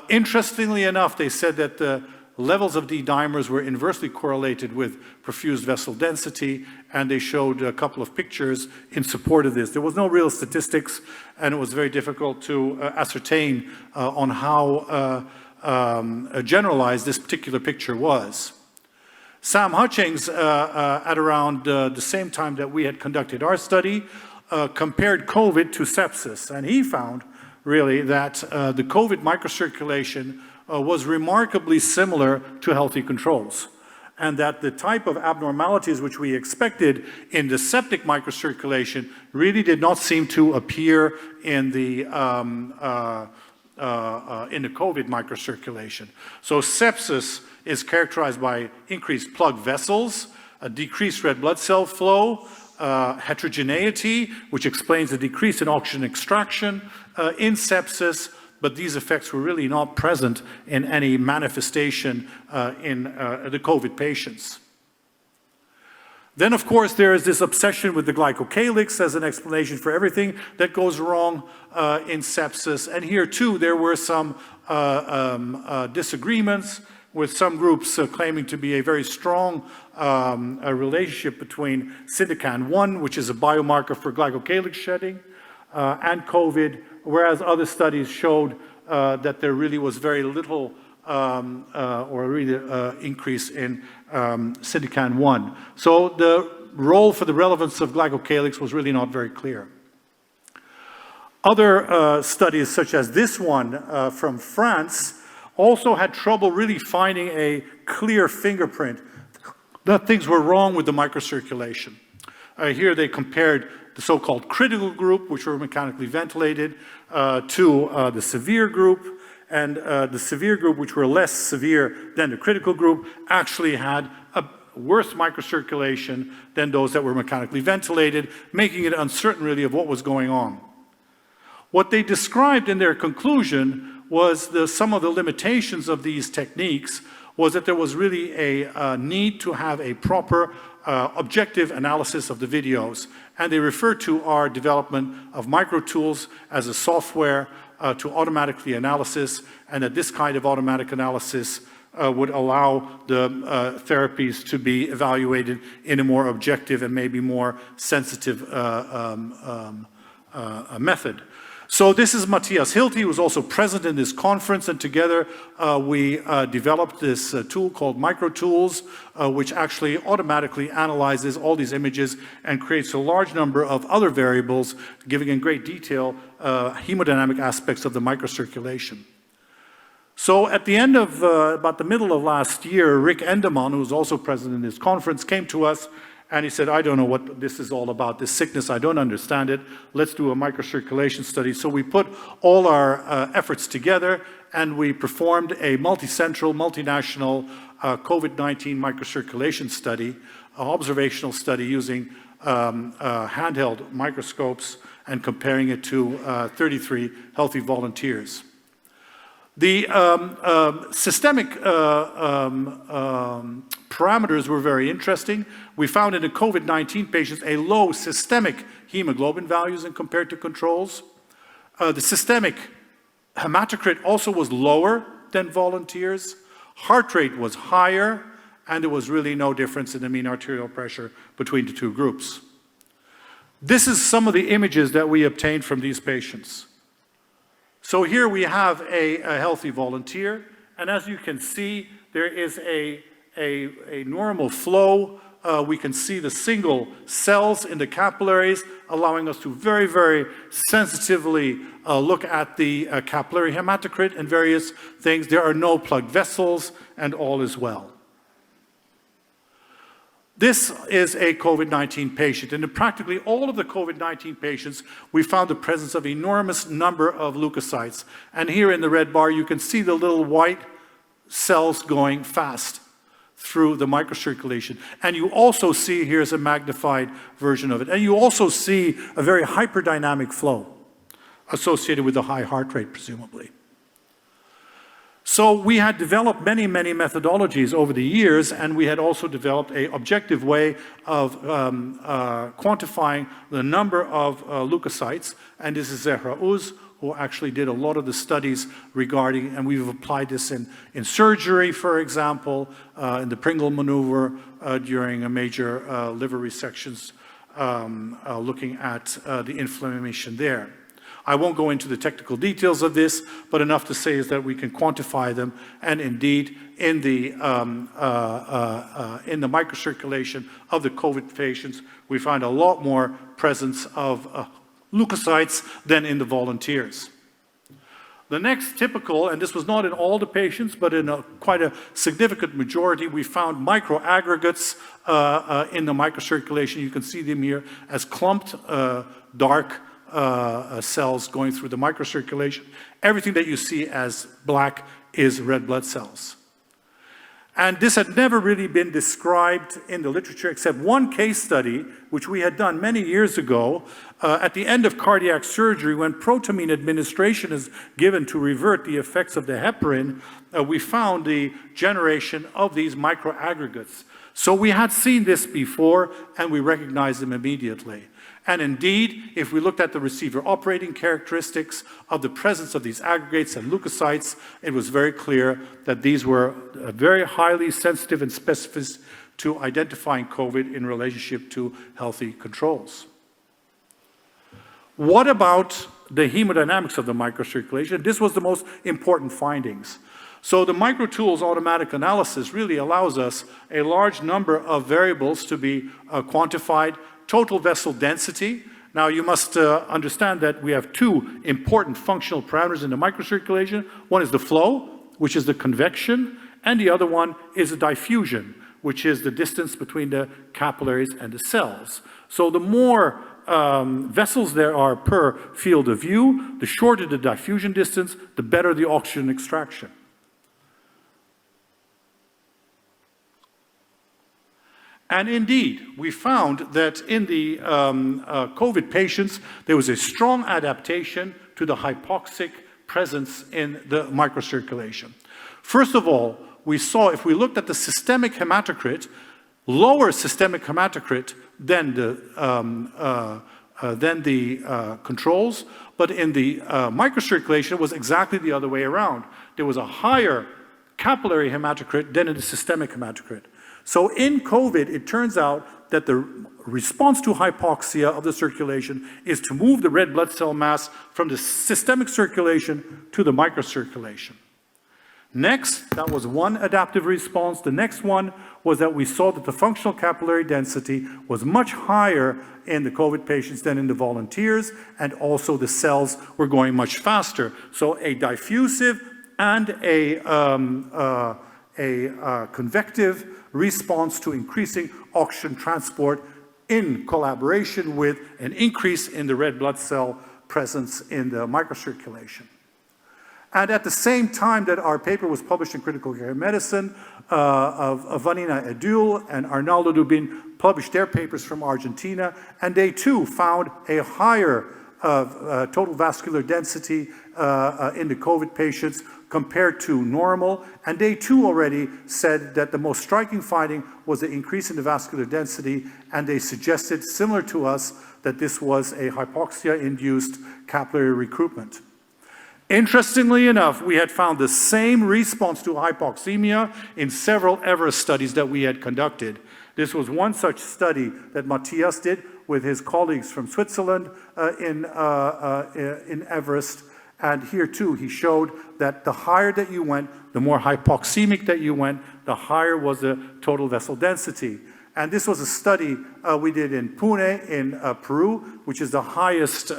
Interestingly enough, they said that the levels of D-dimers were inversely correlated with perfused vessel density, and they showed a couple of pictures in support of this. There was no real statistics, and it was very difficult to ascertain on how generalized this particular picture was. Sam Hutchings, at around the same time that we had conducted our study, compared COVID to sepsis, and he found really that the COVID microcirculation was remarkably similar to healthy controls, and that the type of abnormalities which we expected in the septic microcirculation really did not seem to appear in the COVID microcirculation. So sepsis is characterized by increased plug vessels, a decreased red blood cell flow, heterogeneity, which explains the decrease in oxygen extraction in sepsis, but these effects were really not present in any manifestation in the COVID patients. Then, of course, there is this obsession with the glycocalyx as an explanation for everything that goes wrong in sepsis. And here, too, there were some disagreements, with some groups claiming to be a very strong relationship between Syndicand-1, which is a biomarker for glycocalyx shedding, and COVID, whereas other studies showed that there really was very little or really increase in Syndicand-1. So the role for the relevance of glycocalyx was really not very clear. Other studies, such as this one from France, also had trouble really finding a clear fingerprint that things were wrong with the microcirculation. Here they compared the so-called critical group, which were mechanically ventilated, to the severe group, and the severe group, which were less severe than the critical group, actually had a worse microcirculation than those that were mechanically ventilated, making it uncertain really of what was going on. What they described in their conclusion was some of the limitations of these techniques was that there was really a need to have a proper objective analysis of the videos. And they referred to our development of microtools as a software to automatically analysis, and that this kind of automatic analysis would allow the therapies to be evaluated in a more objective and maybe more sensitive method. So this is Matthias Hilty, who was also present in this conference, and together we developed this tool called Microtools, which actually automatically analyzes all these images and creates a large number of other variables, giving in great detail hemodynamic aspects of the microcirculation. So at the end of, about the middle of last year, Rick Endemann, who was also present in this conference, came to us and he said, I don't know what this is all about, this sickness, I don't understand it. Let's do a microcirculation study. So we put all our efforts together and we performed a multicentral, multinational COVID-19 microcirculation study, an observational study using handheld microscopes and comparing it to 33 healthy volunteers. The systemic parameters were very interesting. We found in the COVID-19 patients a low systemic hemoglobin values and compared to controls. The systemic hematocrit also was lower than volunteers. Heart rate was higher, and there was really no difference in the mean arterial pressure between the two groups. This is some of the images that we obtained from these patients. So here we have a healthy volunteer, and as you can see, there is a normal flow. We can see the single cells in the capillaries, allowing us to very, very sensitively look at the capillary hematocrit and various things. There are no plugged vessels, and all is well. This is a COVID-19 patient, and in practically all of the COVID-19 patients, we found the presence of enormous number of leukocytes. And here in the red bar, you can see the little white cells going fast through the microcirculation. And you also see, here's a magnified version of it, and you also see a very hyperdynamic flow associated with a high heart rate, presumably. So we had developed many, many methodologies over the years, and we had also developed an objective way of quantifying the number of leukocytes. And this is Zehra Uz, who actually did a lot of the studies regarding, and we've applied this in surgery, for example, in the Pringle maneuver during a major liver resections, looking at the inflammation there. I won't go into the technical details of this, but enough to say is that we can quantify them, and indeed, in the microcirculation of the COVID patients, we find a lot more presence of leukocytes than in the volunteers. The next typical, and this was not in all the patients, but in quite a significant majority, we found microaggregates in the microcirculation. You can see them here as clumped, dark cells going through the microcirculation. Everything that you see as black is red blood cells. And this had never really been described in the literature except one case study, which we had done many years ago, at the end of cardiac surgery, when protamine administration is given to revert the effects of the heparin, we found the generation of these microaggregates. So we had seen this before, and we recognized them immediately. And indeed, if we looked at the receiver operating characteristics of the presence of these aggregates and leukocytes, it was very clear that these were very highly sensitive and specific to identifying COVID in relationship to healthy controls. What about the hemodynamics of the microcirculation? This was the most important findings. So the microtools automatic analysis really allows us a large number of variables to be quantified. Total vessel density. Now you must understand that we have two important functional parameters in the microcirculation. One is the flow, which is the convection, and the other one is the diffusion, which is the distance between the capillaries and the cells. So the more vessels there are per field of view, the shorter the diffusion distance, the better the oxygen extraction. And indeed, we found that in the COVID patients, there was a strong adaptation to the hypoxic presence in the microcirculation. First of all, we saw, if we looked at the systemic hematocrit, lower systemic hematocrit than the controls, but in the microcirculation, it was exactly the other way around. There was a higher capillary hematocrit than in the systemic hematocrit. So in COVID, it turns out that the response to hypoxia of the circulation is to move the red blood cell mass from the systemic circulation to the microcirculation. Next, that was one adaptive response. The next one was that we saw that the functional capillary density was much higher in the COVID patients than in the volunteers, and also the cells were going much faster. So a diffusive and a convective response to increasing oxygen transport in collaboration with an increase in the red blood cell presence in the microcirculation. And at the same time that our paper was published in Critical Care Medicine, Vanina Edul and Arnaldo Dubin published their papers from Argentina, and they too found a higher total vascular density in the COVID patients compared to normal. And they too already said that the most striking finding was the increase in the vascular density, and they suggested, similar to us, that this was a hypoxia-induced capillary recruitment. Interestingly enough, we had found the same response to hypoxemia in several Everest studies that we had conducted. This was one such study that Matthias did with his colleagues from Switzerland in Everest. And here too, he showed that the higher that you went, the more hypoxemic that you went, the higher was the total vessel density. And this was a study we did in Pune in Peru, which is the highest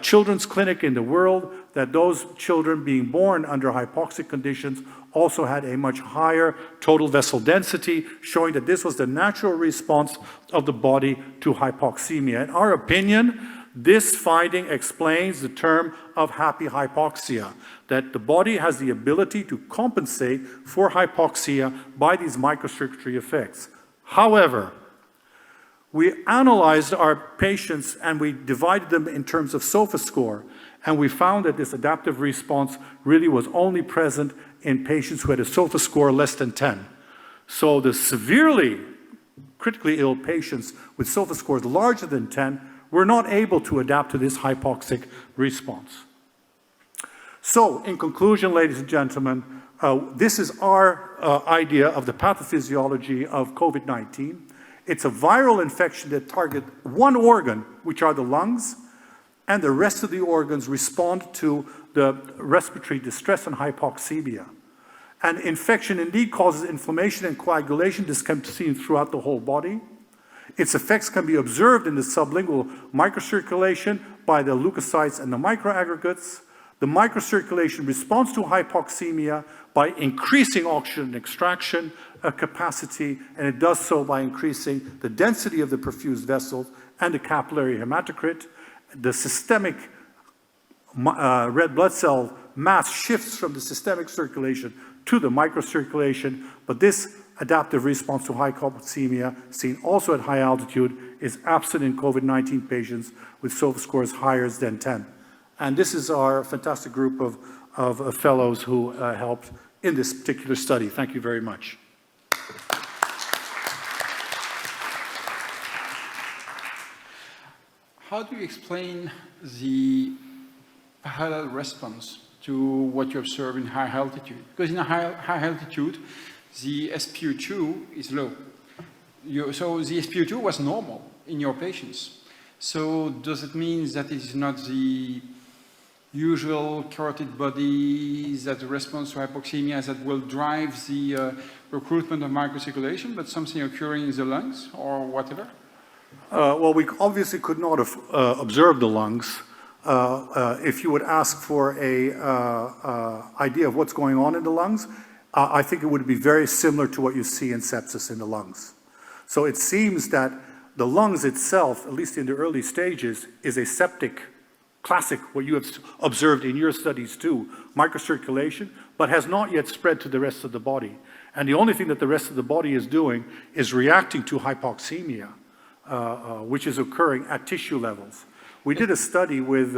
children's clinic in the world, that those children being born under hypoxic conditions also had a much higher total vessel density, showing that this was the natural response of the body to hypoxemia. In our opinion, this finding explains the term of happy hypoxia, that the body has the ability to compensate for hypoxia by these microcirculatory effects. However, we analyzed our patients and we divided them in terms of SOFA score, and we found that this adaptive response really was only present in patients who had a SOFA score less than 10. So the severely critically ill patients with SOFA scores larger than 10 were not able to adapt to this hypoxic response. So, in conclusion, ladies and gentlemen, this is our idea of the pathophysiology of COVID-19. It's a viral infection that targets one organ, which are the lungs, and the rest of the organs respond to the respiratory distress and hypoxemia. And infection indeed causes inflammation and coagulation. This can be seen throughout the whole body. Its effects can be observed in the sublingual microcirculation by the leukocytes and the microaggregates. The microcirculation responds to hypoxemia by increasing oxygen extraction capacity, and it does so by increasing the density of the perfused vessels and the capillary hematocrit. The systemic red blood cell mass shifts from the systemic circulation to the microcirculation, but this adaptive response to hypoxemia, seen also at high altitude, is absent in COVID-19 patients with SOFA scores higher than 10. And this is our fantastic group of fellows who helped in this particular study. Thank you very much. How do you explain the parallel response to what you observe in high altitude? Because in a high altitude, the SpO2 is low. So the SpO2 was normal in your patients. So does it mean that it is not the usual carotid bodies that responds to hypoxemia that will drive the recruitment of microcirculation, but something occurring in the lungs or whatever? Well, we obviously could not have observed the lungs. If you would ask for a idea of what's going on in the lungs, I think it would be very similar to what you see in sepsis in the lungs. So it seems that the lungs itself, at least in the early stages, is a septic, classic, what you have observed in your studies too, microcirculation, but has not yet spread to the rest of the body. And the only thing that the rest of the body is doing is reacting to hypoxemia, which is occurring at tissue levels. We did a study with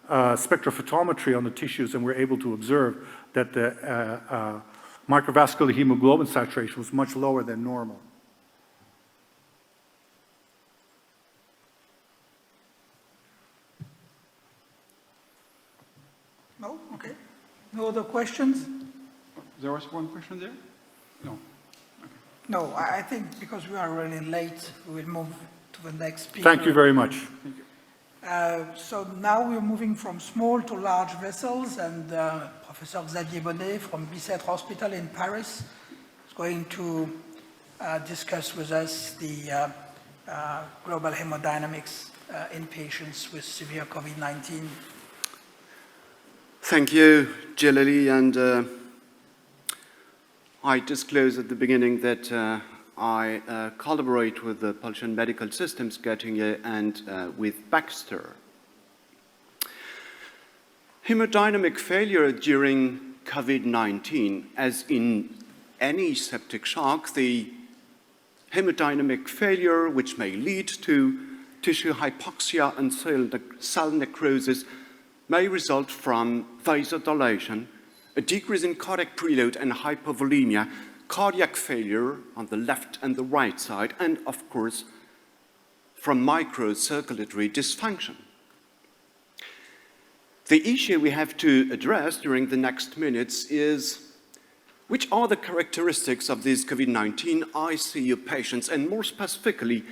spectrophotometry on the tissues, and we're able to observe that the microvascular hemoglobin saturation was much lower than normal. No? Okay. No other questions? There was one question there? No. Okay. No, I think because we are really late, we will move to the next speaker. Thank you very much. Thank you. So now we're moving from small to large vessels, and Professor Xavier Bonnet from Bicêtre Hospital in Paris is going to discuss with us the global hemodynamics in patients with severe COVID-19. Thank you, Jalali, and I disclosed at the beginning that I collaborate with the Pulsion Medical Systems Göttingen and with Baxter. Hemodynamic failure during COVID-19, as in any septic shock, the hemodynamic failure, which may lead to tissue hypoxia and cell necrosis may result from vasodilation, a decrease in cardiac preload and hypovolemia, cardiac failure on the left and the right side, and of course, from microcirculatory dysfunction. The issue we have to address during the next minutes is which are the characteristics of these COVID-19 ICU patients, and more specifically,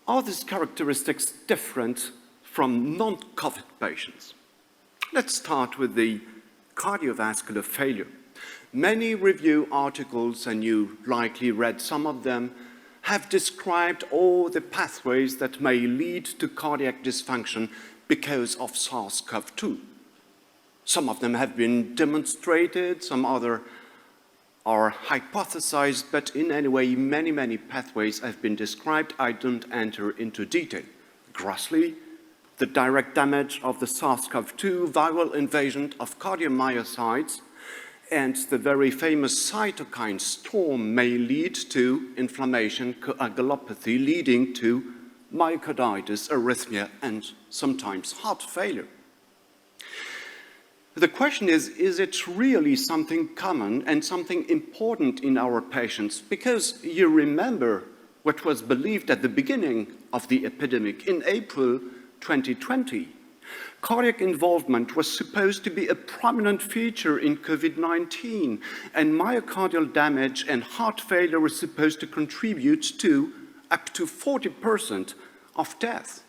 are these characteristics different from non-COVID patients? Let's start with the cardiovascular failure. Many review articles, and you likely read some of them, have described all the pathways that may lead to cardiac dysfunction because of SARS-CoV-2. Some of them have been demonstrated, some other are hypothesized, but in any way, many pathways have been described. I don't enter into detail. Grossly, the direct damage of the SARS-CoV-2 viral invasion of cardiomyocytes and the very famous cytokine storm may lead to inflammation, coagulopathy, leading to myocarditis, arrhythmia, and sometimes heart failure. The question is it really something common and something important in our patients? Because you remember what was believed at the beginning of the epidemic in April 2020. Cardiac involvement was supposed to be a prominent feature in COVID-19, and myocardial damage and heart failure were supposed to contribute to up to 40% of death.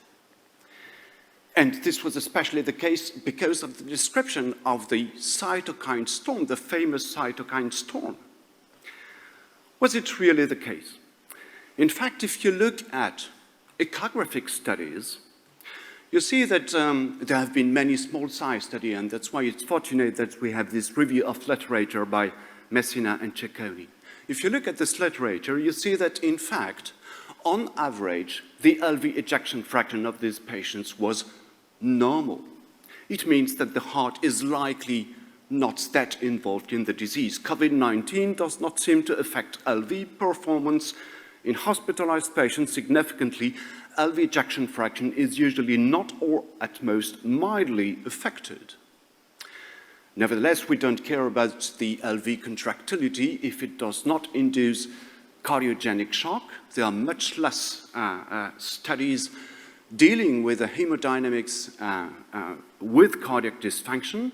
And this was especially the case because of the description of the cytokine storm, the famous cytokine storm. Was it really the case? In fact, if you look at echographic studies, you see that there have been many small-size studies, and that's why it's fortunate that we have this review of literature by Messina and Cecconi. If you look at this literature, you see that, in fact, on average, the LV ejection fraction of these patients was normal. It means that the heart is likely not that involved in the disease. COVID-19 does not seem to affect LV performance in hospitalized patients significantly. LV ejection fraction is usually not or at most mildly affected. Nevertheless, we don't care about the LV contractility if it does not induce cardiogenic shock. There are much less studies dealing with the hemodynamics with cardiac dysfunction.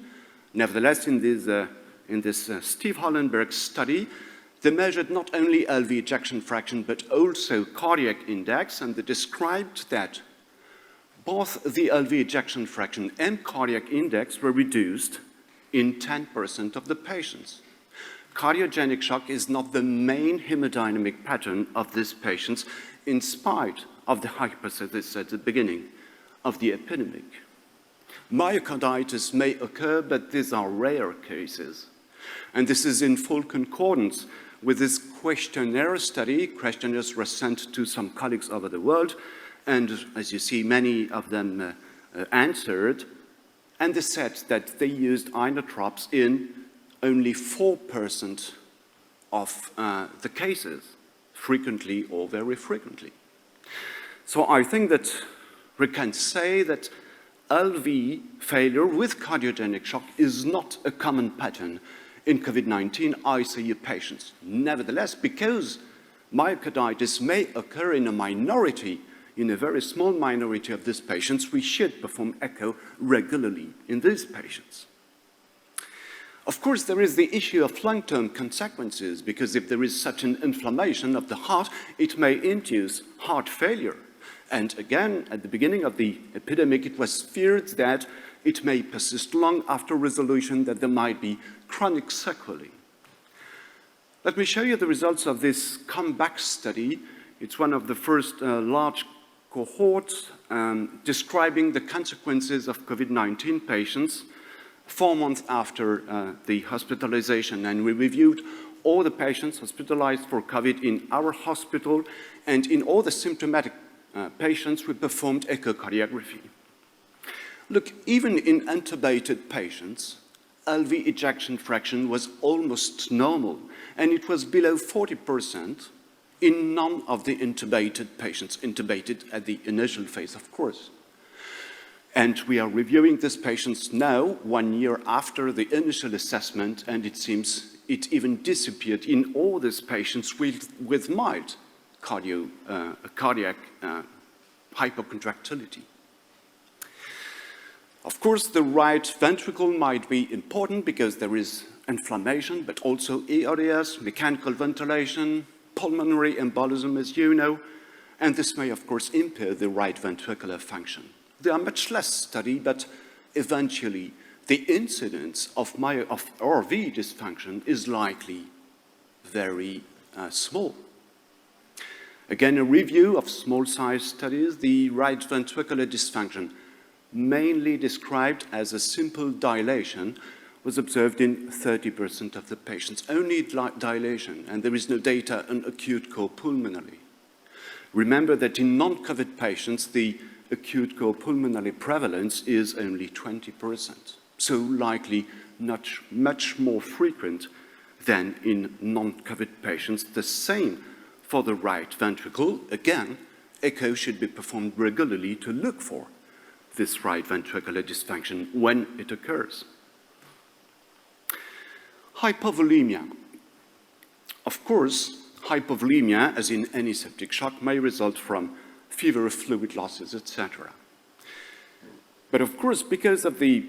Nevertheless, in this Steve Hollenberg study, they measured not only LV ejection fraction, but also cardiac index, and they described that both the LV ejection fraction and cardiac index were reduced in 10% of the patients. Cardiogenic shock is not the main hemodynamic pattern of these patients, in spite of the hypothesis at the beginning of the epidemic. Myocarditis may occur, but these are rare cases. And this is in full concordance with this questionnaire study. Questionnaires were sent to some colleagues over the world, and as you see, many of them answered, and they said that they used inotropes in only 4% of the cases, frequently or very frequently. So I think that we can say that LV failure with cardiogenic shock is not a common pattern in COVID-19 ICU patients. Nevertheless, because myocarditis may occur in a minority, in a very small minority of these patients, we should perform echo regularly in these patients. Of course, there is the issue of long-term consequences, because if there is such an inflammation of the heart, it may induce heart failure. And again, at the beginning of the epidemic, it was feared that it may persist long after resolution, that there might be chronic sequelae. Let me show you the results of this comeback study. It's one of the first large cohorts describing the consequences of COVID-19 patients 4 months after the hospitalization. And we reviewed all the patients hospitalized for COVID in our hospital, and in all the symptomatic patients, we performed echocardiography. Look, even in intubated patients, LV ejection fraction was almost normal, and it was below 40% in none of the intubated patients, intubated at the initial phase, of course. And we are reviewing these patients now, 1 year after the initial assessment, and it seems it even disappeared in all these patients with mild cardiac hypocontractility. Of course, the right ventricle might be important because there is inflammation, but also ARDS, mechanical ventilation, pulmonary embolism, as you know, and this may, of course, impair the right ventricular function. They are much less studied, but eventually the incidence of RV dysfunction is likely very small. Again, a review of small-size studies, the right ventricular dysfunction, mainly described as a simple dilation, was observed in 30% of the patients. Only dilation, and there is no data on acute co-pulmonary. Remember that in non-COVID patients, the acute co-pulmonary prevalence is only 20%, so likely not much more frequent than in non-COVID patients. The same for the right ventricle. Again, echo should be performed regularly to look for this right ventricular dysfunction when it occurs. Hypovolemia. Of course, hypovolemia, as in any septic shock, may result from fever, fluid losses, etc. But of course, because of the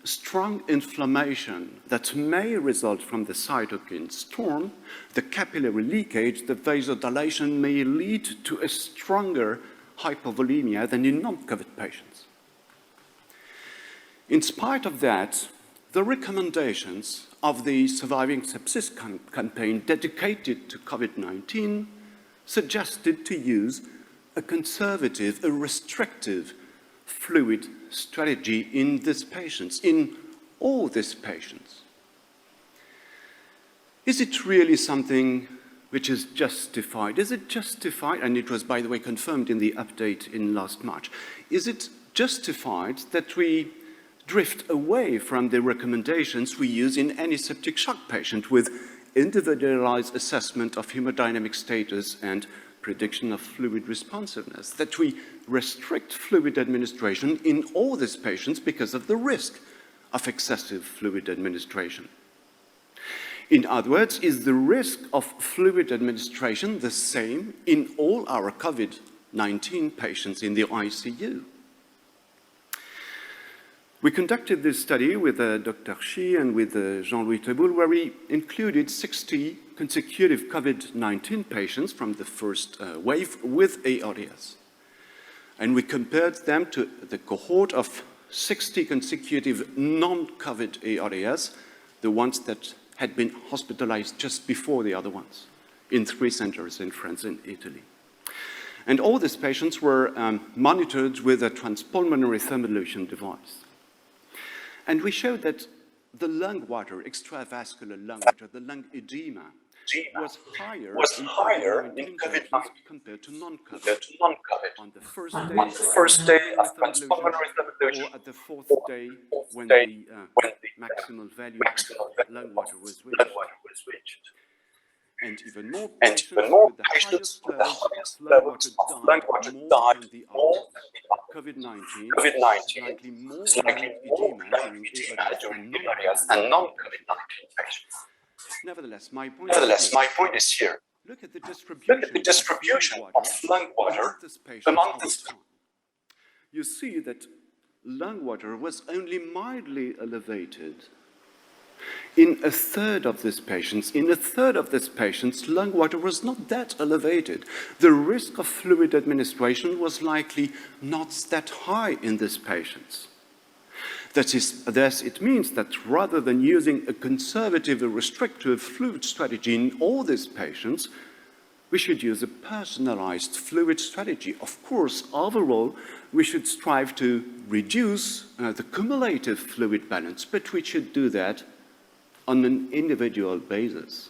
strong inflammation that may result from the cytokine storm, the capillary leakage, the vasodilation may lead to a stronger hypovolemia than in non-COVID patients. In spite of that, the recommendations of the Surviving Sepsis campaign dedicated to COVID-19 suggested to use a conservative, a restrictive fluid strategy in these patients, in all these patients. Is it really something which is justified? Is it justified, and it was, by the way, confirmed in the update in last March, is it justified that we drift away from the recommendations we use in any septic shock patient with individualized assessment of hemodynamic status and prediction of fluid responsiveness, that we restrict fluid administration in all these patients because of the risk of excessive fluid administration? In other words, is the risk of fluid administration the same in all our COVID-19 patients in the ICU? We conducted this study with Dr. Xi and with Jean-Louis Teboul, where we included 60 consecutive COVID-19 patients from the first wave with ARDS. And we compared them to the cohort of 60 consecutive non-COVID ARDS, the ones that had been hospitalized just before the other ones, in 3 centers in France and Italy. And all these patients were monitored with a transpulmonary thermoillution device. And we showed that the lung water, extravascular lung water, the lung edema, was higher in COVID-19 compared to non-COVID. On the first day of transpulmonary thermoillution, or at the 4th day when the maximal value of lung water was reached. And even more patients with the highest levels of lung water died more than the COVID-19, slightly more lung edema during ARDS and non-COVID-19 patients. Nevertheless, my point is here. Look at the distribution of lung water among this time. You see that lung water was only mildly elevated in a third of these patients. In a third of these patients, lung water was not that elevated. The risk of fluid administration was likely not that high in these patients. Thus, it means that rather than using a conservative or restrictive fluid strategy in all these patients, we should use a personalized fluid strategy. Of course, overall, we should strive to reduce the cumulative fluid balance, but we should do that on an individual basis.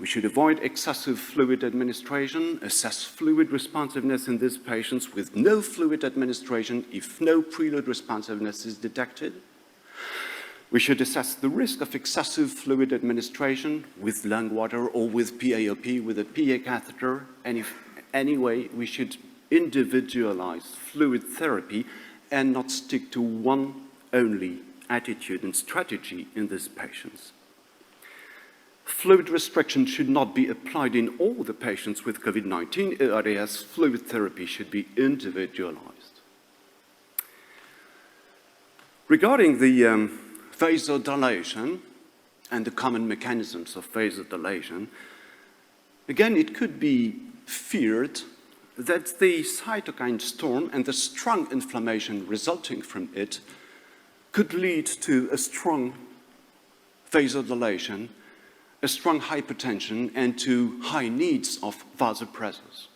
We should avoid excessive fluid administration, assess fluid responsiveness in these patients with no fluid administration if no preload responsiveness is detected. We should assess the risk of excessive fluid administration with lung water or with PAOP, with a PA catheter. And anyway, we should individualize fluid therapy and not stick to one only attitude and strategy in these patients. Fluid restriction should not be applied in all the patients with COVID-19 ARDS. Fluid therapy should be individualized. Regarding the vasodilation and the common mechanisms of vasodilation, again, it could be feared that the cytokine storm and the strong inflammation resulting from it could lead to a strong vasodilation, a strong hypertension, and to high needs of vasopressors.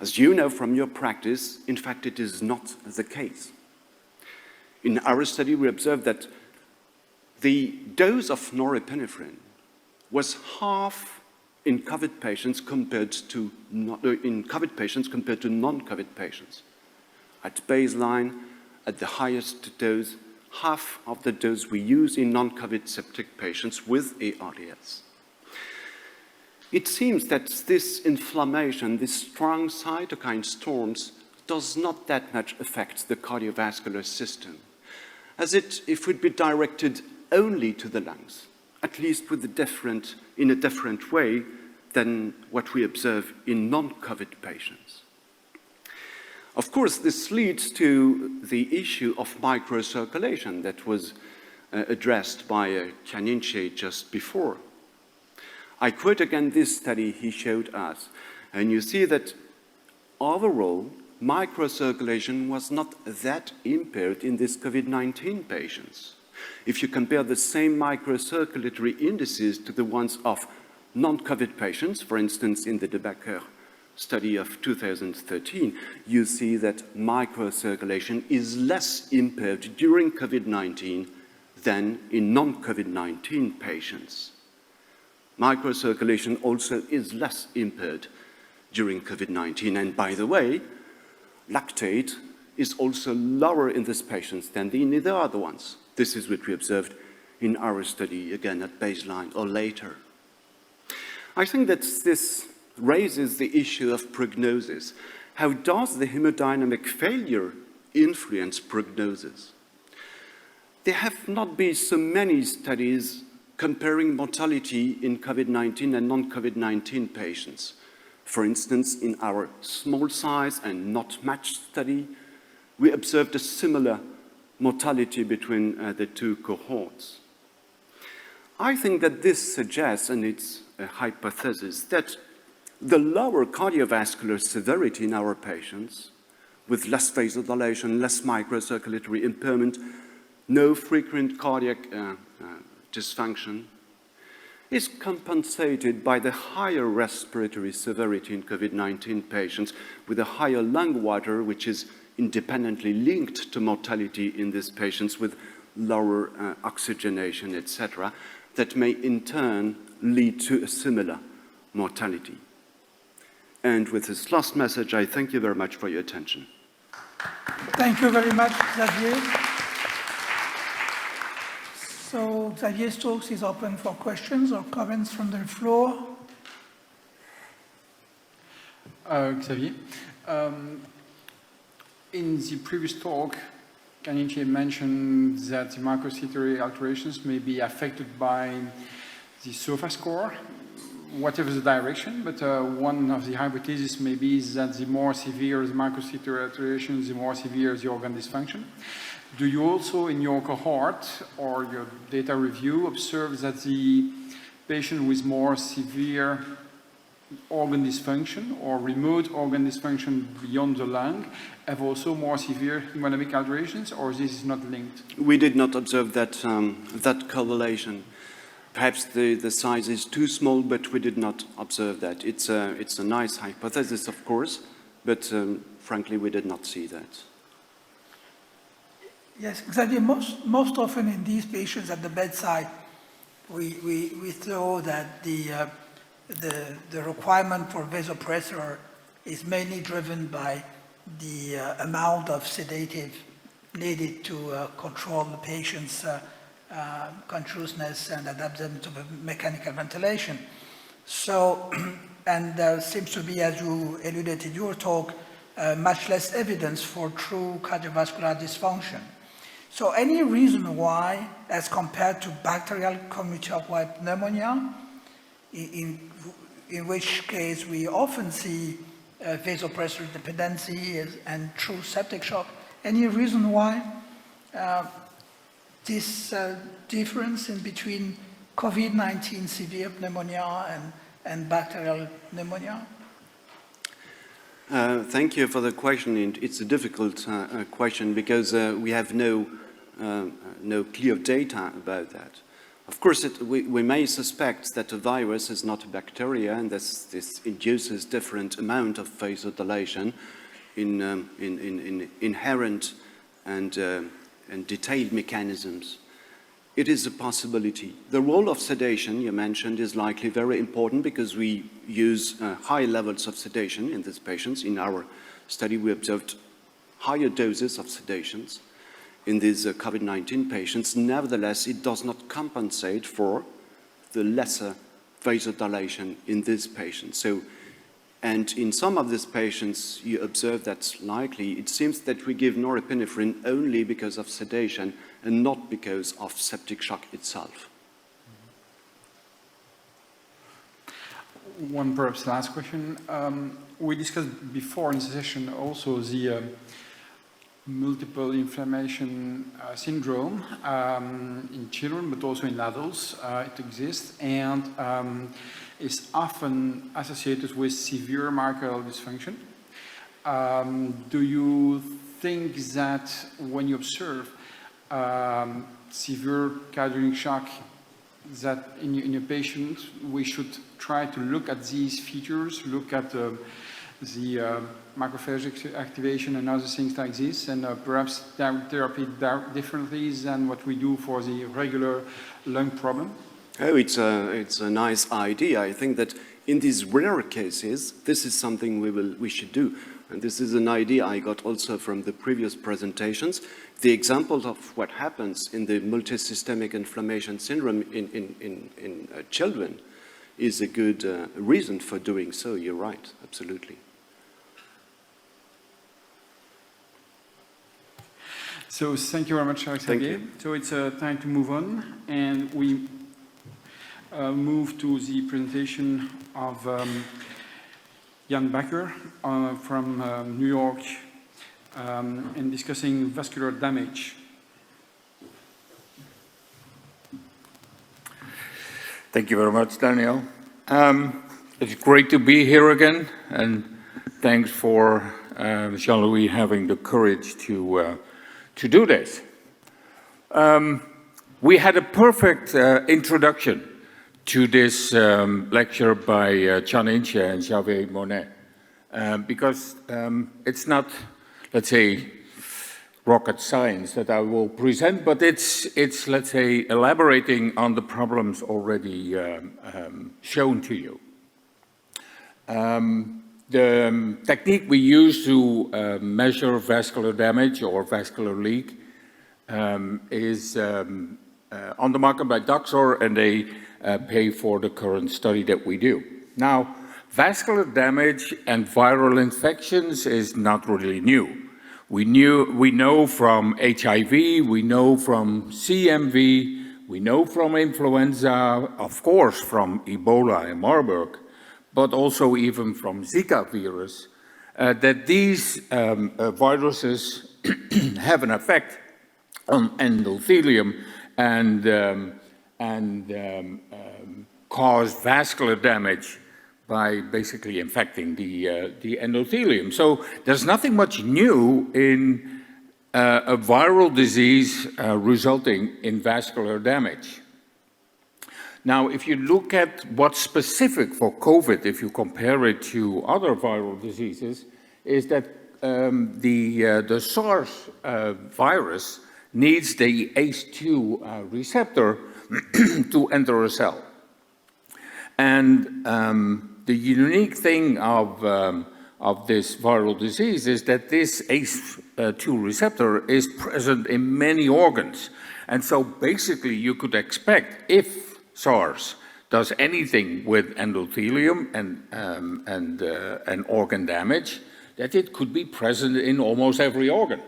As you know from your practice, in fact, it is not the case. In our study, we observed that the dose of norepinephrine was half in COVID patients compared to non-COVID patients. At baseline, at the highest dose, half of the dose we use in non-COVID septic patients with ARDS. It seems that this inflammation, this strong cytokine storms, does not that much affect the cardiovascular system, as it would be directed only to the lungs, at least in a different way than what we observe in non-COVID patients. Of course, this leads to the issue of microcirculation that was addressed by Kaninche just before. I quote again this study he showed us, and you see that overall, microcirculation was not that impaired in these COVID-19 patients. If you compare the same microcirculatory indices to the ones of non-COVID patients, for instance, in the De Backer study of 2013, you see that microcirculation is less impaired during COVID-19 than in non-COVID-19 patients. Microcirculation also is less impaired during COVID-19. And by the way, lactate is also lower in these patients than in the other ones. This is what we observed in our study, again, at baseline or later. I think that this raises the issue of prognosis. How does the hemodynamic failure influence prognosis? There have not been so many studies comparing mortality in COVID-19 and non-COVID-19 patients. For instance, in our small size and not matched study, we observed a similar mortality between the two cohorts. I think that this suggests, and it's a hypothesis, that the lower cardiovascular severity in our patients, with less vasodilation, less microcirculatory impairment, no frequent cardiac dysfunction, is compensated by the higher respiratory severity in COVID-19 patients with a higher lung water, which is independently linked to mortality in these patients with lower oxygenation, etc., that may in turn lead to a similar mortality. And with this last message, I thank you very much for your attention. Thank you very much, Xavier. So Xavier's talk is open for questions or comments from the floor. Xavier, in the previous talk, Kaninche mentioned that the microcirculatory alterations may be affected by the SOFA score, whatever the direction, but one of the hypotheses may be that the more severe the microcirculatory alterations, the more severe the organ dysfunction. Do you also, in your cohort or your data review, observe that the patient with more severe organ dysfunction or remote organ dysfunction beyond the lung have also more severe hemodynamic alterations, or this is not linked? We did not observe that, that correlation. Perhaps the size is too small, but we did not observe that. It's a nice hypothesis, of course, but frankly, we did not see that. Yes, Xavier, most often in these patients at the bedside, we saw that the requirement for vasopressor is mainly driven by the amount of sedative needed to control the patient's consciousness and adaptation to mechanical ventilation. So, and there seems to be, as you alluded in your talk, much less evidence for true cardiovascular dysfunction. So any reason why, as compared to bacterial community-acquired pneumonia, in which case we often see vasopressor dependency and true septic shock, any reason why this difference in between COVID-19 severe pneumonia and bacterial pneumonia? Thank you for the question. It's a difficult question because we have no clear data about that. Of course, we may suspect that a virus is not a bacteria, and this induces different amount of vasodilation in inherent and detailed mechanisms. It is a possibility. The role of sedation, you mentioned, is likely very important because we use high levels of sedation in these patients. In our study, we observed higher doses of sedations in these COVID-19 patients. Nevertheless, it does not compensate for the lesser vasodilation in these patients. And in some of these patients, you observe that's likely. It seems that we give norepinephrine only because of sedation and not because of septic shock itself. One perhaps last question. We discussed before in the session also the multiple inflammation syndrome in children, but also in adults. It exists and is often associated with severe myocardial dysfunction. Do you think that when you observe severe cardiac shock, that in a patient we should try to look at these features, look at the macrophage activation and other things like this, and perhaps therapy differently than what we do for the regular lung problem? Oh, it's a nice idea. I think that in these rare cases, this is something we should do. And this is an idea I got also from the previous presentations. The example of what happens in the multisystemic inflammation syndrome in children is a good reason for doing so. You're right, absolutely. So thank you very much, Xavier. So it's time to move on, and we move to the presentation of Jan Bakker from New York and discussing vascular damage. Thank you very much, Daniel. It's great to be here again, and thanks for Jean-Louis having the courage to do this. We had a perfect introduction to this lecture by Chan Inche and Xavier Monet, because it's not, let's say, rocket science that I will present, but it's let's say, elaborating on the problems already shown to you. The technique we use to measure vascular damage or vascular leak is on the market by Doxor, and they pay for the current study that we do. Now, vascular damage and viral infections is not really new. We know from HIV, we know from CMV, we know from influenza, of course from Ebola and Marburg, but also even from Zika virus, that these viruses have an effect on endothelium and cause vascular damage by basically infecting the endothelium. So there's nothing much new in a viral disease resulting in vascular damage. Now, if you look at what's specific for COVID, if you compare it to other viral diseases, is that the SARS virus needs the ACE2 receptor to enter a cell. And the unique thing of this viral disease is that this ACE2 receptor is present in many organs. And so basically you could expect if SARS does anything with endothelium and organ damage, that it could be present in almost every organ.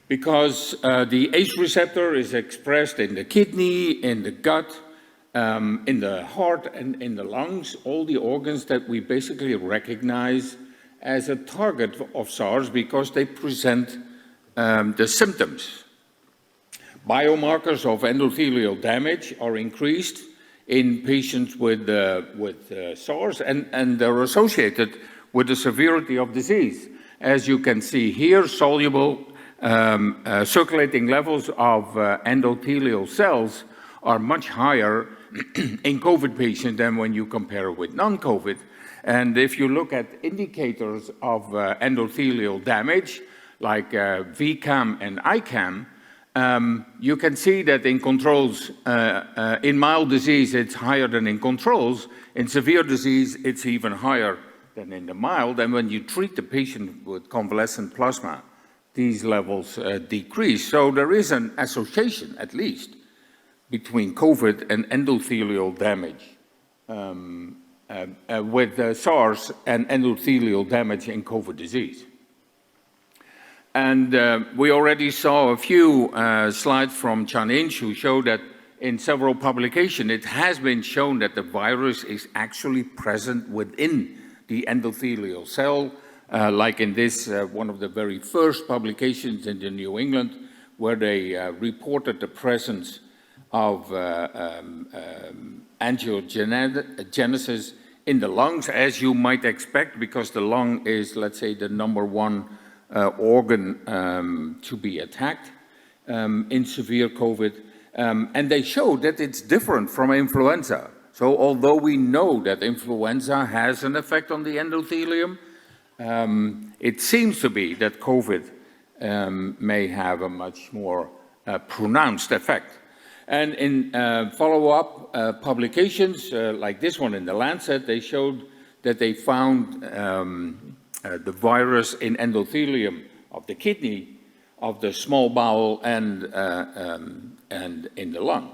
Because the ACE receptor is expressed in the kidney, in the gut, in the heart, and in the lungs, all the organs that we basically recognize as a target of SARS because they present the symptoms. Biomarkers of endothelial damage are increased in patients with SARS, and they're associated with the severity of disease. As you can see here, soluble circulating levels of endothelial cells are much higher in COVID patients than when you compare with non-COVID. And if you look at indicators of endothelial damage, like VCAM and ICAM, you can see that in controls, in mild disease, it's higher than in controls. In severe disease, it's even higher than in the mild. And when you treat the patient with convalescent plasma, these levels decrease. So there is an association, at least, between COVID and endothelial damage with SARS and endothelial damage in COVID disease. And we already saw a few slides from Chan-Inch who show that in several publications, it has been shown that the virus is actually present within the endothelial cell, like in this, one of the very first publications in the New England, where they reported the presence of angiogenesis in the lungs, as you might expect, because the lung is, let's say, the #1 organ to be attacked in severe COVID. And they showed that it's different from influenza. So although we know that influenza has an effect on the endothelium, it seems to be that COVID may have a much more pronounced effect. And in follow-up publications, like this one in The Lancet, they showed that they found the virus in endothelium of the kidney, of the small bowel, and in the lung.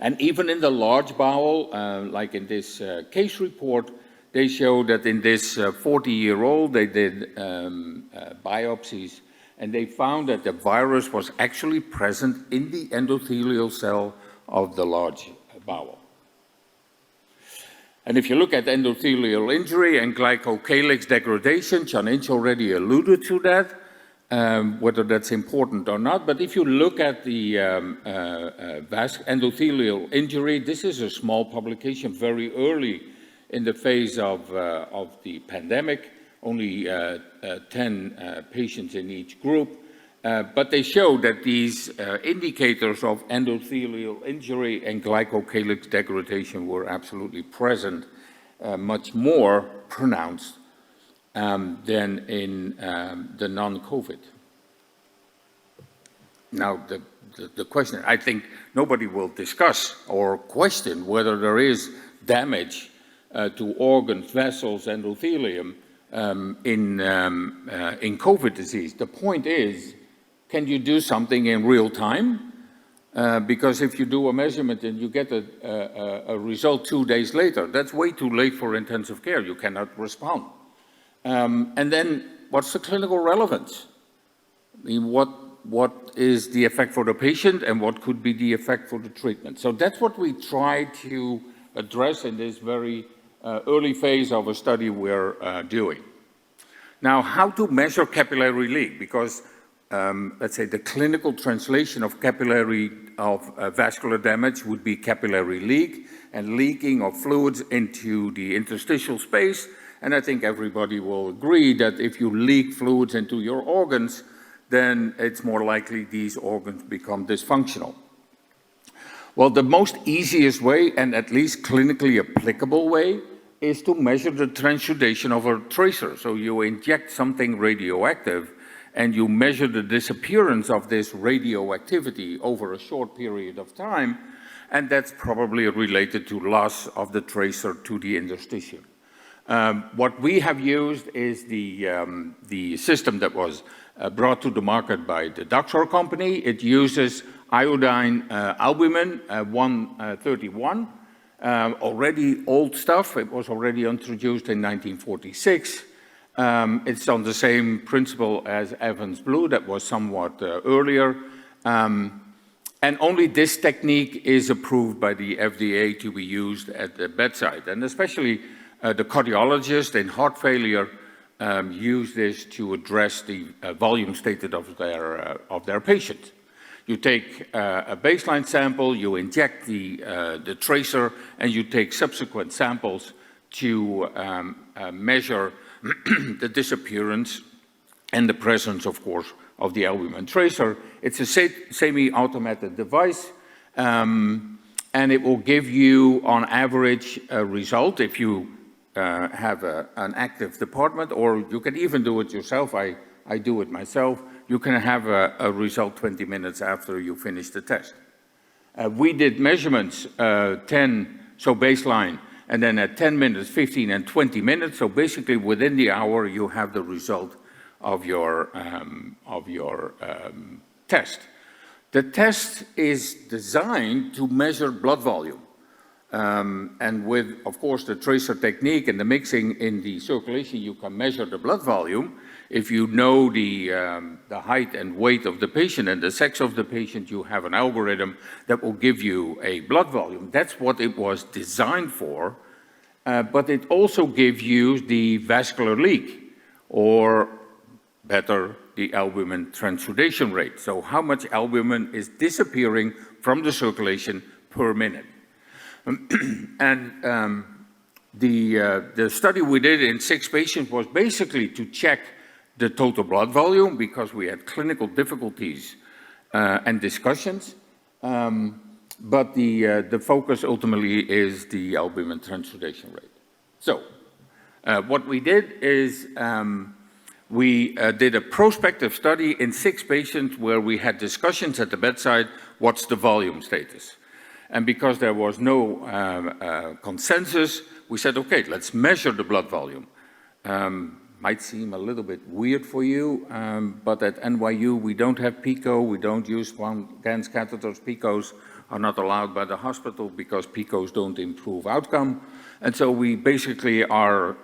And even in the large bowel, like in this case report, they showed that in this 40-year-old, they did biopsies, and they found that the virus was actually present in the endothelial cell of the large bowel. And if you look at endothelial injury and glycocalyx degradation, Chan-Inch already alluded to that, whether that's important or not. But if you look at the endothelial injury, this is a small publication very early in the phase of the pandemic, only 10 patients in each group. But they show that these indicators of endothelial injury and glycocalyx degradation were absolutely present, much more pronounced than in the non-COVID. Now, the question, I think nobody will discuss or question whether there is damage to organs, vessels, endothelium in COVID disease. The point is, can you do something in real time? Because if you do a measurement and you get a result 2 days later, that's way too late for intensive care. You cannot respond. And then what's the clinical relevance? I mean, what is the effect for the patient and what could be the effect for the treatment? So that's what we try to address in this very early phase of a study we're doing. Now, how to measure capillary leak? Because let's say the clinical translation of vascular damage would be capillary leak and leaking of fluids into the interstitial space. And I think everybody will agree that if you leak fluids into your organs, then it's more likely these organs become dysfunctional. Well, the most easiest way, and at least clinically applicable way, is to measure the transudation of a tracer. So you inject something radioactive and you measure the disappearance of this radioactivity over a short period of time, and that's probably related to loss of the tracer to the interstitium. What we have used is the system that was brought to the market by the Daxor company. It uses iodine albumin 131, already old stuff. It was already introduced in 1946. It's on the same principle as Evans Blue, that was somewhat earlier. And only this technique is approved by the FDA to be used at the bedside. And especially the cardiologists in heart failure use this to address the volume status of their patient. You take a baseline sample, you inject the tracer, and you take subsequent samples to measure the disappearance and the presence, of course, of the albumin tracer. It's a semi-automated device, and it will give you, on average, a result if you have an active department, or you can even do it yourself. I do it myself. You can have a result 20 minutes after you finish the test. We did measurements, 10, so baseline, and then at 10 minutes, 15, and 20 minutes. So basically, within the hour, you have the result of your test. The test is designed to measure blood volume. And with, of course, the tracer technique and the mixing in the circulation, you can measure the blood volume. If you know the height and weight of the patient and the sex of the patient, you have an algorithm that will give you a blood volume. That's what it was designed for. But it also gives you the vascular leak, or better, the albumin transudation rate. So how much albumin is disappearing from the circulation per minute. And the study we did in 6 patients was basically to check the total blood volume, because we had clinical difficulties and discussions. But the focus ultimately is the albumin transudation rate. So what we did is we did a prospective study in 6 patients where we had discussions at the bedside, what's the volume status? And because there was no consensus, we said, okay, let's measure the blood volume. Might seem a little bit weird for you, but at NYU, we don't have PICO, we don't use Gans catheters. PICOs are not allowed by the hospital because PICOs don't improve outcome. And so we basically are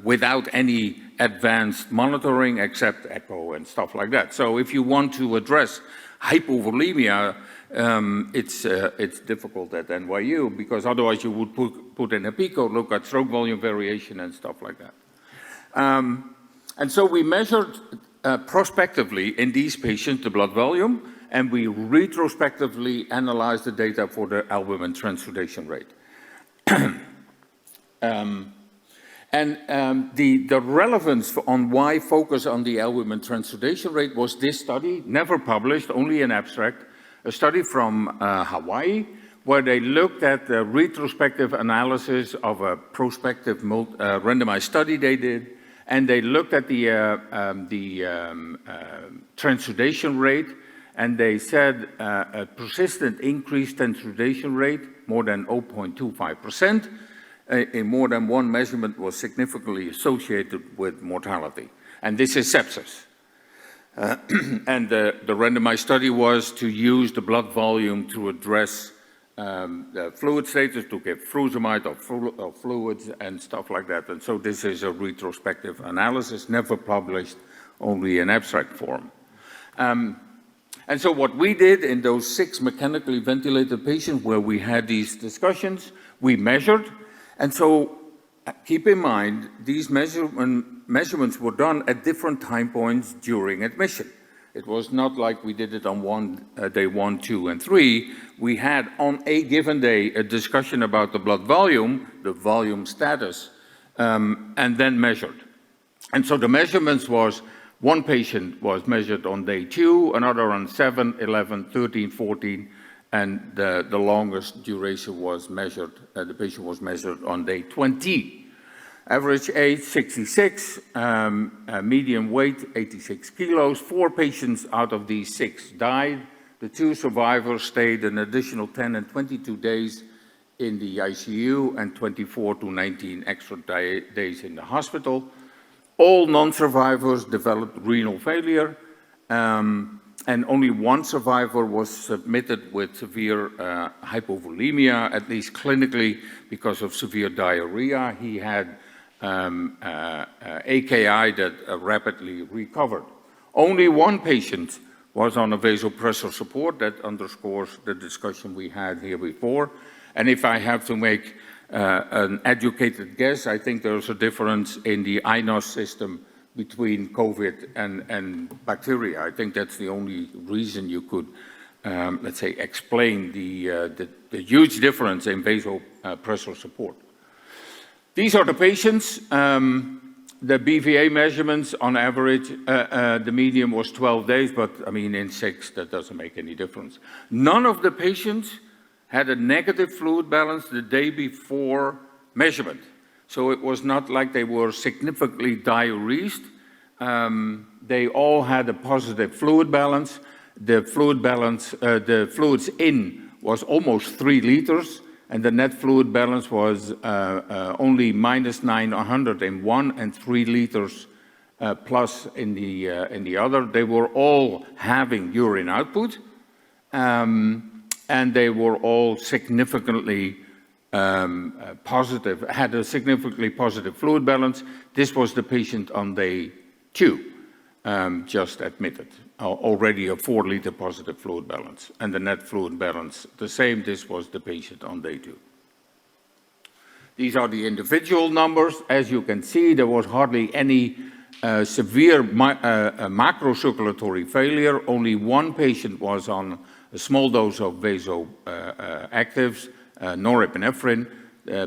without any advanced monitoring except echo and stuff like that. So if you want to address hypovolemia, it's difficult at NYU, because otherwise you would put in a PICO, look at stroke volume variation and stuff like that. And so we measured prospectively in these patients the blood volume, and we retrospectively analyzed the data for the albumin transudation rate. The relevance on why focus on the albumin transudation rate was this study, never published, only an abstract, a study from Hawaii, where they looked at the retrospective analysis of a prospective randomized study they did, and they looked at the transudation rate, and they said a persistent increased transudation rate, more than 0.25%, in more than one measurement was significantly associated with mortality. And this is sepsis. And the randomized study was to use the blood volume to address the fluid status, to give frusemide or fluids and stuff like that. And so this is a retrospective analysis, never published, only in abstract form. And so what we did in those 6 mechanically ventilated patients where we had these discussions, we measured. And so keep in mind, these measurements were done at different time points during admission. It was not like we did it on day 1, 2, and 3. We had on a given day a discussion about the blood volume, the volume status, and then measured. And so the measurements was, one patient was measured on day 2, another on 7, 11, 13, 14, and the longest duration was measured, the patient was measured on day 20. Average age, 66, median weight, 86 kilos. 4 patients out of these 6 died. The 2 survivors stayed an additional 10 and 22 days in the ICU and 24 to 19 extra days in the hospital. All non-survivors developed renal failure. And only one survivor was submitted with severe hypovolemia, at least clinically, because of severe diarrhea. He had AKI that rapidly recovered. Only one patient was on a vasopressor support. That underscores the discussion we had here before. And if I have to make an educated guess, I think there's a difference in the INOS system between COVID and bacteria. I think that's the only reason you could, let's say, explain the huge difference in vasopressor support. These are the patients. The BVA measurements on average, the median was 12 days, but I mean, in 6, that doesn't make any difference. None of the patients had a negative fluid balance the day before measurement. So it was not like they were significantly diuresed. They all had a positive fluid balance. The fluid balance, the fluids in was almost 3 liters, and the net fluid balance was only -900 in one and 3 liters plus in the other. They were all having urine output, and they were all significantly positive, had a significantly positive fluid balance. This was the patient on day 2, just admitted, already a 4-liter positive fluid balance, and the net fluid balance the same. This was the patient on day 2. These are the individual numbers. As you can see, there was hardly any severe macrocirculatory failure. Only one patient was on a small dose of vasoactives, norepinephrine,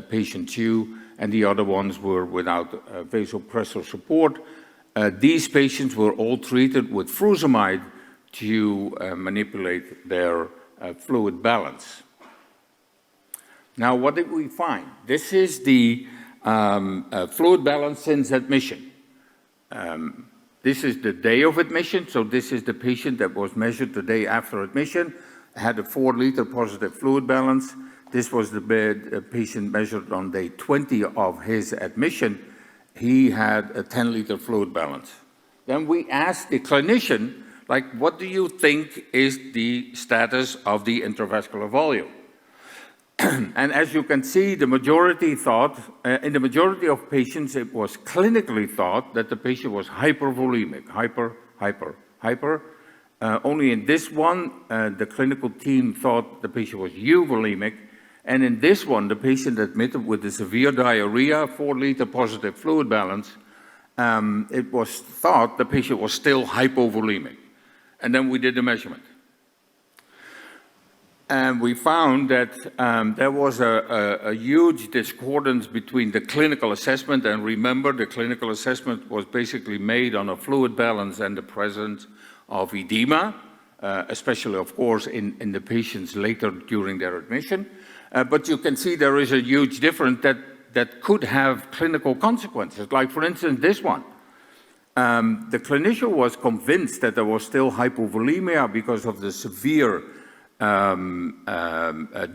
patient 2, and the other ones were without vasopressor support. These patients were all treated with furosemide to manipulate their fluid balance. Now, what did we find? This is the fluid balance since admission. This is the day of admission, so this is the patient that was measured the day after admission, had a 4-liter positive fluid balance. This was the patient measured on day 20 of his admission. He had a 10-liter fluid balance. Then we asked the clinician, like, what do you think is the status of the intravascular volume? And as you can see, the majority thought, in the majority of patients, it was clinically thought that the patient was hypervolemic, hyper. Only in this one, the clinical team thought the patient was euvolemic. And in this one, the patient admitted with the severe diarrhea, 4-liter positive fluid balance, it was thought the patient was still hypovolemic. And then we did the measurement. And we found that there was a huge discordance between the clinical assessment, and remember, the clinical assessment was basically made on a fluid balance and the presence of edema, especially, of course, in the patients later during their admission. But you can see there is a huge difference that could have clinical consequences, like, for instance, this one. The clinician was convinced that there was still hypovolemia because of the severe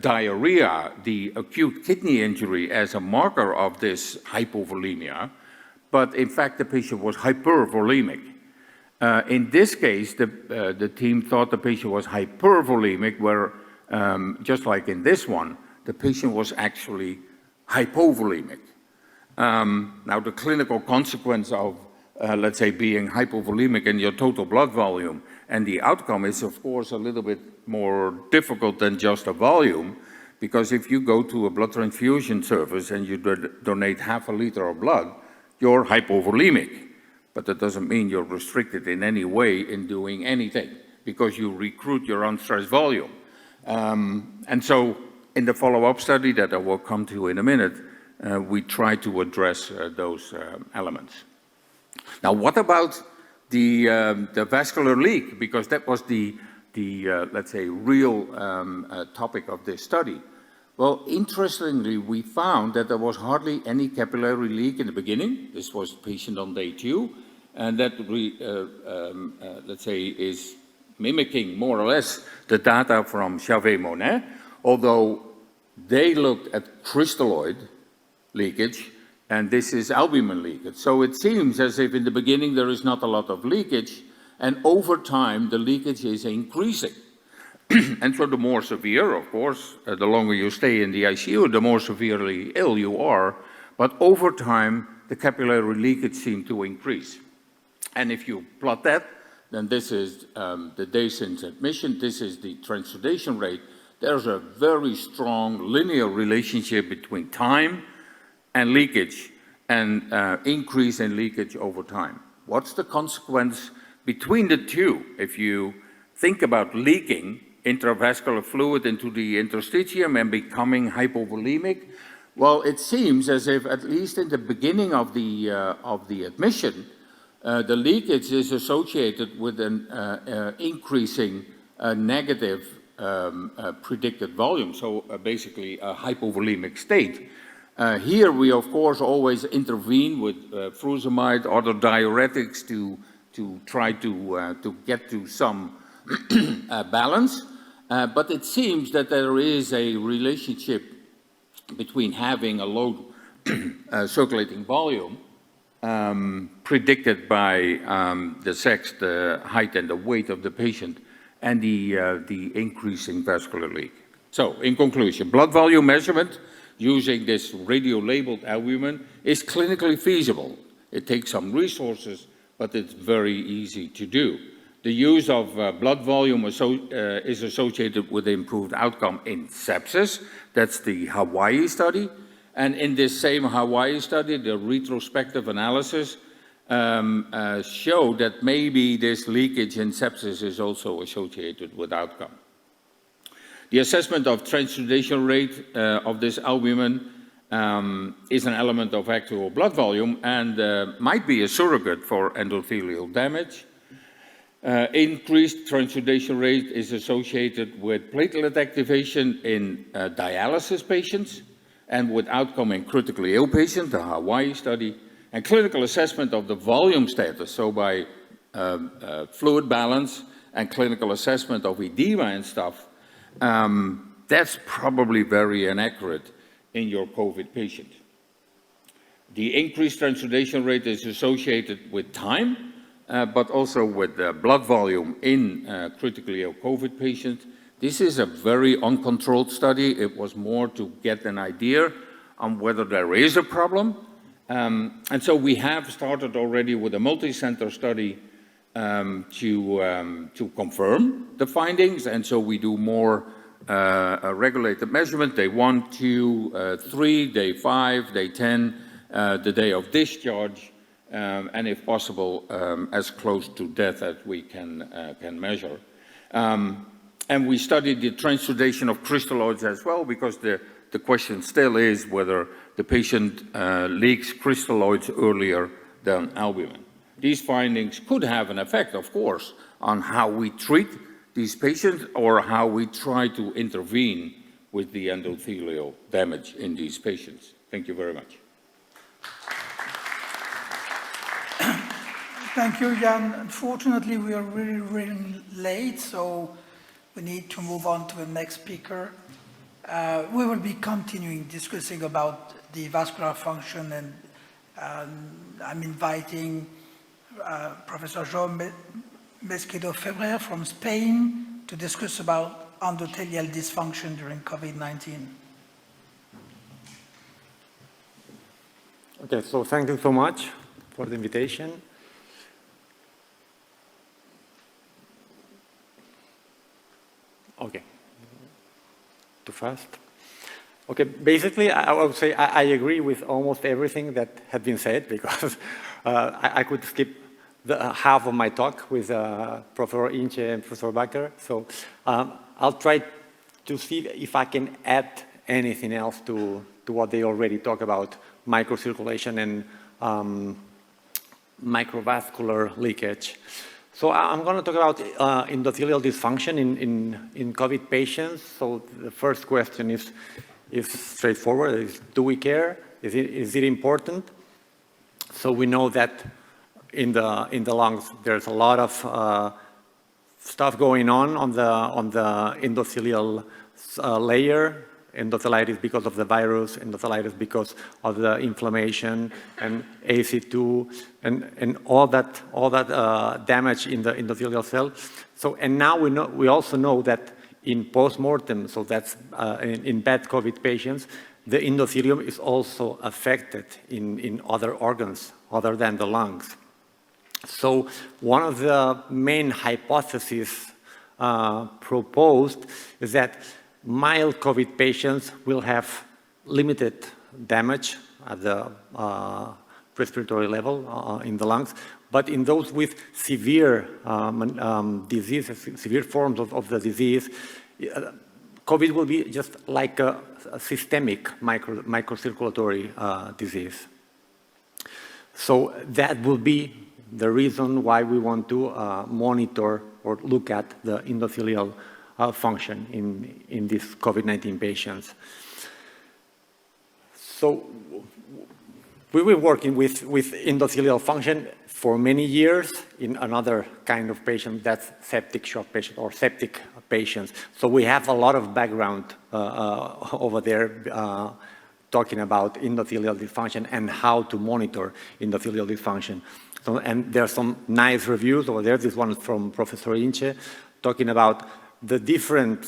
diarrhea, the acute kidney injury as a marker of this hypovolemia, but in fact the patient was hypervolemic. In this case, the team thought the patient was hypervolemic, where just like in this one, the patient was actually hypovolemic. Now, the clinical consequence of, let's say, being hypovolemic in your total blood volume and the outcome is, of course, a little bit more difficult than just a volume, because if you go to a blood transfusion service and you donate half a liter of blood, you're hypovolemic. But that doesn't mean you're restricted in any way in doing anything, because you recruit your unstressed volume. And so in the follow-up study that I will come to in a minute, we try to address those elements. Now, what about the vascular leak? Because that was the let's say, real topic of this study. Well, interestingly, we found that there was hardly any capillary leak in the beginning. This was patient on day 2, and that, let's say, is mimicking more or less the data from Chauvet-Monet, although they looked at crystalloid leakage, and this is albumin leakage. So it seems as if in the beginning there is not a lot of leakage, and over time, the leakage is increasing. And so the more severe, of course, the longer you stay in the ICU, the more severely ill you are, but over time, the capillary leakage seems to increase. And if you plot that, then this is the day since admission, this is the transudation rate. There's a very strong linear relationship between time and leakage, and increase in leakage over time. What's the consequence between the two? If you think about leaking intravascular fluid into the interstitium and becoming hypovolemic, well, it seems as if, at least in the beginning of the admission, the leakage is associated with an increasing negative predicted volume, so basically a hypovolemic state. Here we, of course, always intervene with furosemide, other diuretics to try to get to some balance. But it seems that there is a relationship between having a low circulating volume predicted by the sex, the height, and the weight of the patient, and the increasing vascular leak. So, in conclusion, blood volume measurement using this radio-labeled albumin is clinically feasible. It takes some resources, but it's very easy to do. The use of blood volume is associated with improved outcome in sepsis. That's the Hawaii study. And in this same Hawaii study, the retrospective analysis showed that maybe this leakage in sepsis is also associated with outcome. The assessment of transudation rate of this albumin is an element of actual blood volume and might be a surrogate for endothelial damage. Increased transudation rate is associated with platelet activation in dialysis patients and with outcome in critically ill patients, the Hawaii study, and clinical assessment of the volume status, so by fluid balance and clinical assessment of edema and stuff. That's probably very inaccurate in your COVID patient. The increased transudation rate is associated with time, but also with blood volume in critically ill COVID patients. This is a very uncontrolled study. It was more to get an idea on whether there is a problem. And so we have started already with a multi-center study to confirm the findings, and so we do more regulated measurement, day 1, 2, 3, day 5, day 10, the day of discharge, and if possible, as close to death as we can measure. And we studied the transudation of crystalloids as well, because the question still is whether the patient leaks crystalloids earlier than albumin. These findings could have an effect, of course, on how we treat these patients or how we try to intervene with the endothelial damage in these patients. Thank you very much. Thank you, Jan. Unfortunately, we are really, really late, so we need to move on to the next speaker. We will be continuing discussing about the vascular function, and I'm inviting Professor João Mesquida-Ferrer from Spain to discuss about endothelial dysfunction during COVID-19. Okay, so thank you so much for the invitation. Okay, too fast. Okay, basically, I would say I agree with almost everything that had been said, because I could skip half of my talk with Professor Inche and Professor Bakker. So I'll try to see if I can add anything else to what they already talked about, microcirculation and microvascular leakage. So I'm going to talk about endothelial dysfunction in COVID patients. So the first question is straightforward. Do we care? Is it important? So we know that in the lungs there's a lot of stuff going on the endothelial layer, endothelitis because of the virus, endothelitis because of the inflammation, and AC2, and all that damage in the endothelial cell. So, and now we also know that in post-mortem, so that's in bad COVID patients, the endothelium is also affected in other organs other than the lungs. So one of the main hypotheses proposed is that mild COVID patients will have limited damage at the respiratory level in the lungs, but in those with severe diseases, severe forms of the disease, COVID will be just like a systemic microcirculatory disease. So that will be the reason why we want to monitor or look at the endothelial function in these COVID-19 patients. So we were working with endothelial function for many years in another kind of patient, that's septic shock patient or septic patients. So we have a lot of background over there talking about endothelial dysfunction and how to monitor endothelial dysfunction. So, and there are some nice reviews over there. This one is from Professor Inche, talking about the different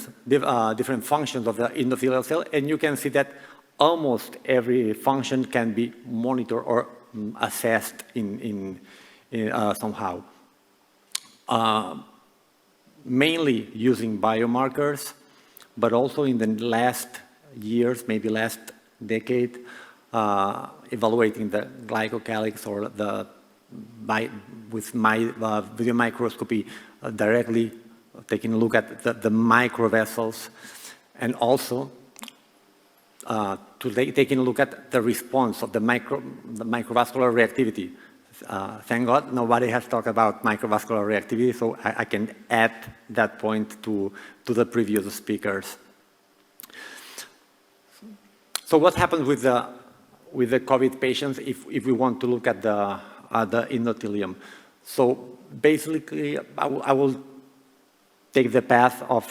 functions of the endothelial cell, and you can see that almost every function can be monitored or assessed in somehow. Mainly using biomarkers, but also in the last years, maybe last decade, evaluating the glycocalyx or the with video microscopy directly taking a look at the microvessels, and also taking a look at the response of the microvascular reactivity. Thank God nobody has talked about microvascular reactivity, so I can add that point to the previous speakers. So what happens with the COVID patients if we want to look at the endothelium? So basically, I will take the path of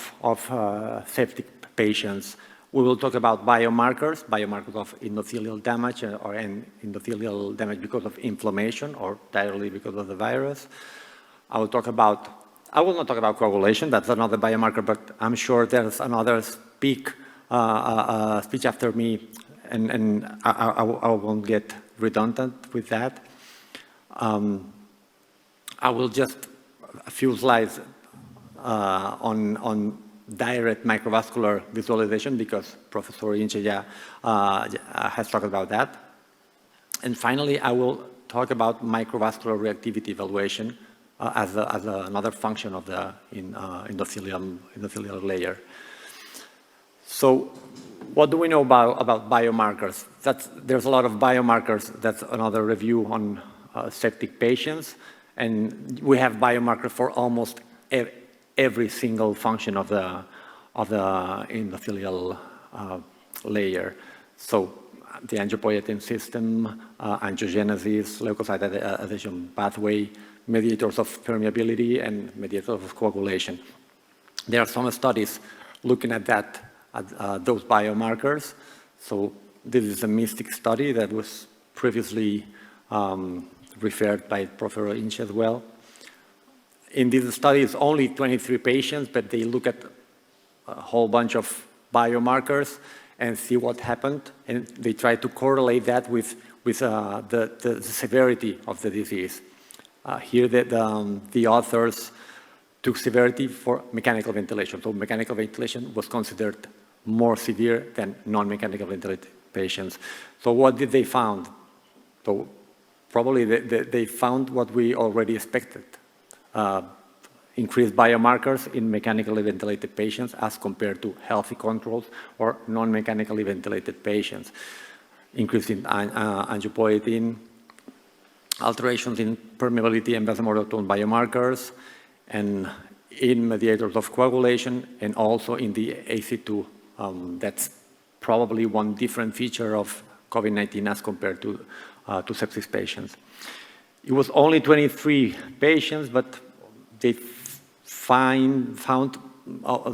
septic patients. We will talk about biomarkers of endothelial damage or endothelial damage because of inflammation or directly because of the virus. I will not talk about coagulation, that's another biomarker, but I'm sure there's another speech after me, and I won't get redundant with that. I will just a few slides on direct microvascular visualization because Professor Inche has talked about that. And finally, I will talk about microvascular reactivity evaluation as another function of the endothelial layer. So what do we know about biomarkers? There's a lot of biomarkers. That's another review on septic patients. And we have biomarkers for almost every single function of the endothelial layer. So the angiopoietin system, angiogenesis, leukocyte adhesion pathway, mediators of permeability, and mediators of coagulation. There are some studies looking at those biomarkers. So this is a MYSTIC study that was previously referred by Professor Inche as well. In this study, it's only 23 patients, but they look at a whole bunch of biomarkers and see what happened, and they try to correlate that with the severity of the disease. Here, the authors took severity for mechanical ventilation. So mechanical ventilation was considered more severe than non-mechanical ventilated patients. So what did they find? So probably they found what we already expected. Increased biomarkers in mechanically ventilated patients as compared to healthy controls or non-mechanically ventilated patients. Increase in angiopoietin, alterations in permeability and vasomotor tone biomarkers, and in mediators of coagulation, and also in the AC2. That's probably one different feature of COVID-19 as compared to sepsis patients. It was only 23 patients, but they found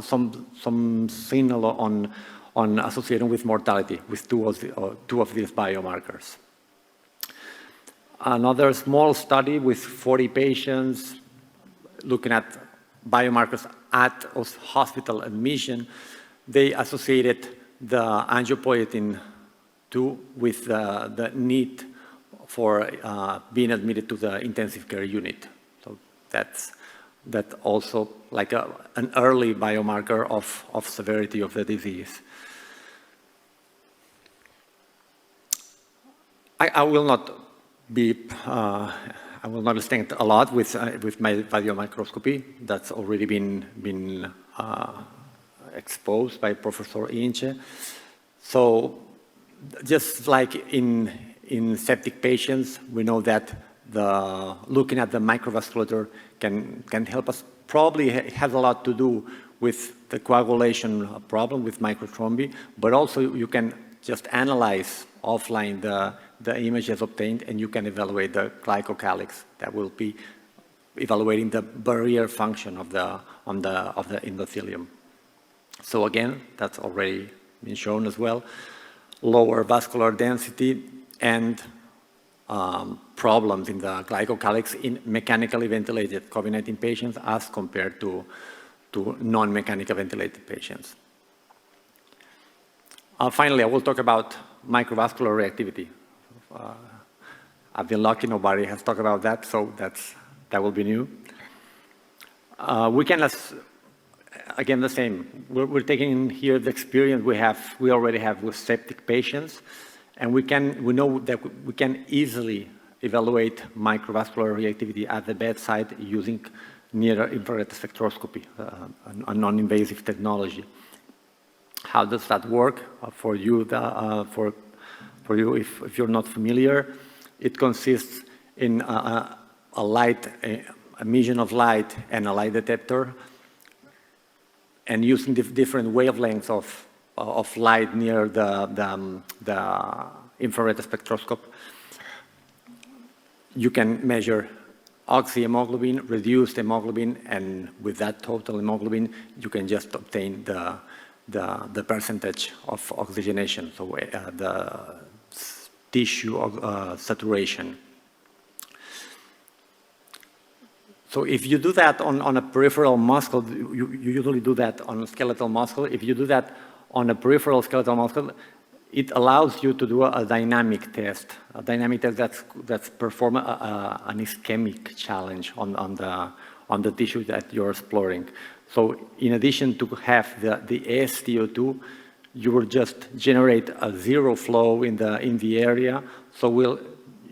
some signal on association with mortality with two of these biomarkers. Another small study with 40 patients looking at biomarkers at hospital admission, they associated the angiopoietin 2 with the need for being admitted to the intensive care unit. So that's also like an early biomarker of severity of the disease. I will not extend a lot with my video microscopy. That's already been exposed by Professor Inche. So just like in septic patients, we know that looking at the microvasculature can help us. Probably has a lot to do with the coagulation problem with microthrombi, but also you can just analyze offline the images obtained, and you can evaluate the glycocalyx. That will be evaluating the barrier function of the endothelium. So again, that's already been shown as well. Lower vascular density and problems in the glycocalyx in mechanically ventilated COVID-19 patients as compared to non-mechanically ventilated patients. Finally, I will talk about microvascular reactivity. I've been lucky, nobody has talked about that, so that will be new. We can, again, the same. We're taking here the experience we already have with septic patients, and we know that we can easily evaluate microvascular reactivity at the bedside using near-infrared spectroscopy, a non-invasive technology. How does that work for you? For you, if you're not familiar, it consists in a emission of light and a light detector, and using the different wavelengths of light near the infrared spectroscope, you can measure oxyhemoglobin, reduced hemoglobin, and with that total hemoglobin, you can just obtain the percentage of oxygenation, so the tissue saturation. So if you do that on a peripheral muscle, you usually do that on a skeletal muscle. If you do that on a peripheral skeletal muscle, it allows you to do a dynamic test. A dynamic test that's perform an ischemic challenge on the tissue that you're exploring. So in addition to have the STO2, you will just generate a zero flow in the area. So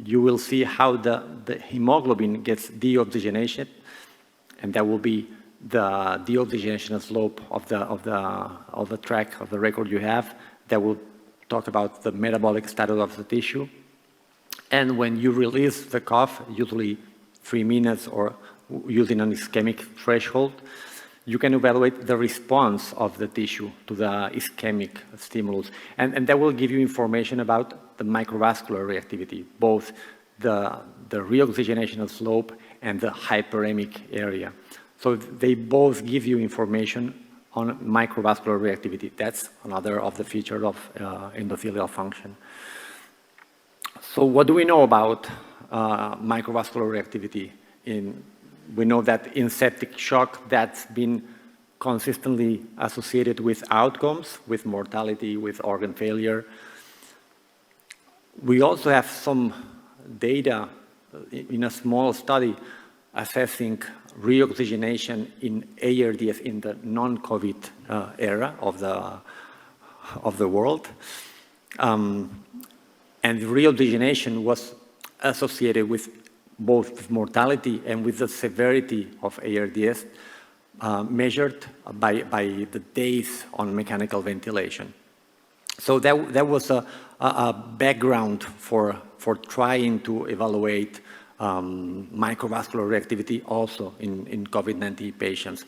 you will see how the hemoglobin gets deoxygenated, and that will be the deoxygenation slope of the track of the record you have. That will talk about the metabolic status of the tissue. And when you release the cough, usually 3 minutes or using an ischemic threshold, you can evaluate the response of the tissue to the ischemic stimulus. And that will give you information about the microvascular reactivity, both the reoxygenation slope and the hyperemic area. So they both give you information on microvascular reactivity. That's another of the features of endothelial function. So what do we know about microvascular reactivity? We know that in septic shock, that's been consistently associated with outcomes, with mortality, with organ failure. We also have some data in a small study assessing reoxygenation in ARDS in the non-COVID era of the world. And reoxygenation was associated with both mortality and with the severity of ARDS measured by the days on mechanical ventilation. So that was a background for trying to evaluate microvascular reactivity also in COVID-19 patients.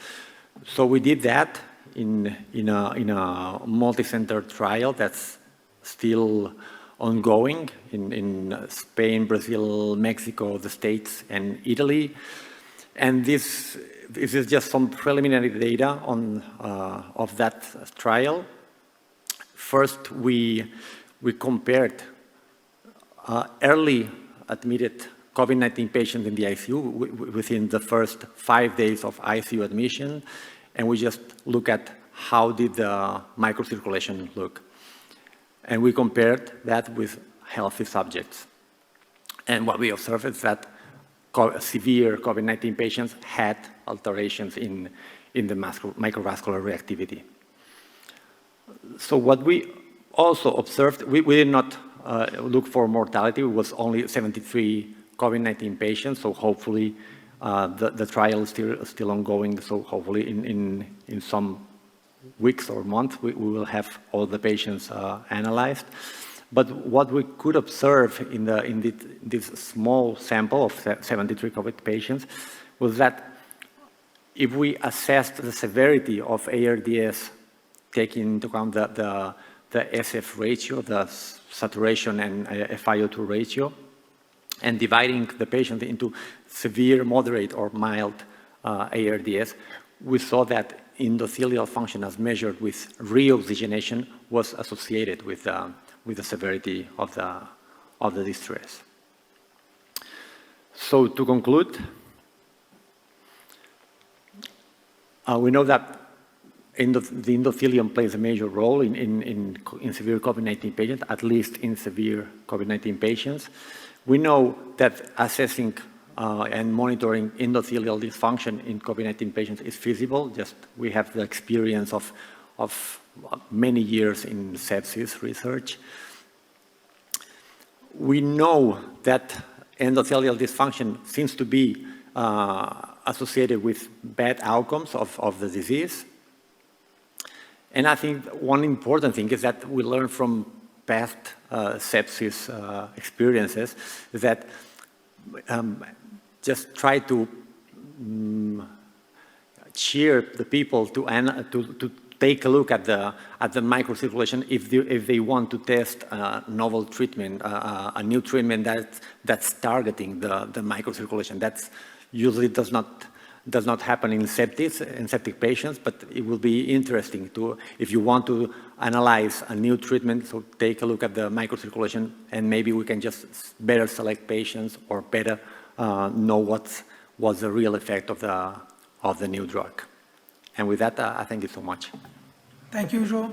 So we did that in a multi-center trial that's still ongoing in Spain, Brazil, Mexico, the States, and Italy. And this is just some preliminary data of that trial. First, we compared early admitted COVID-19 patients in the ICU within the first 5 days of ICU admission, and we just look at how did the microcirculation look. And we compared that with healthy subjects. And what we observed is that severe COVID-19 patients had alterations in the microvascular reactivity. So what we also observed, we did not look for mortality. It was only 73 COVID-19 patients, so hopefully the trial is still ongoing, so hopefully in some weeks or months we will have all the patients analyzed. But what we could observe in this small sample of 73 COVID patients was that if we assessed the severity of ARDS, taking into account the SF ratio, the saturation and FiO2 ratio, and dividing the patient into severe, moderate, or mild ARDS, we saw that endothelial function as measured with reoxygenation was associated with the severity of the distress. So to conclude, we know that the endothelium plays a major role in severe COVID-19 patients, at least in severe COVID-19 patients. We know that assessing and monitoring endothelial dysfunction in COVID-19 patients is feasible. Just we have the experience of many years in sepsis research. We know that endothelial dysfunction seems to be associated with bad outcomes of the disease. And I think one important thing is that we learn from past sepsis experiences that just try to cheer the people to take a look at the microcirculation if they want to test a novel treatment, a new treatment that's targeting the microcirculation. That usually does not happen in septic patients, but it will be interesting to, if you want to analyze a new treatment, so take a look at the microcirculation, and maybe we can just better select patients or better know what's the real effect of the new drug. And with that, I thank you so much. Thank you, Joe.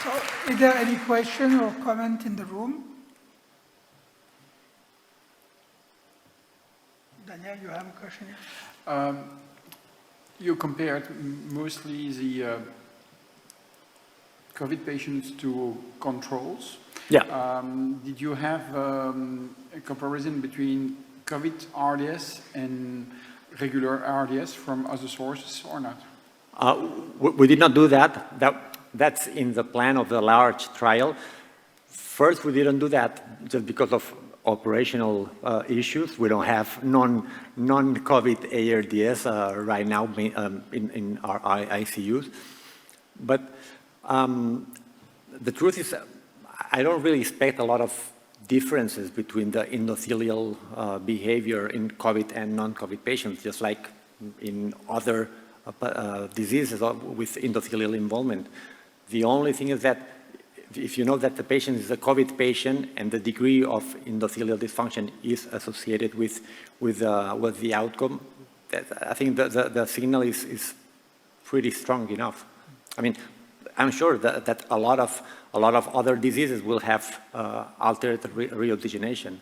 So, is there any question or comment in the room? Daniel, you have a question? You compared mostly the COVID patients to controls. Yeah. Did you have a comparison between COVID RDS and regular RDS from other sources or not? We did not do that. That's in the plan of the large trial. First, we didn't do that just because of operational issues. We don't have non-COVID ARDS right now in our ICUs. But the truth is, I don't really expect a lot of differences between the endothelial behavior in COVID and non-COVID patients, just like in other diseases with endothelial involvement. The only thing is that if you know that the patient is a COVID patient and the degree of endothelial dysfunction is associated with the outcome, I think the signal is pretty strong enough. I mean, I'm sure that a lot of other diseases will have altered reoxygenation.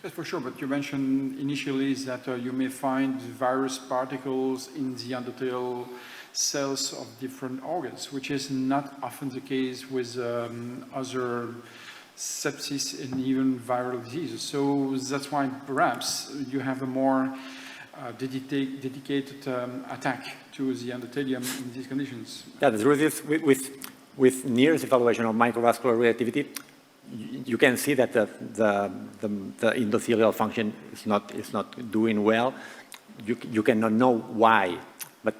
Yes, for sure, but you mentioned initially is that you may find virus particles in the endothelial cells of different organs, which is not often the case with other sepsis and even viral diseases. So that's why perhaps you have a more dedicated attack to the endothelium in these conditions. Yeah, the truth is with NIRS evaluation of microvascular reactivity, you can see that the endothelial function is not doing well. You cannot know why, but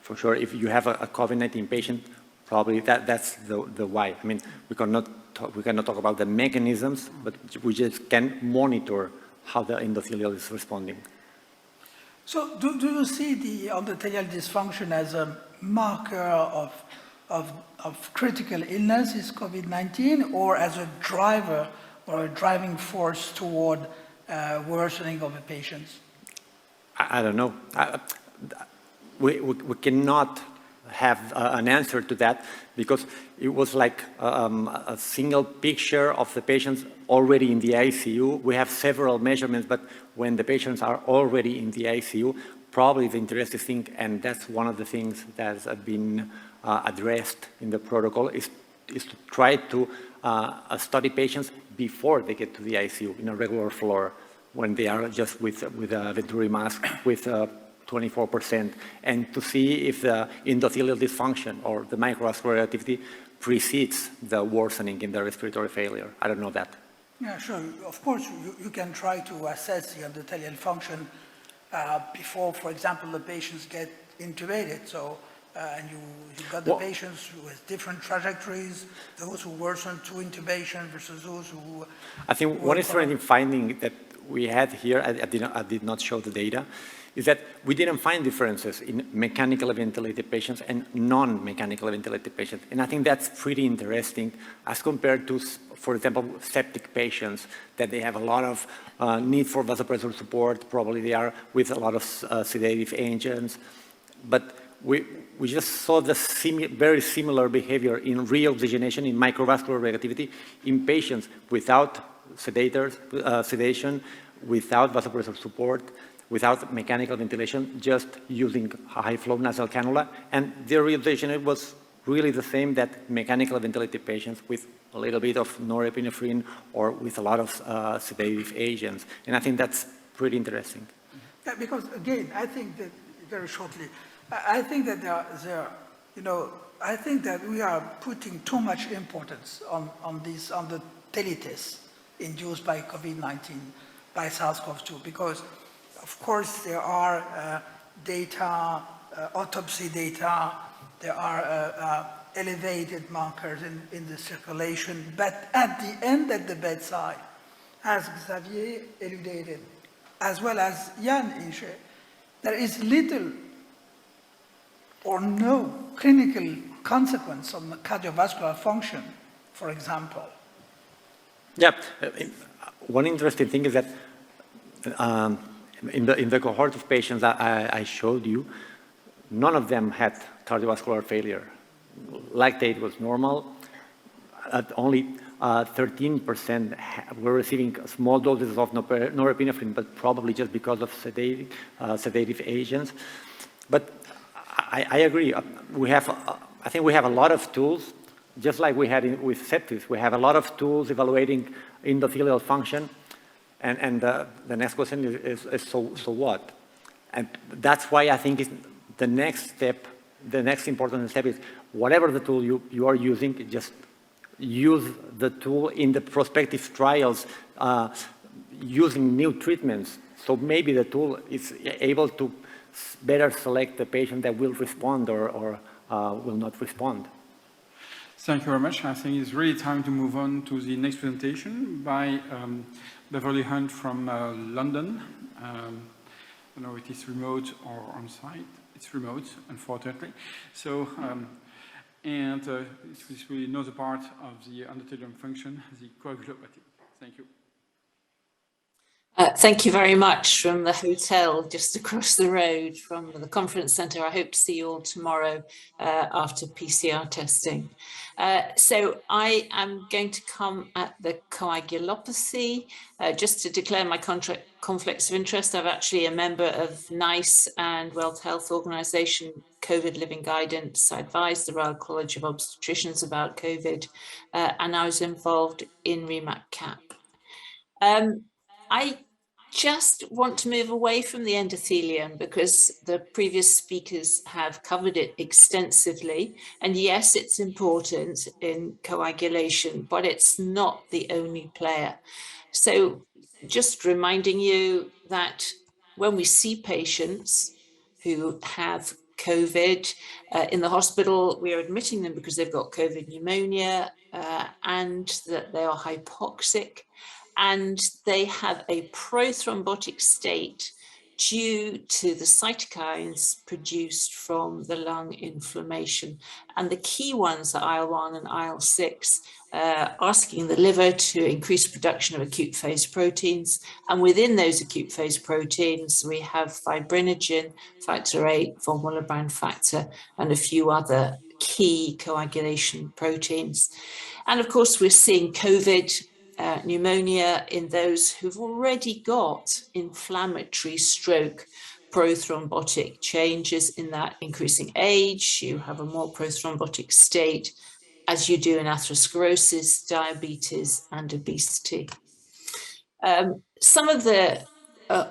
for sure, if you have a COVID-19 patient, probably that's the why. I mean, we cannot talk about the mechanisms, but we just can monitor how the endothelial is responding. So do you see the endothelial dysfunction as a marker of of critical illness is COVID-19, or as a driver or a driving force toward worsening of the patients? I don't know. We cannot have an answer to that because it was like a single picture of the patients already in the ICU. We have several measurements, but when the patients are already in the ICU, probably the interesting thing, and that's one of the things that has been addressed in the protocol, is to try to study patients before they get to the ICU in a regular floor, when they are just with a venturi mask with 24%, and to see if the endothelial dysfunction or the microvascular activity precedes the worsening in the respiratory failure. I don't know that. Yeah, sure. Of course, you can try to assess the endothelial function before, for example, the patients get intubated. So, and you've got the patients with different trajectories, those who worsen to intubation versus those who... I think one interesting finding that we had here, I did not show the data, is that we didn't find differences in mechanically ventilated patients and non-mechanically ventilated patients. And I think that's pretty interesting as compared to, for example, septic patients, that they have a lot of need for vasopressor support. Probably they are with a lot of sedative agents. But we just saw the very similar behavior in reoxygenation, in microvascular reactivity, in patients without sedation, without vasopressor support, without mechanical ventilation, just using high-flow nasal cannula. And the realization was really the same that mechanical ventilated patients with a little bit of norepinephrine or with a lot of sedative agents. And I think that's pretty interesting. Yeah, because again, I think that, very shortly, I think that I think that we are putting too much importance on the telitis induced by COVID-19, by SARS-CoV-2, because of course there are data, autopsy data, there are elevated markers in the circulation, but at the end, at the bedside, as Xavier elucidated, as well as Jan Inche, there is little or no clinical consequence on the cardiovascular function, for example. Yeah, one interesting thing is that in the cohort of patients that I showed you, none of them had cardiovascular failure. Lactate was normal. Only 13% were receiving small doses of norepinephrine, but probably just because of sedative agents. But I agree. I think we have a lot of tools, just like we had with sepsis. We have a lot of tools evaluating endothelial function. And the next question is so what? And that's why I think the next step, the next important step is whatever the tool you are using, just use the tool in the prospective trials using new treatments. So maybe the tool is able to better select the patient that will respond or will not respond. Thank you very much. I think it's really time to move on to the next presentation by Beverly Hunt from London. I don't know if it's remote or on-site. It's remote, unfortunately. So, it's really another part of the endothelial function, the coagulopathy. Thank you. Thank you very much from the hotel just across the road from the conference centre. I hope to see you all tomorrow after PCR testing. So I am going to come at the coagulopathy. Just to declare my conflicts of interest, I'm actually a member of NICE and World Health Organization COVID Living Guidance. I advised the Royal College of Obstetricians about COVID, and I was involved in REMAC-CAP. I just want to move away from the endothelium because the previous speakers have covered it extensively. And yes, it's important in coagulation, but it's not the only player. So just reminding you that when we see patients who have COVID in the hospital, we are admitting them because they've got COVID pneumonia and that they are hypoxic. And they have a prothrombotic state due to the cytokines produced from the lung inflammation. And the key ones are IL-1 and IL-6, asking the liver to increase production of acute phase proteins. And within those acute phase proteins, we have fibrinogen, factor VIII, von Willebrand factor, and a few other key coagulation proteins. And of course, we're seeing COVID pneumonia in those who've already got inflammatory stroke prothrombotic changes in that increasing age. You have a more prothrombotic state, as you do in atherosclerosis, diabetes, and obesity. Some of the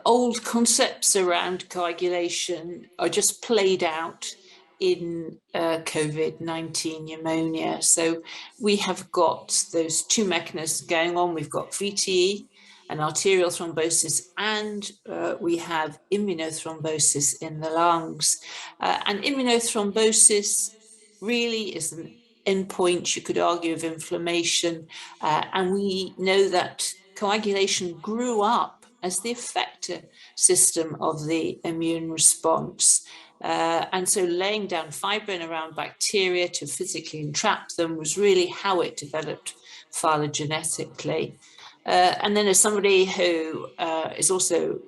old concepts around coagulation are just played out in COVID-19 pneumonia. So we have got those two mechanisms going on. We've got VTE and arterial thrombosis, and we have immunothrombosis in the lungs. And immunothrombosis really is an endpoint, you could argue, of inflammation. And we know that coagulation grew up as the effector system of the immune response. And so laying down fibrin around bacteria to physically entrap them was really how it developed phylogenetically. And then as somebody who is also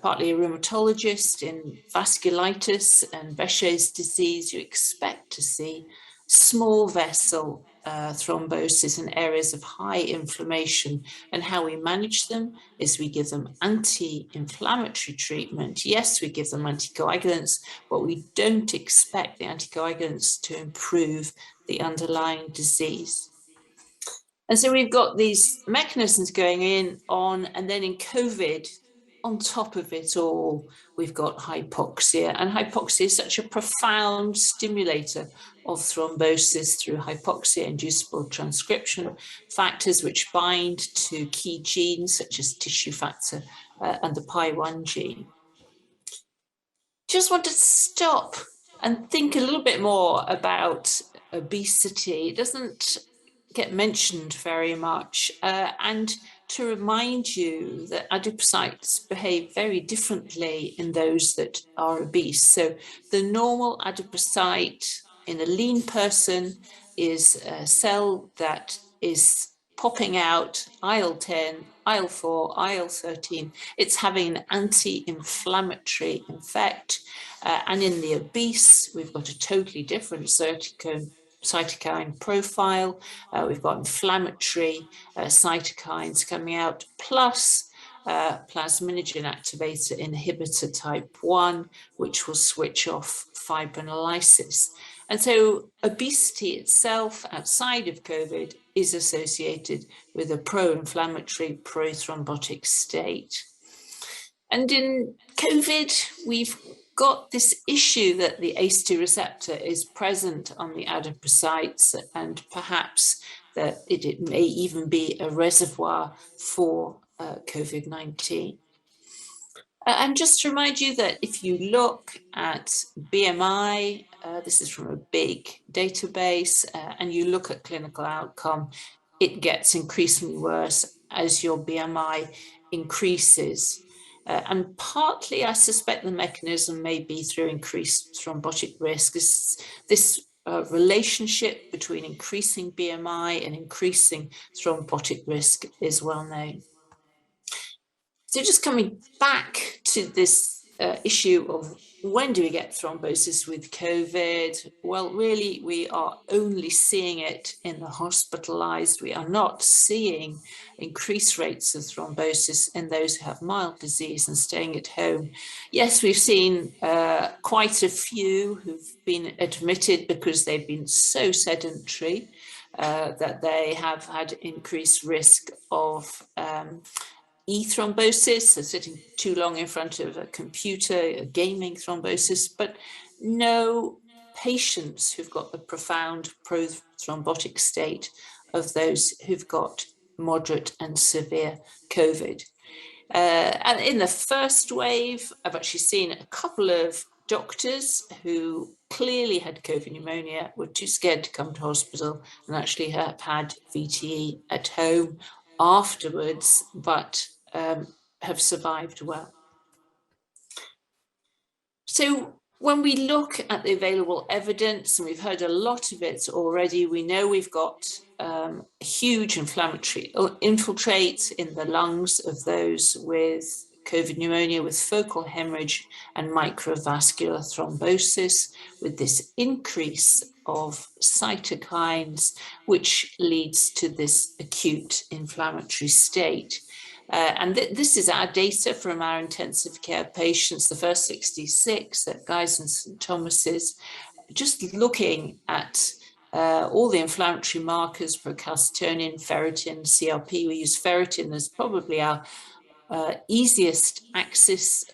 partly a rheumatologist in vasculitis and Behçet's disease, you expect to see small vessel thrombosis in areas of high inflammation. And how we manage them is we give them anti-inflammatory treatment. Yes, we give them anticoagulants, but we don't expect the anticoagulants to improve the underlying disease. And so we've got these mechanisms going on, and then in COVID, on top of it all, we've got hypoxia. And hypoxia is such a profound stimulator of thrombosis through hypoxia-inducible transcription factors, which bind to key genes such as tissue factor and the PI1 gene. Just want to stop and think a little bit more about obesity. It doesn't get mentioned very much, and to remind you that adipocytes behave very differently in those that are obese. So the normal adipocyte in a lean person is a cell that is popping out IL-10, IL-4, IL-13. It's having an anti-inflammatory effect. And in the obese, we've got a totally different cytokine profile. We've got inflammatory cytokines coming out, plus plasminogen activator inhibitor type 1, which will switch off fibrinolysis. And so obesity itself, outside of COVID, is associated with a pro-inflammatory, pro-thrombotic state. And in COVID, we've got this issue that the ACE2 receptor is present on the adipocytes, and perhaps that it may even be a reservoir for COVID-19. And just to remind you that if you look at BMI, this is from a big database, and you look at clinical outcome, it gets increasingly worse as your BMI increases. And partly, I suspect the mechanism may be through increased thrombotic risk. This relationship between increasing BMI and increasing thrombotic risk is well known. So just coming back to this issue of when do we get thrombosis with COVID? Well, really, we are only seeing it in the hospitalized. We are not seeing increased rates of thrombosis in those who have mild disease and staying at home. Yes, we've seen quite a few who've been admitted because they've been so sedentary that they have had increased risk of e-thrombosis, so sitting too long in front of a computer, a gaming thrombosis, but no patients who've got the profound pro-thrombotic state of those who've got moderate and severe COVID. And in the first wave, I've actually seen a couple of doctors who clearly had COVID pneumonia, were too scared to come to hospital, and actually have had VTE at home afterwards, but have survived well. So when we look at the available evidence, and we've heard a lot of it already, we know we've got a huge inflammatory infiltrate in the lungs of those with COVID pneumonia, with focal hemorrhage and microvascular thrombosis, with this increase of cytokines, which leads to this acute inflammatory state. And this is our data from our intensive care patients, the first 66 at Guy's and St Thomas's, just looking at all the inflammatory markers, procalcitonin, ferritin, CRP. We use ferritin as probably our easiest axis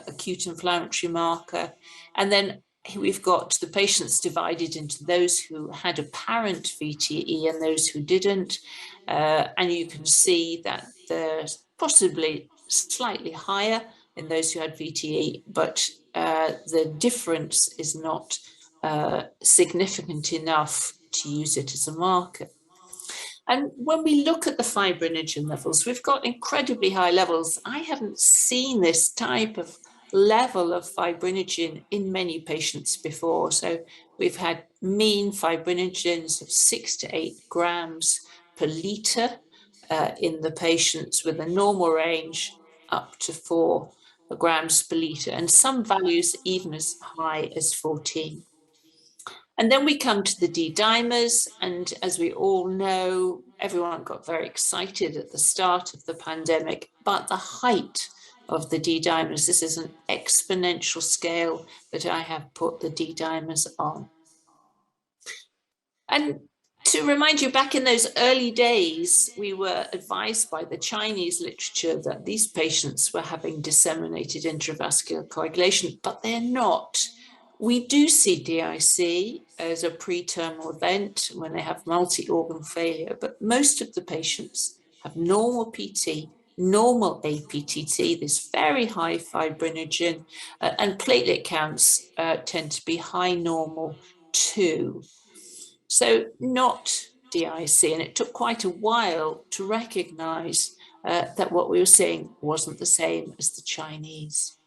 acute inflammatory marker. And then we've got the patients divided into those who had apparent VTE and those who didn't. And you can see that there's possibly slightly higher in those who had VTE, but the difference is not significant enough to use it as a marker. And when we look at the fibrinogen levels, we've got incredibly high levels. I haven't seen this type of level of fibrinogen in many patients before. So we've had mean fibrinogens of 6 to 8 grams per litre in the patients, with a normal range up to 4 grams per litre, and some values even as high as 14. And then we come to the D-dimers, and as we all know, everyone got very excited at the start of the pandemic, but the height of the D-dimers, this is an exponential scale that I have put the D-dimers on. And to remind you, back in those early days, we were advised by the Chinese literature that these patients were having disseminated intravascular coagulation, but they're not. We do see DIC as a pre-terminal event when they have multi-organ failure, but most of the patients have normal PT, normal APTT, this very high fibrinogen, and platelet counts tend to be high normal too. So not DIC, and it took quite a while to recognize that what we were seeing wasn't the same as the Chinese.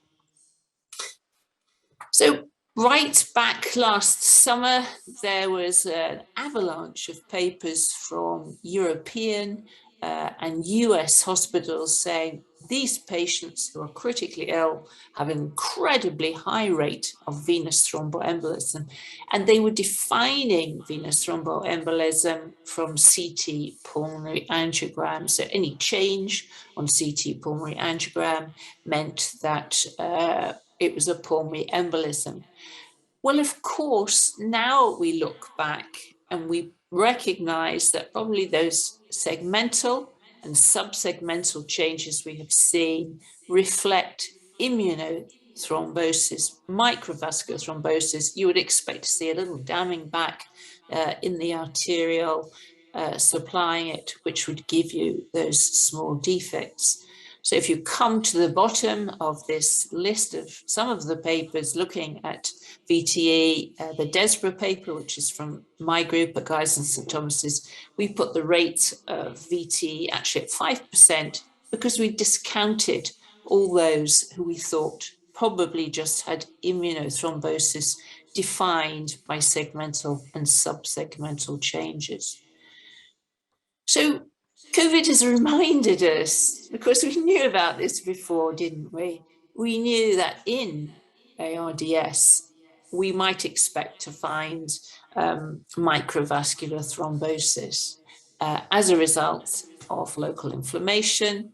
So right back last summer, there was an avalanche of papers from European and US hospitals saying these patients who are critically ill have an incredibly high rate of venous thromboembolism. And they were defining venous thromboembolism from CT pulmonary angiogram. So any change on CT pulmonary angiogram meant that it was a pulmonary embolism. Well, of course, now we look back and we recognize that probably those segmental and subsegmental changes we have seen reflect immunothrombosis, microvascular thrombosis. You would expect to see a little damming back in the arterial, supplying it, which would give you those small defects. So if you come to the bottom of this list of some of the papers looking at VTE, the Desborough paper, which is from my group at Guy's and St Thomas's, we put the rate of VTE actually at 5% because we discounted all those who we thought probably just had immunothrombosis defined by segmental and subsegmental changes. So COVID has reminded us, because we knew about this before, didn't we? We knew that in ARDS, we might expect to find microvascular thrombosis as a result of local inflammation.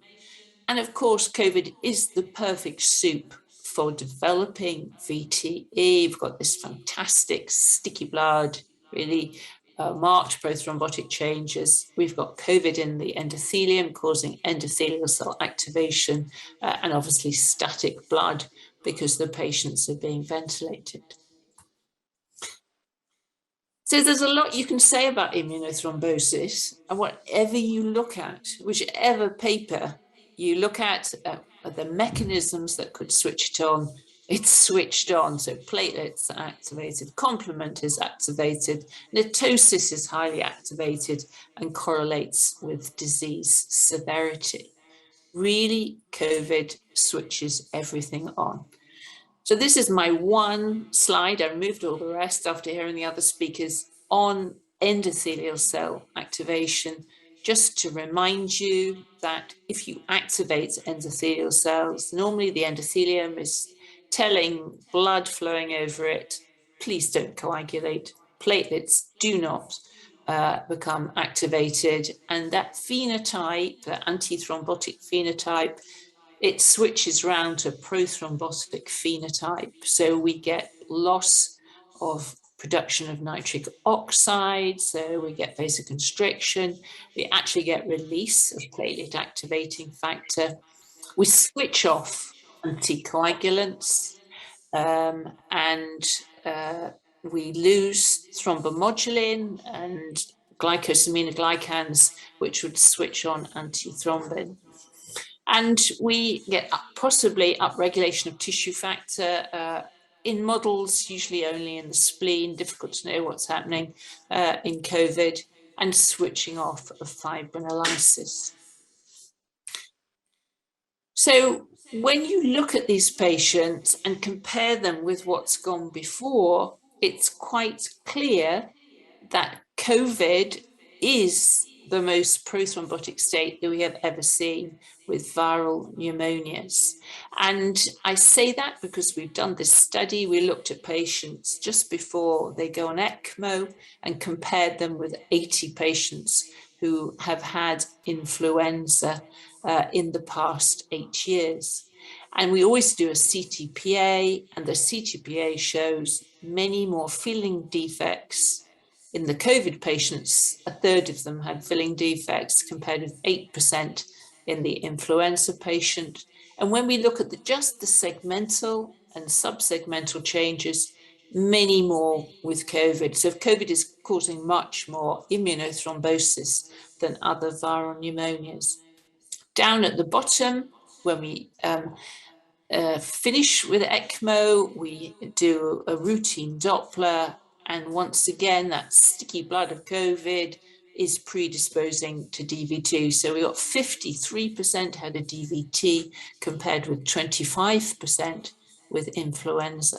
And of course, COVID is the perfect soup for developing VTE. We've got this fantastic sticky blood, really marked prothrombotic changes. We've got COVID in the endothelium causing endothelial cell activation and obviously static blood because the patients are being ventilated. So there's a lot you can say about immunothrombosis, and whatever you look at, whichever paper you look at, the mechanisms that could switch it on, it's switched on. So platelets are activated, complement is activated, netosis is highly activated and correlates with disease severity. Really, COVID switches everything on. So this is my one slide. I removed all the rest after hearing the other speakers on endothelial cell activation, just to remind you that if you activate endothelial cells, normally the endothelium is telling blood flowing over it, please don't coagulate. Platelets do not become activated. And that phenotype, the antithrombotic phenotype, it switches round to prothrombotic phenotype. So we get loss of production of nitric oxide, so we get vasoconstriction, we actually get release of platelet activating factor, we switch off anticoagulants, and we lose thrombomodulin and glycosaminoglycans, which would switch on antithrombin. And we get possibly upregulation of tissue factor in models, usually only in the spleen, difficult to know what's happening in COVID, and switching off of fibrinolysis. So when you look at these patients and compare them with what's gone before, it's quite clear that COVID is the most prothrombotic state that we have ever seen with viral pneumonias. And I say that because we've done this study. We looked at patients just before they go on ECMO and compared them with 80 patients who have had influenza in the past 8 years. And we always do a CTPA, and the CTPA shows many more filling defects. In the COVID patients, a third of them had filling defects compared with 8% in the influenza patient. And when we look at just the segmental and subsegmental changes, many more with COVID. So COVID is causing much more immunothrombosis than other viral pneumonias. Down at the bottom, when we finish with ECMO, we do a routine Doppler, and once again, that sticky blood of COVID is predisposing to DVT. So we got 53% had a DVT compared with 25% with influenza.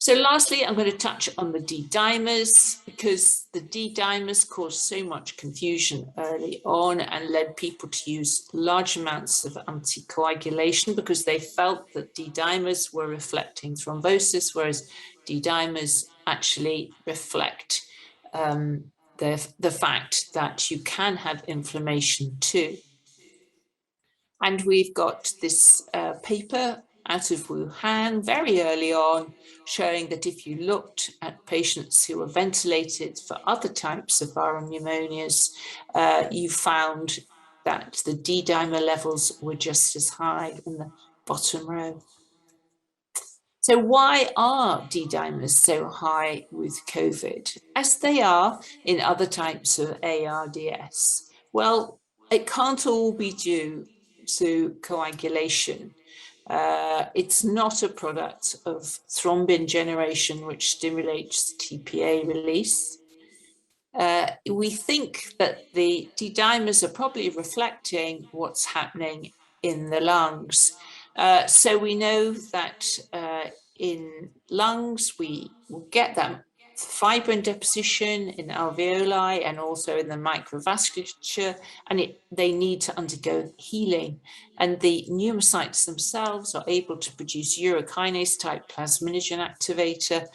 So lastly, I'm going to touch on the D-dimers, because the D-dimers caused so much confusion early on and led people to use large amounts of anticoagulation because they felt that D-dimers were reflecting thrombosis, whereas D-dimers actually reflect the fact that you can have inflammation too. And we've got this paper out of Wuhan very early on, showing that if you looked at patients who were ventilated for other types of viral pneumonias, you found that the D-dimer levels were just as high in the bottom row. So why are D-dimers so high with COVID, as they are in other types of ARDS? Well, it can't all be due to coagulation. It's not a product of thrombin generation, which stimulates TPA release. We think that the D-dimers are probably reflecting what's happening in the lungs. So we know that in lungs, we will get that fibrin deposition in alveoli and also in the microvasculature, and they need to undergo healing. And the pneumocytes themselves are able to produce urokinase type plasminogen activator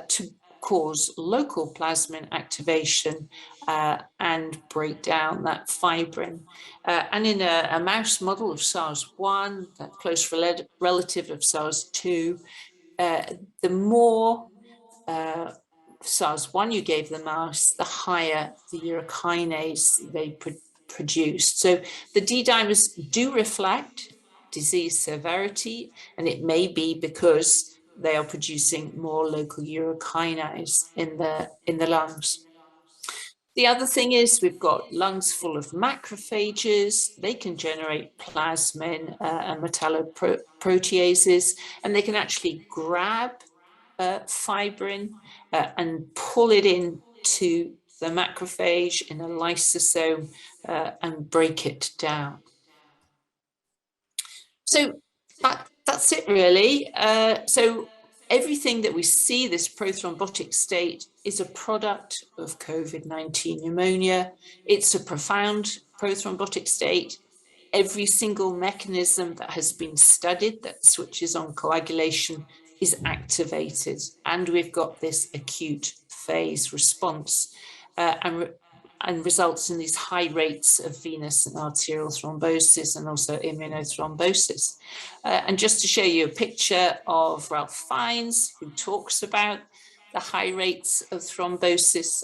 to cause local plasmin activation and break down that fibrin. And in a mouse model of SARS-1, that close relative of SARS-2, the more SARS-1 you gave the mouse, the higher the urokinase they produced. So the D-dimers do reflect disease severity, and it may be because they are producing more local urokinase in the lungs. The other thing is we've got lungs full of macrophages. They can generate plasmin and metalloproteases, and they can actually grab fibrin and pull it into the macrophage in a lysosome and break it down. So that That's it really. So everything that we see, this prothrombotic state, is a product of COVID-19 pneumonia. It's a profound prothrombotic state. Every single mechanism that has been studied that switches on coagulation is activated, and we've got this acute phase response and results in these high rates of venous and arterial thrombosis and also immunothrombosis. And just to show you a picture of Ralph Fiennes, who talks about the high rates of thrombosis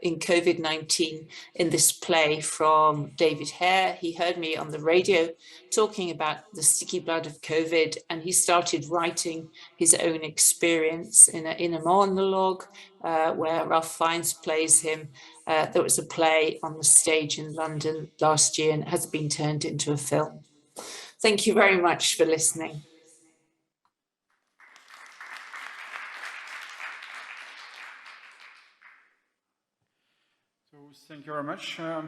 in COVID-19 in this play from David Hare. He heard me on the radio talking about the sticky blood of COVID, and he started writing his own experience in a monologue where Ralph Fiennes plays him. There was a play on the stage in London last year and it has been turned into a film. Thank you very much for listening. Thank you very much. I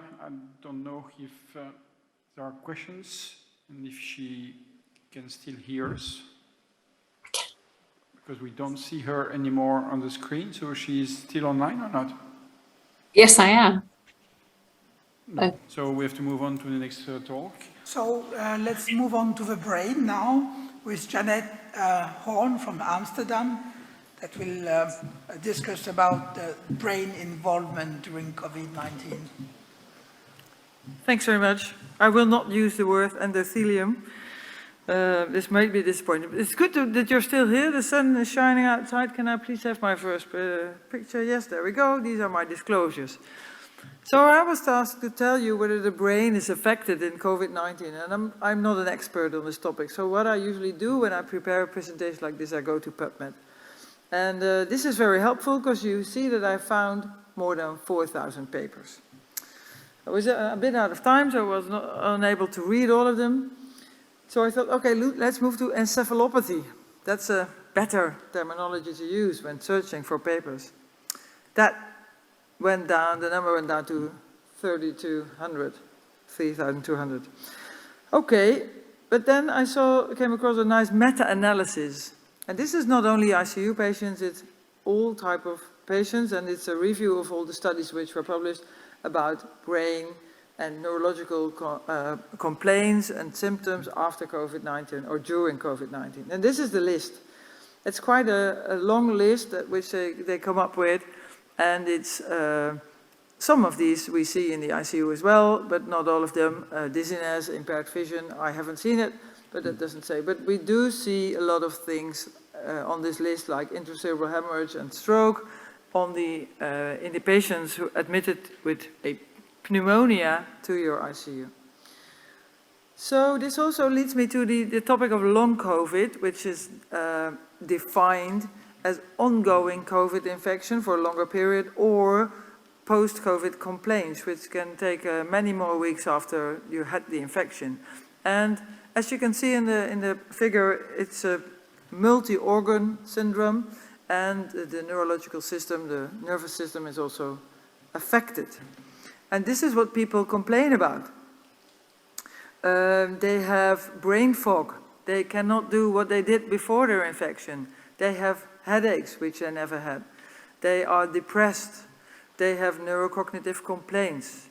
don't know if there are questions and if she can still hear us. Because we don't see her anymore on the screen, so she's still online or not? Yes, I am. No. So we have to move on to the next talk. So let's move on to the brain now with Janet Horn from Amsterdam that will discuss about brain involvement during COVID-19. Thanks very much. I will not use the word endothelium. This might be disappointing. It's good that you're still here. The sun is shining outside. Can I please have my first picture? Yes, there we go. These are my disclosures. So I was tasked to tell you whether the brain is affected in COVID-19, and I'm not an expert on this topic. So what I usually do when I prepare a presentation like this, I go to PubMed. And this is very helpful because you see that I found more than 4,000 papers. I was a bit out of time, so I was unable to read all of them. So I thought, okay, let's move to encephalopathy. That's a better terminology to use when searching for papers. That went down, the number went down to 3,200. Okay, but then I came across a nice meta-analysis. And this is not only ICU patients, it's all type of patients, and it's a review of all the studies which were published about brain and neurological complaints and symptoms after COVID-19 or during COVID-19. And this is the list. It's quite a long list which they come up with, and it's some of these we see in the ICU as well, but not all of them. Dizziness, impaired vision, I haven't seen it, but that doesn't say. But we do see a lot of things on this list, like intracerebral hemorrhage and stroke, in the patients who admitted with a pneumonia to your ICU. So this also leads me to the topic of long COVID, which is defined as ongoing COVID infection for a longer period, or post-COVID complaints, which can take many more weeks after you had the infection. And as you can see in the figure, it's a multi-organ syndrome, and the neurological system, the nervous system, is also affected. And this is what people complain about. They have brain fog. They cannot do what they did before their infection. They have headaches, which they never had. They are depressed. They have neurocognitive complaints.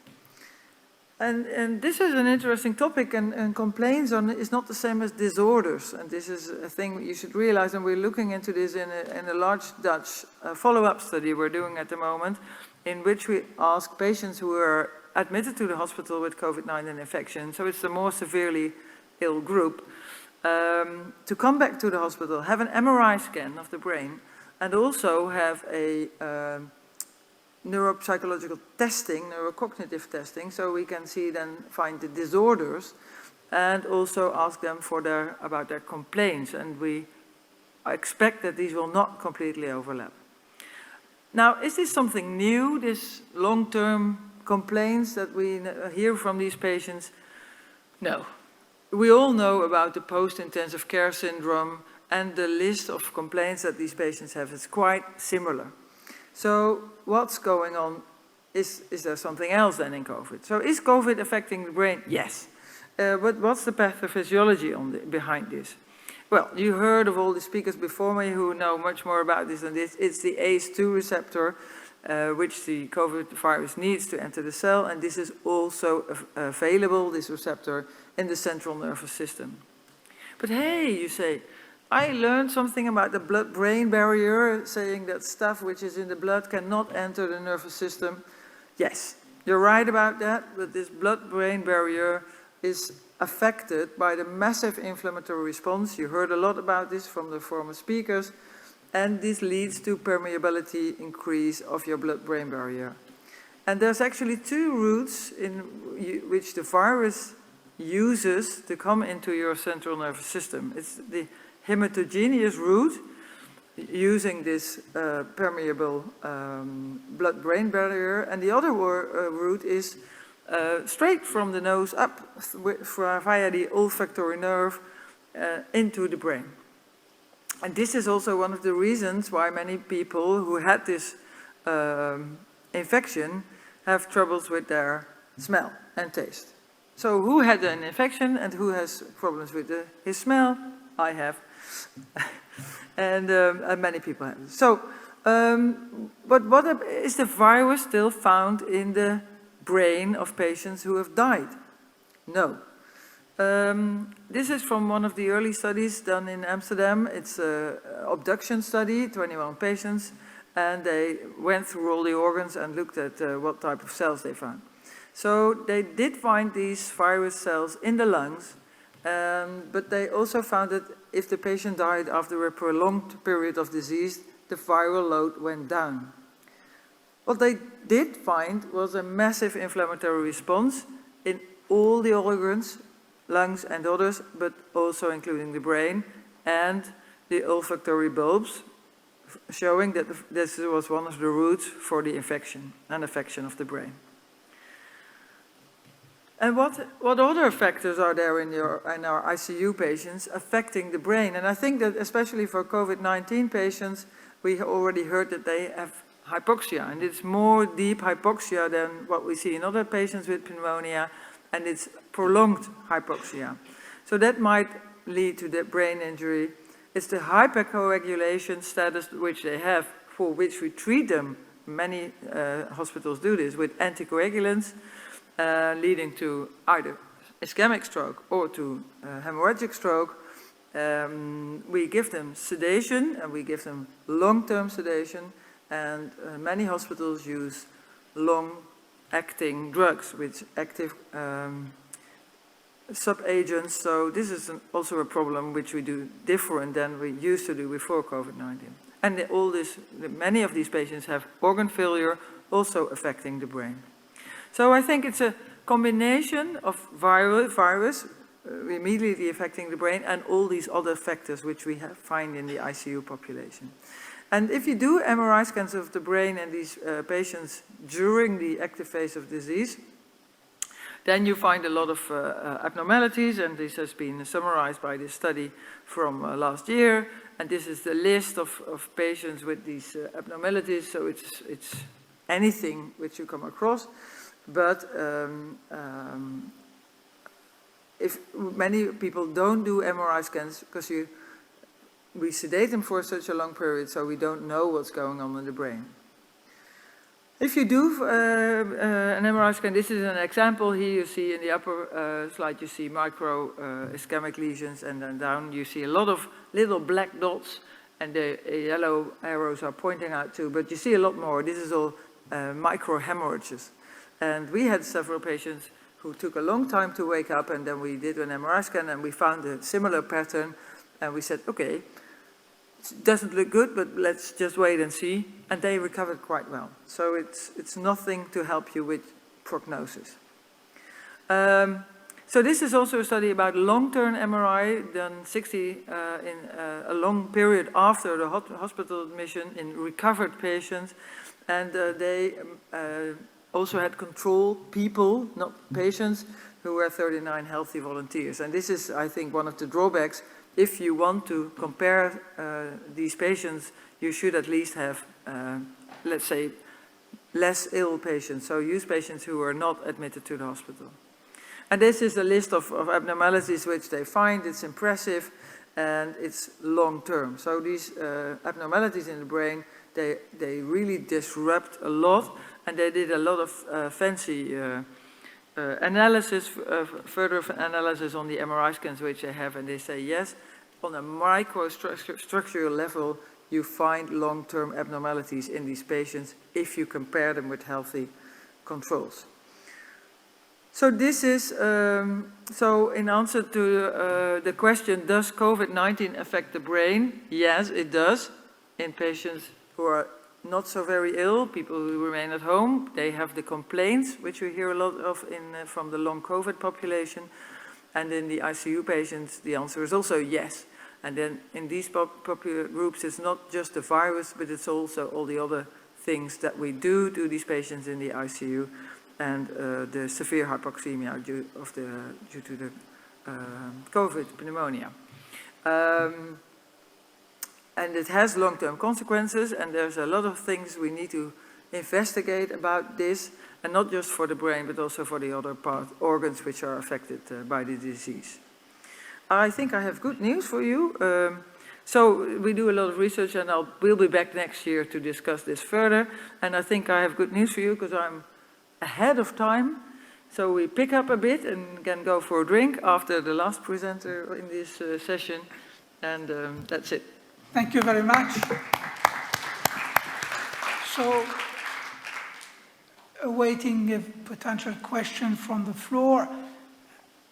And this is an interesting topic, and complaints is not the same as disorders. And this is a thing you should realize, and we're looking into this in a large Dutch follow-up study we're doing at the moment, in which we ask patients who are admitted to the hospital with COVID-19 infection, so it's the more severely ill group, to come back to the hospital, have an MRI scan of the brain, and also have a neuropsychological testing, neurocognitive testing, so we can find the disorders, and also ask them about their complaints, and we expect that these will not completely overlap. Now, is this something new, this long-term complaints that we hear from these patients? No. We all know about the post-intensive care syndrome, and the list of complaints that these patients have is quite similar. So what's going on? Is there something else then in COVID? So is COVID affecting the brain? Yes. but what's the pathophysiology behind this? Well, you heard of all the speakers before me who know much more about this than this. It's the ACE2 receptor, which the COVID virus needs to enter the cell, and this is also available, this receptor, in the central nervous system. But hey, you say, I learned something about the blood-brain barrier, saying that stuff which is in the blood cannot enter the nervous system. Yes, you're right about that, but this blood-brain barrier is affected by the massive inflammatory response. You heard a lot about this from the former speakers, and this leads to permeability increase of your blood-brain barrier. And there's actually two routes in which the virus uses to come into your central nervous system. It's the hematogenous route, using this permeable blood-brain barrier, and the other route is straight from the nose up via the olfactory nerve into the brain. And this is also one of the reasons why many people who had this infection have troubles with their smell and taste. So who had an infection and who has problems with his smell? I have. And many people have. So, but what is the virus still found in the brain of patients who have died? No. This is from one of the early studies done in Amsterdam. It's an abduction study, 21 patients, and they went through all the organs and looked at what type of cells they found. So they did find these virus cells in the lungs, but they also found that if the patient died after a prolonged period of disease, the viral load went down. What they did find was a massive inflammatory response in all the organs, lungs and others, but also including the brain and the olfactory bulbs, showing that this was one of the routes for the infection and affection of the brain. And what other factors are there in our ICU patients affecting the brain? And I think that especially for COVID-19 patients, we already heard that they have hypoxia, and it's more deep hypoxia than what we see in other patients with pneumonia, and it's prolonged hypoxia. So that might lead to the brain injury. It's the hypercoagulation status which they have, for which we treat them. Many hospitals do this with anticoagulants, leading to either ischemic stroke or to hemorrhagic stroke. We give them sedation, and we give them long-term sedation, and many hospitals use long-acting drugs with active subagents. So this is also a problem which we do different than we used to do before COVID-19. And many of these patients have organ failure, also affecting the brain. So I think it's a combination of virus immediately affecting the brain and all these other factors which we find in the ICU population. And if you do MRI scans of the brain in these patients during the active phase of disease, then you find a lot of abnormalities, and this has been summarized by this study from last year. And this is the list of patients with these abnormalities, so it's anything which you come across. But if many people don't do MRI scans because we sedate them for such a long period, so we don't know what's going on in the brain. If you do an MRI scan, this is an example. Here you see in the upper slide, you see micro ischemic lesions, and then down you see a lot of little black dots, and the yellow arrows are pointing out too, but you see a lot more. This is all micro hemorrhages. And we had several patients who took a long time to wake up, and then we did an MRI scan and we found a similar pattern, and we said, okay, it doesn't look good, but let's just wait and see. And they recovered quite well. So it's nothing to help you with prognosis. So this is also a study about long-term MRI done 60 in a long period after the hospital admission in recovered patients, and they also had control people, not patients, who were 39 healthy volunteers. And this is, I think, one of the drawbacks. If you want to compare these patients, you should at least have, let's say, less ill patients. So use patients who are not admitted to the hospital. And this is a list of abnormalities which they find. It's impressive and it's long-term. So these abnormalities in the brain, they really disrupt a lot, and they did a lot of fancy analysis, further analysis on the MRI scans which they have, and they say yes, on a microstructural level, you find long-term abnormalities in these patients if you compare them with healthy controls. So this is, so in answer to the question, does COVID-19 affect the brain? Yes, it does. In patients who are not so very ill, people who remain at home, they have the complaints, which we hear a lot of from the long COVID population. And in the ICU patients, the answer is also yes. And then in these popular groups, it's not just the virus, but it's also all the other things that we do to these patients in the ICU, and the severe hypoxemia due to the COVID pneumonia. And it has long-term consequences, and there's a lot of things we need to investigate about this, and not just for the brain, but also for the other organs which are affected by the disease. I think I have good news for you. So we do a lot of research, and we'll be back next year to discuss this further. And I think I have good news for you, because I'm ahead of time. So we pick up a bit and can go for a drink after the last presenter in this session. And that's it. Thank you very much. So, awaiting a potential question from the floor,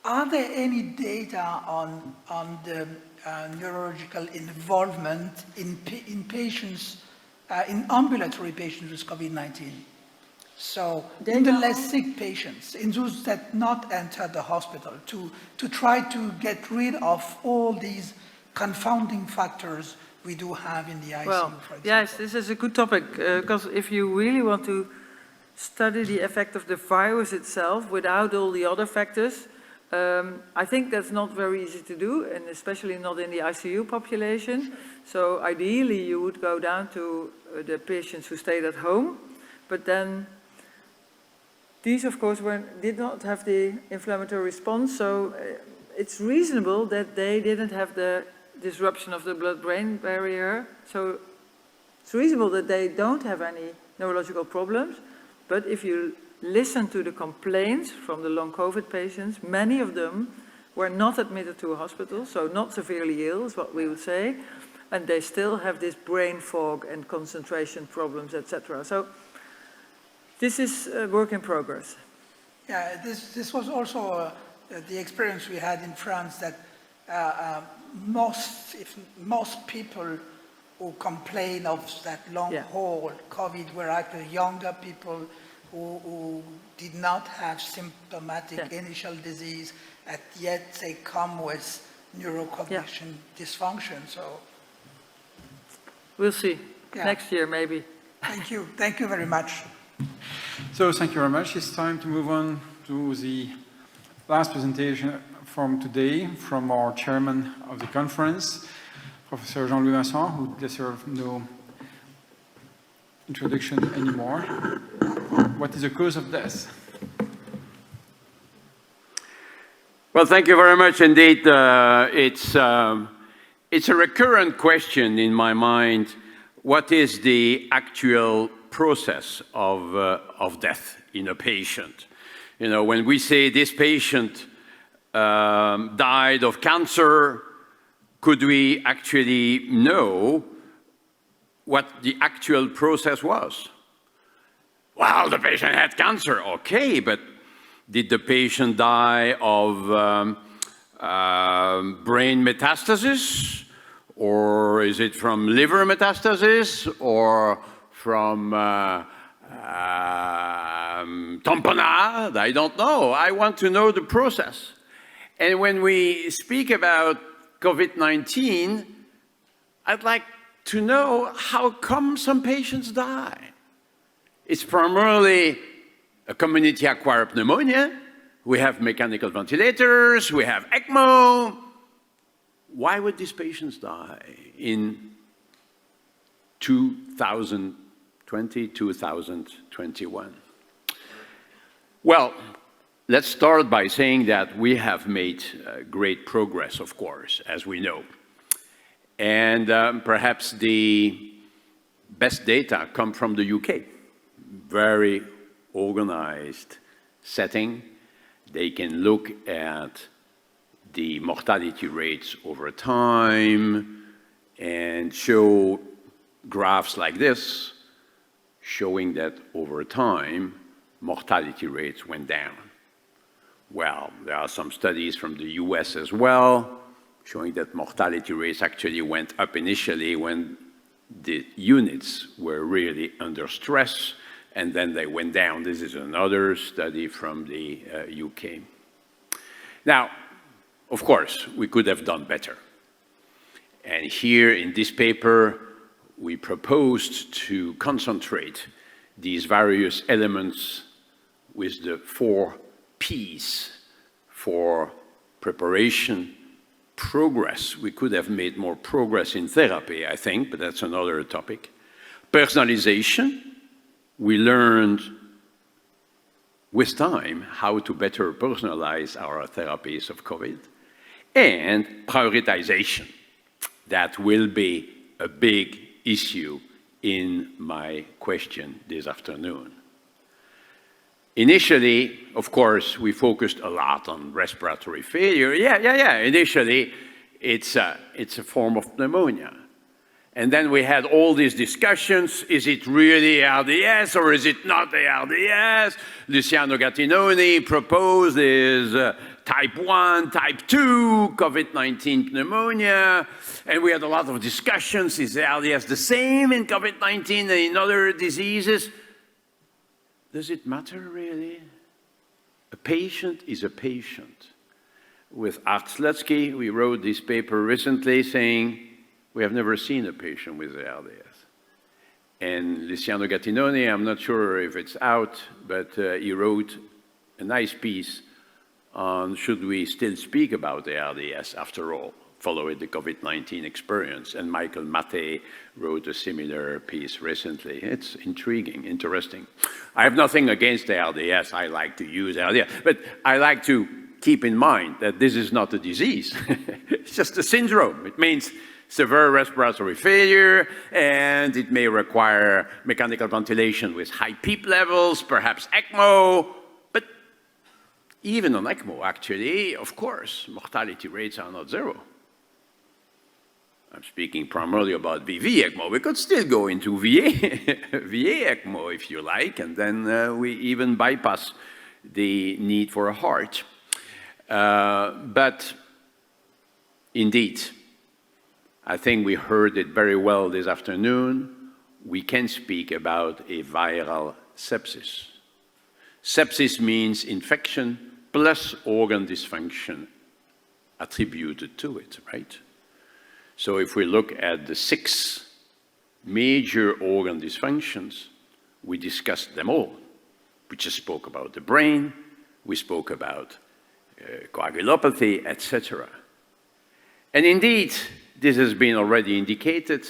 are there any data on the neurological involvement in patients, in ambulatory patients with COVID-19? So, in the less sick patients, in those that not enter the hospital, to try to get rid of all these confounding factors we do have in the ICU, well, for example. Yes, this is a good topic, because if you really want to study the effect of the virus itself without all the other factors, I think that's not very easy to do, and especially not in the ICU population. So ideally, you would go down to the patients who stayed at home, but then these, of course, did not have the inflammatory response, so it's reasonable that they didn't have the disruption of the blood-brain barrier. So it's reasonable that they don't have any neurological problems. But if you listen to the complaints from the long COVID patients, many of them were not admitted to a hospital, so not severely ill is what we would say, and they still have this brain fog and concentration problems, etc. So this is a work in progress. Yeah, this was also the experience we had in France, that most people who complain of that long haul COVID were actually younger people who did not have symptomatic initial disease, and yet they come with neurocognition dysfunction. So we'll see. Next year, maybe. Thank you. Thank you very much. So thank you very much. It's time to move on to the last presentation from today from our chairman of the conference, Professor Jean-Louis Vincent, who deserves no introduction anymore. What is the cause of death? Well, thank you very much indeed. It's a recurrent question in my mind. What is the actual process of death in a patient? You know, when we say this patient died of cancer, could we actually know what the actual process was? Well, the patient had cancer, okay, but did the patient die of brain metastasis? Or is it from liver metastasis? Or from tamponade? I don't know. I want to know the process. And when we speak about COVID-19, I'd like to know how come some patients die. It's primarily a community-acquired pneumonia. We have mechanical ventilators. We have ECMO. Why would these patients die in 2020, 2021? Well, let's start by saying that we have made great progress, of course, as we know. And perhaps the best data come from the UK. Very organized setting. They can look at the mortality rates over time and show graphs like this, showing that over time, mortality rates went down. Well, there are some studies from the US as well, showing that mortality rates actually went up initially when the units were really under stress, and then they went down. This is another study from the UK. Now, of course, we could have done better. And here in this paper, we proposed to concentrate these various elements with the 4 Ps for preparation, progress. We could have made more progress in therapy, I think, but that's another topic. Personalization. We learned with time how to better personalize our therapies of COVID. And prioritization. That will be a big issue in my question this afternoon. Initially, of course, we focused a lot on respiratory failure. Initially, it's a form of pneumonia. And then we had all these discussions. Is it really ARDS or is it not ARDS? Luciano Gattinoni proposed is type 1, type 2, COVID-19 pneumonia. And we had a lot of discussions. Is ARDS the same in COVID-19 and in other diseases? Does it matter, really? A patient is a patient. With Art Slutsky, we wrote this paper recently saying, we have never seen a patient with ARDS. And Luciano Gattinoni, I'm not sure if it's out, but he wrote a nice piece on should we still speak about ARDS after all, following the COVID-19 experience. And Michael Mattei wrote a similar piece recently. It's intriguing, interesting. I have nothing against ARDS. I like to use ARDS. But I like to keep in mind that this is not a disease. It's just a syndrome. It means severe respiratory failure, and it may require mechanical ventilation with high PEEP levels, perhaps ECMO. But even on ECMO, actually, of course, mortality rates are not zero. I'm speaking primarily about VV ECMO. We could still go into VA ECMO if you like, and then we even bypass the need for a heart. But indeed, I think we heard it very well this afternoon. We can speak about a viral sepsis. Sepsis means infection plus organ dysfunction attributed to it, right? So if we look at the 6 major organ dysfunctions, we discussed them all. We just spoke about the brain, we spoke about coagulopathy, etc. And indeed, this has been already indicated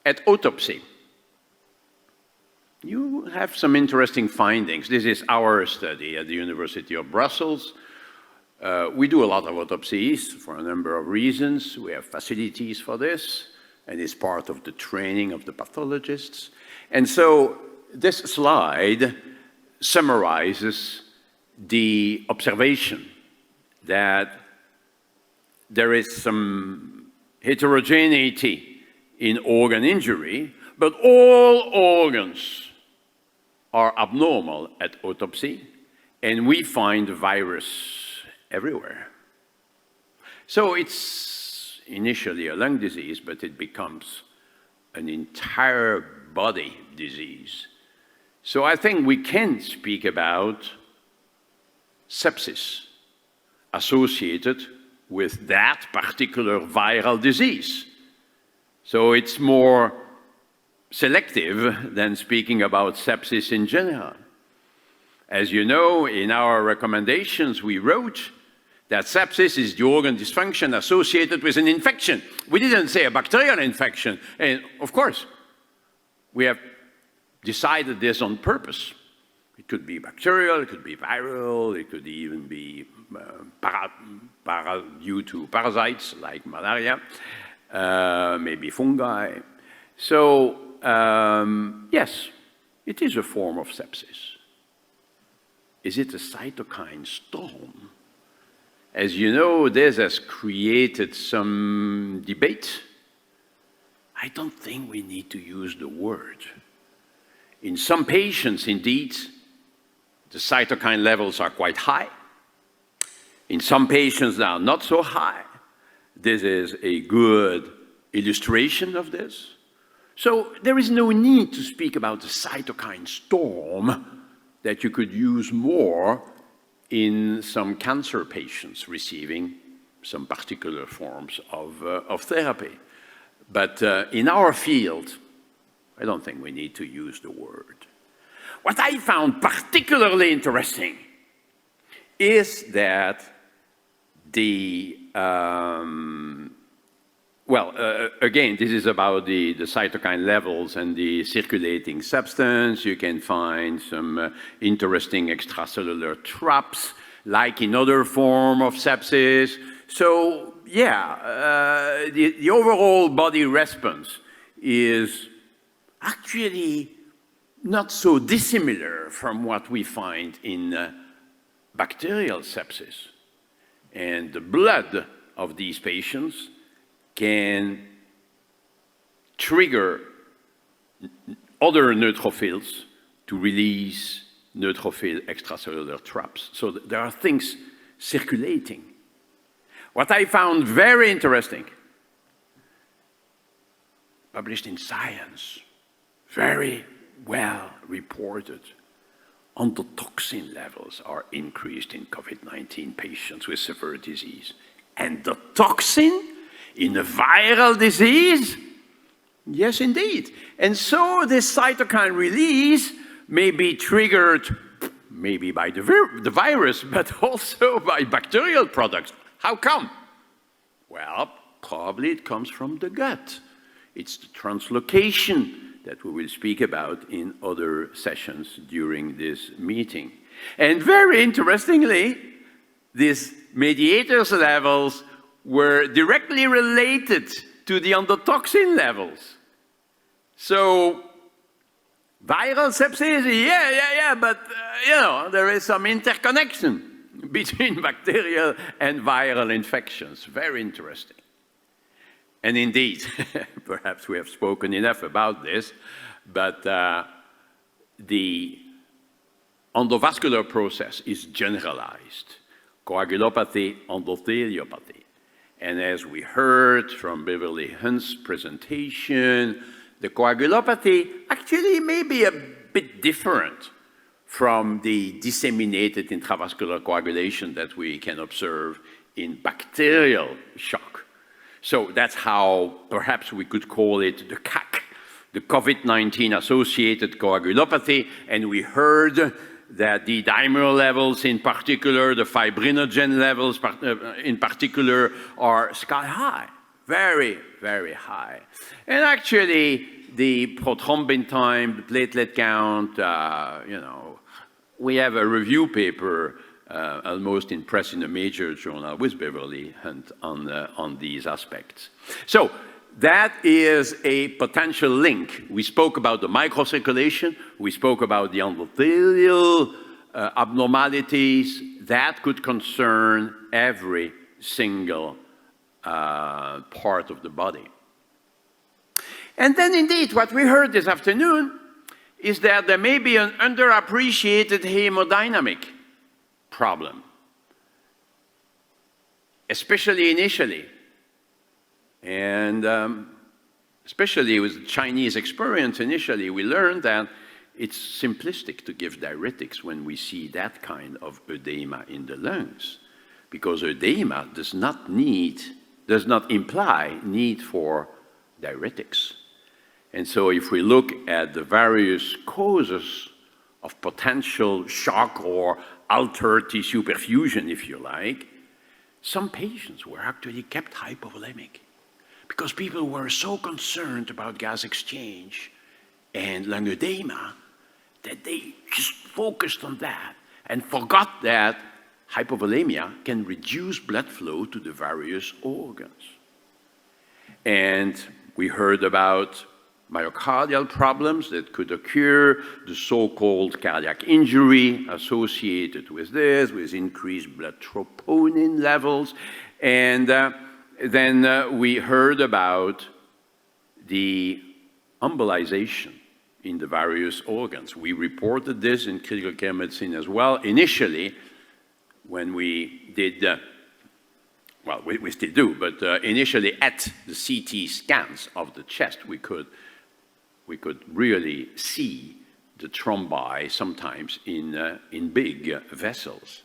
at autopsy. You have some interesting findings. This is our study at the University of Brussels. We do a lot of autopsies for a number of reasons. We have facilities for this, and it's part of the training of the pathologists. And so this slide summarizes the observation that there is some heterogeneity in organ injury, but all organs are abnormal at autopsy, and we find the virus everywhere. So it's initially a lung disease, but it becomes an entire body disease. So I think we can speak about sepsis associated with that particular viral disease. So it's more selective than speaking about sepsis in general. As you know, in our recommendations, we wrote that sepsis is the organ dysfunction associated with an infection. We didn't say a bacterial infection. And of course, we have decided this on purpose It could be bacterial, it could be viral, it could even be due to parasites like malaria, maybe fungi. So, yes, it is a form of sepsis. Is it a cytokine storm? As you know, this has created some debate. I don't think we need to use the word. In some patients, indeed, the cytokine levels are quite high. In some patients, they are not so high. This is a good illustration of this. So there is no need to speak about the cytokine storm that you could use more in some cancer patients receiving some particular forms of therapy. But in our field, I don't think we need to use the word. What I found particularly interesting is that the, again, this is about the cytokine levels and the circulating substance. You can find some interesting extracellular traps, like in other form of sepsis. So, yeah, the overall body response is actually not so dissimilar from what we find in bacterial sepsis. And the blood of these patients can trigger other neutrophils to release neutrophil extracellular traps. So there are things circulating. What I found very interesting, published in Science, very well reported, endotoxin levels are increased in COVID-19 patients with severe disease. Endotoxin in a viral disease? Yes, indeed. And so this cytokine release may be triggered maybe by the virus, but also by bacterial products. How come? Well, probably it comes from the gut. It's the translocation that we will speak about in other sessions during this meeting. And very interestingly, these mediators levels were directly related to the endotoxin levels. So, viral sepsis, yeah, but you know, there is some interconnection between bacterial and viral infections. Very interesting. And indeed, perhaps we have spoken enough about this, but the endovascular process is generalized. Coagulopathy, endotheliopathy. And as we heard from Beverly Hunt's presentation, the coagulopathy actually may be a bit different from the disseminated intravascular coagulation that we can observe in bacterial shock. So that's how perhaps we could call it the CAC, the COVID-19 associated coagulopathy, and we heard that the dimer levels in particular, the fibrinogen levels in particular are sky high, very, very high. And actually the prothrombin time, the platelet count, you know, we have a review paper almost in press in a major journal with Beverly Hunt on these aspects. So that is a potential link. We spoke about the microcirculation, we spoke about the endothelial abnormalities. That could concern every single part of the body. And then indeed, what we heard this afternoon is that there may be an underappreciated hemodynamic problem, especially initially. And especially with the Chinese experience initially, we learned that it's simplistic to give diuretics when we see that kind of edema in the lungs, because edema does not imply need for diuretics. And so if we look at the various causes of potential shock or altered tissue perfusion, if you like, some patients were actually kept hypovolemic because people were so concerned about gas exchange and lung edema that they just focused on that and forgot that hypovolemia can reduce blood flow to the various organs. And we heard about myocardial problems that could occur, the so-called cardiac injury associated with this, with increased blood troponin levels. And then we heard about the embolization in the various organs. We reported this in critical care medicine as well. Initially, when we did, well, we still do, but initially at the CT scans of the chest, we could really see the thrombi sometimes in big vessels.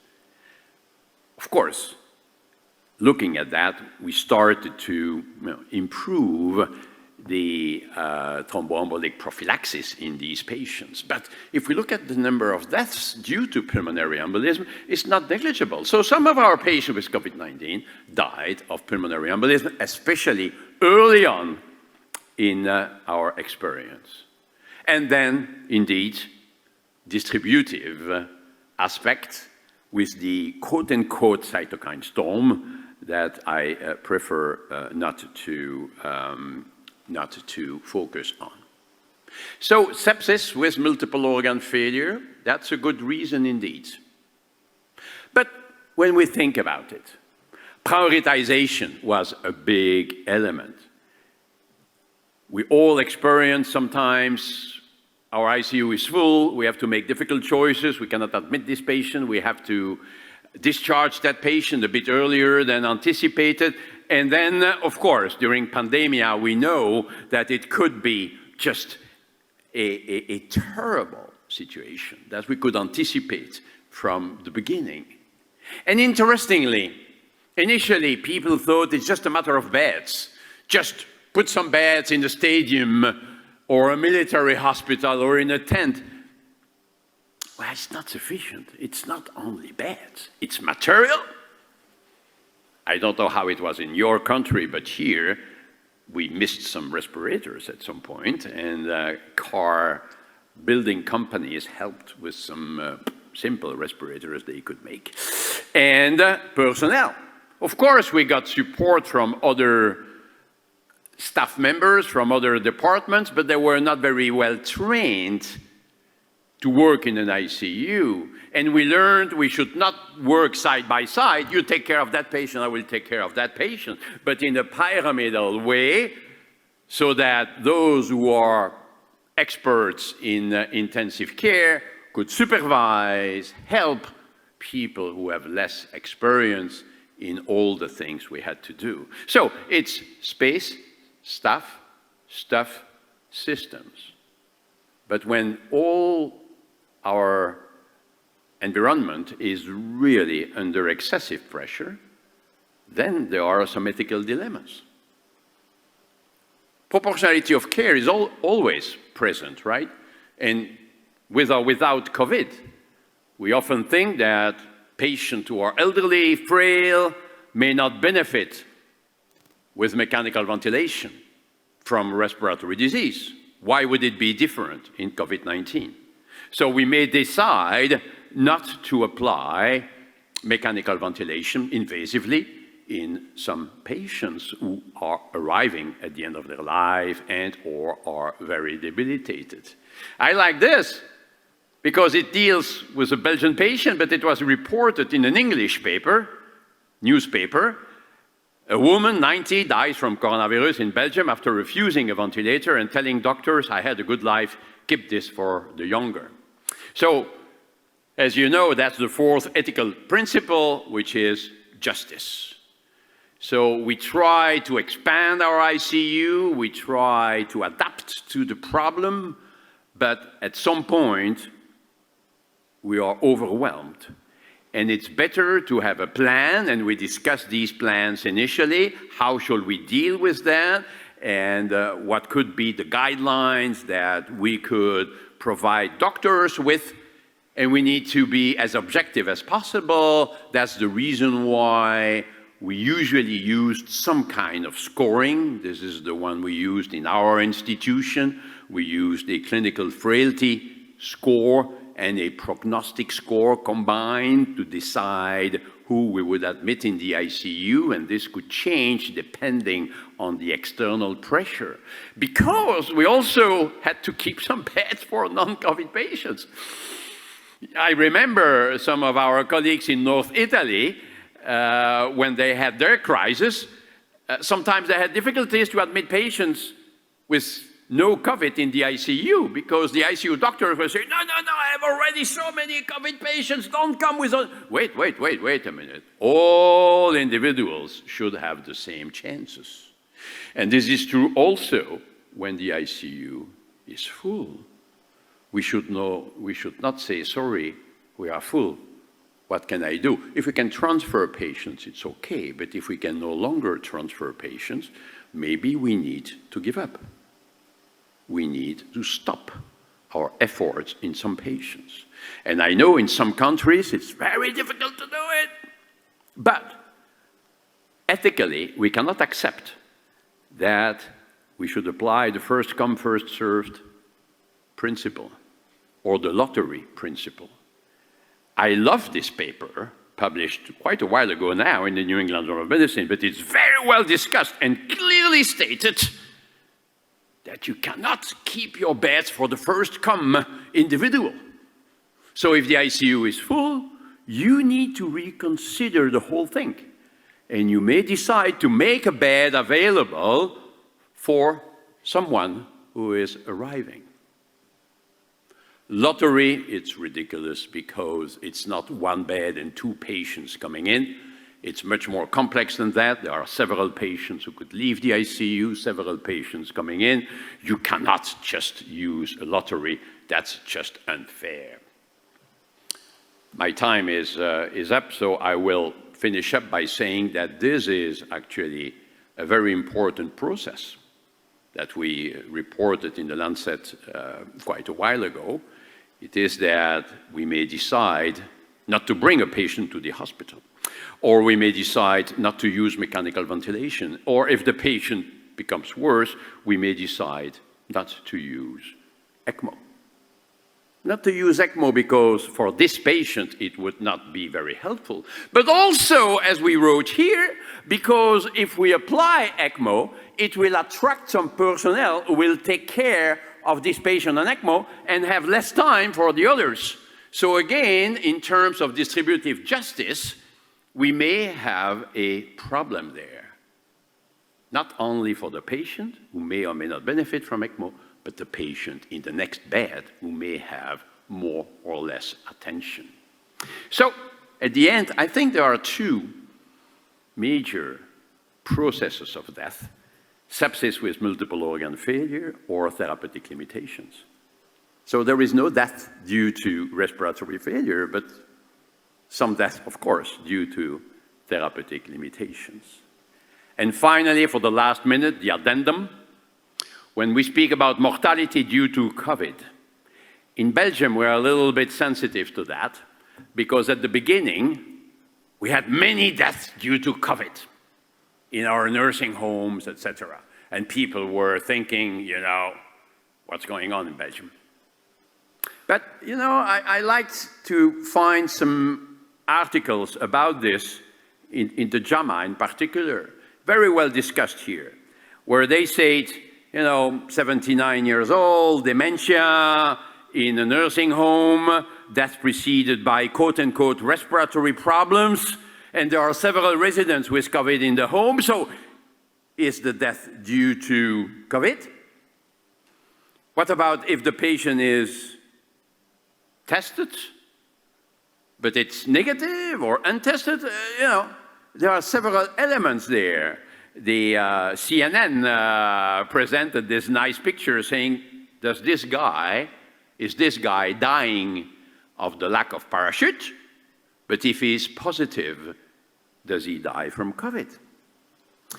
Of course, looking at that, we started to improve the thromboembolic prophylaxis in these patients. But if we look at the number of deaths due to pulmonary embolism, it's not negligible. So some of our patients with COVID-19 died of pulmonary embolism, especially early on in our experience. And then, indeed, distributive aspect with the quote-unquote cytokine storm that I prefer not to focus on. So sepsis with multiple organ failure, that's a good reason indeed. But when we think about it, prioritization was a big element. We all experience sometimes our ICU is full, we have to make difficult choices, we cannot admit this patient, we have to discharge that patient a bit earlier than anticipated. And then, of course, during pandemia, we know that it could be just a terrible situation that we could anticipate from the beginning. And interestingly, initially, people thought it's just a matter of beds. Just put some beds in the stadium or a military hospital or in a tent. Well, it's not sufficient. It's not only beds. It's material. I don't know how it was in your country, but here we missed some respirators at some point, and car building companies helped with some simple respirators they could make. And personnel. Of course, we got support from other staff members, from other departments, but they were not very well trained to work in an ICU. And we learned we should not work side by side. You take care of that patient, I will take care of that patient. But in a pyramidal way, so that those who are experts in intensive care could supervise, help people who have less experience in all the things we had to do. So it's space, staff, stuff, systems. But when all our environment is really under excessive pressure, then there are some ethical dilemmas. Proportionality of care is always present, right? And with or without COVID, we often think that patients who are elderly, frail, may not benefit with mechanical ventilation from respiratory disease. Why would it be different in COVID-19? So we may decide not to apply mechanical ventilation invasively in some patients who are arriving at the end of their life and or are very debilitated. I like this because it deals with a Belgian patient, but it was reported in an English newspaper. A woman, 90, dies from coronavirus in Belgium after refusing a ventilator and telling doctors, I had a good life, keep this for the younger. So, as you know, that's the fourth ethical principle, which is justice. So we try to expand our ICU, we try to adapt to the problem, but at some point, we are overwhelmed. And it's better to have a plan, and we discussed these plans initially. How should we deal with that? And what could be the guidelines that we could provide doctors with? And we need to be as objective as possible. That's the reason why we usually used some kind of scoring. This is the one we used in our institution. We used a clinical frailty score and a prognostic score combined to decide who we would admit in the ICU, and this could change depending on the external pressure, because we also had to keep some beds for non-COVID patients. I remember some of our colleagues in North Italy, when they had their crisis, sometimes they had difficulties to admit patients with no COVID in the ICU, because the ICU doctor was saying, no, I have already so many COVID patients, don't come with us. Wait a minute. All individuals should have the same chances. And this is true also when the ICU is full. We should not say, sorry, we are full. What can I do? If we can transfer patients, it's okay. But if we can no longer transfer patients, maybe we need to give up. We need to stop our efforts in some patients. And I know in some countries it's very difficult to do it. But ethically, we cannot accept that we should apply the first come, first served principle or the lottery principle. I love this paper, published quite a while ago now in the New England Journal of Medicine, but it's very well discussed and clearly stated that you cannot keep your beds for the first come individual. So if the ICU is full, you need to reconsider the whole thing. And you may decide to make a bed available for someone who is arriving. Lottery, it's ridiculous because it's not one bed and two patients coming in. It's much more complex than that. There are several patients who could leave the ICU, several patients coming in. You cannot just use a lottery. That's just unfair. My time is up, so I will finish up by saying that this is actually a very important process that we reported in the Lancet quite a while ago. It is that we may decide not to bring a patient to the hospital, or we may decide not to use mechanical ventilation, or if the patient becomes worse, we may decide not to use ECMO. Not to use ECMO because for this patient it would not be very helpful, but also, as we wrote here, because if we apply ECMO, it will attract some personnel who will take care of this patient on ECMO and have less time for the others. So again, in terms of distributive justice, we may have a problem there. Not only for the patient, who may or may not benefit from ECMO, but the patient in the next bed who may have more or less attention. So at the end, I think there are two major processes of death: sepsis with multiple organ failure or therapeutic limitations. So there is no death due to respiratory failure, but some death, of course, due to therapeutic limitations. And finally, for the last minute, the addendum. When we speak about mortality due to COVID, in Belgium, we're a little bit sensitive to that, because at the beginning, we had many deaths due to COVID in our nursing homes, etc. And people were thinking, you know, what's going on in Belgium? But, you know, I liked to find some articles about this in the JAMA in particular, very well discussed here, where they said, you know, 79 years old, dementia, in a nursing home, death preceded by quote-unquote respiratory problems, and there are several residents with COVID in the home. So is the death due to COVID? What about if the patient is tested, but it's negative or untested? You know, there are several elements there. The CNN presented this nice picture saying, is this guy dying of the lack of parachute? But if he's positive, does he die from COVID?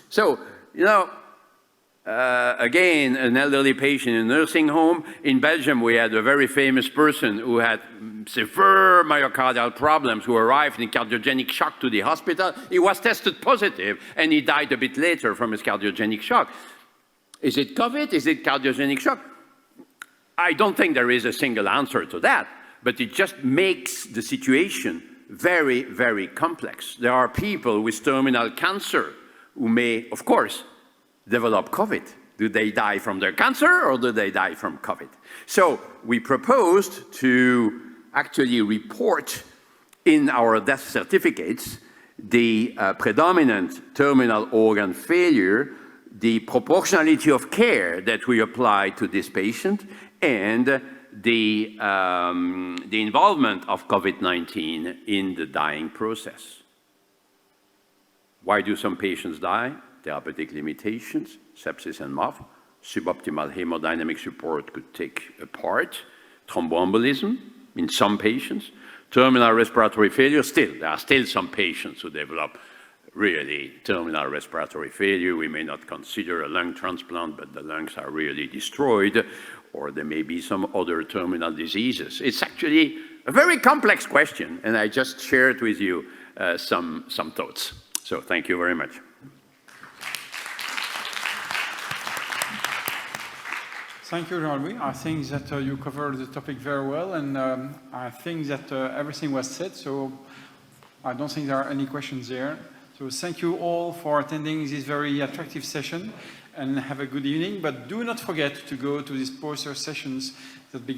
So, you know, again, an elderly patient in a nursing home. In Belgium, we had a very famous person who had severe myocardial problems who arrived in cardiogenic shock to the hospital. He was tested positive, and he died a bit later from his cardiogenic shock. Is it COVID? Is it cardiogenic shock? I don't think there is a single answer to that, but it just makes the situation very, very complex. There are people with terminal cancer who may, of course, develop COVID. Do they die from their cancer or do they die from COVID? So we proposed to actually report in our death certificates the predominant terminal organ failure, the proportionality of care that we apply to this patient, and the involvement of COVID-19 in the dying process. Why do some patients die? Therapeutic limitations, sepsis and MOF, suboptimal hemodynamic support could take a part, thromboembolism in some patients, terminal respiratory failure, there are still some patients who develop really terminal respiratory failure. We may not consider a lung transplant, but the lungs are really destroyed, or there may be some other terminal diseases. It's actually a very complex question, and I just shared with you some thoughts. So thank you very much. Thank you, Jean-Louis. I think that you covered the topic very well, and I think that everything was said, so I don't think there are any questions there. So thank you all for attending this very attractive session, and have a good evening. But do not forget to go to these poster sessions that begin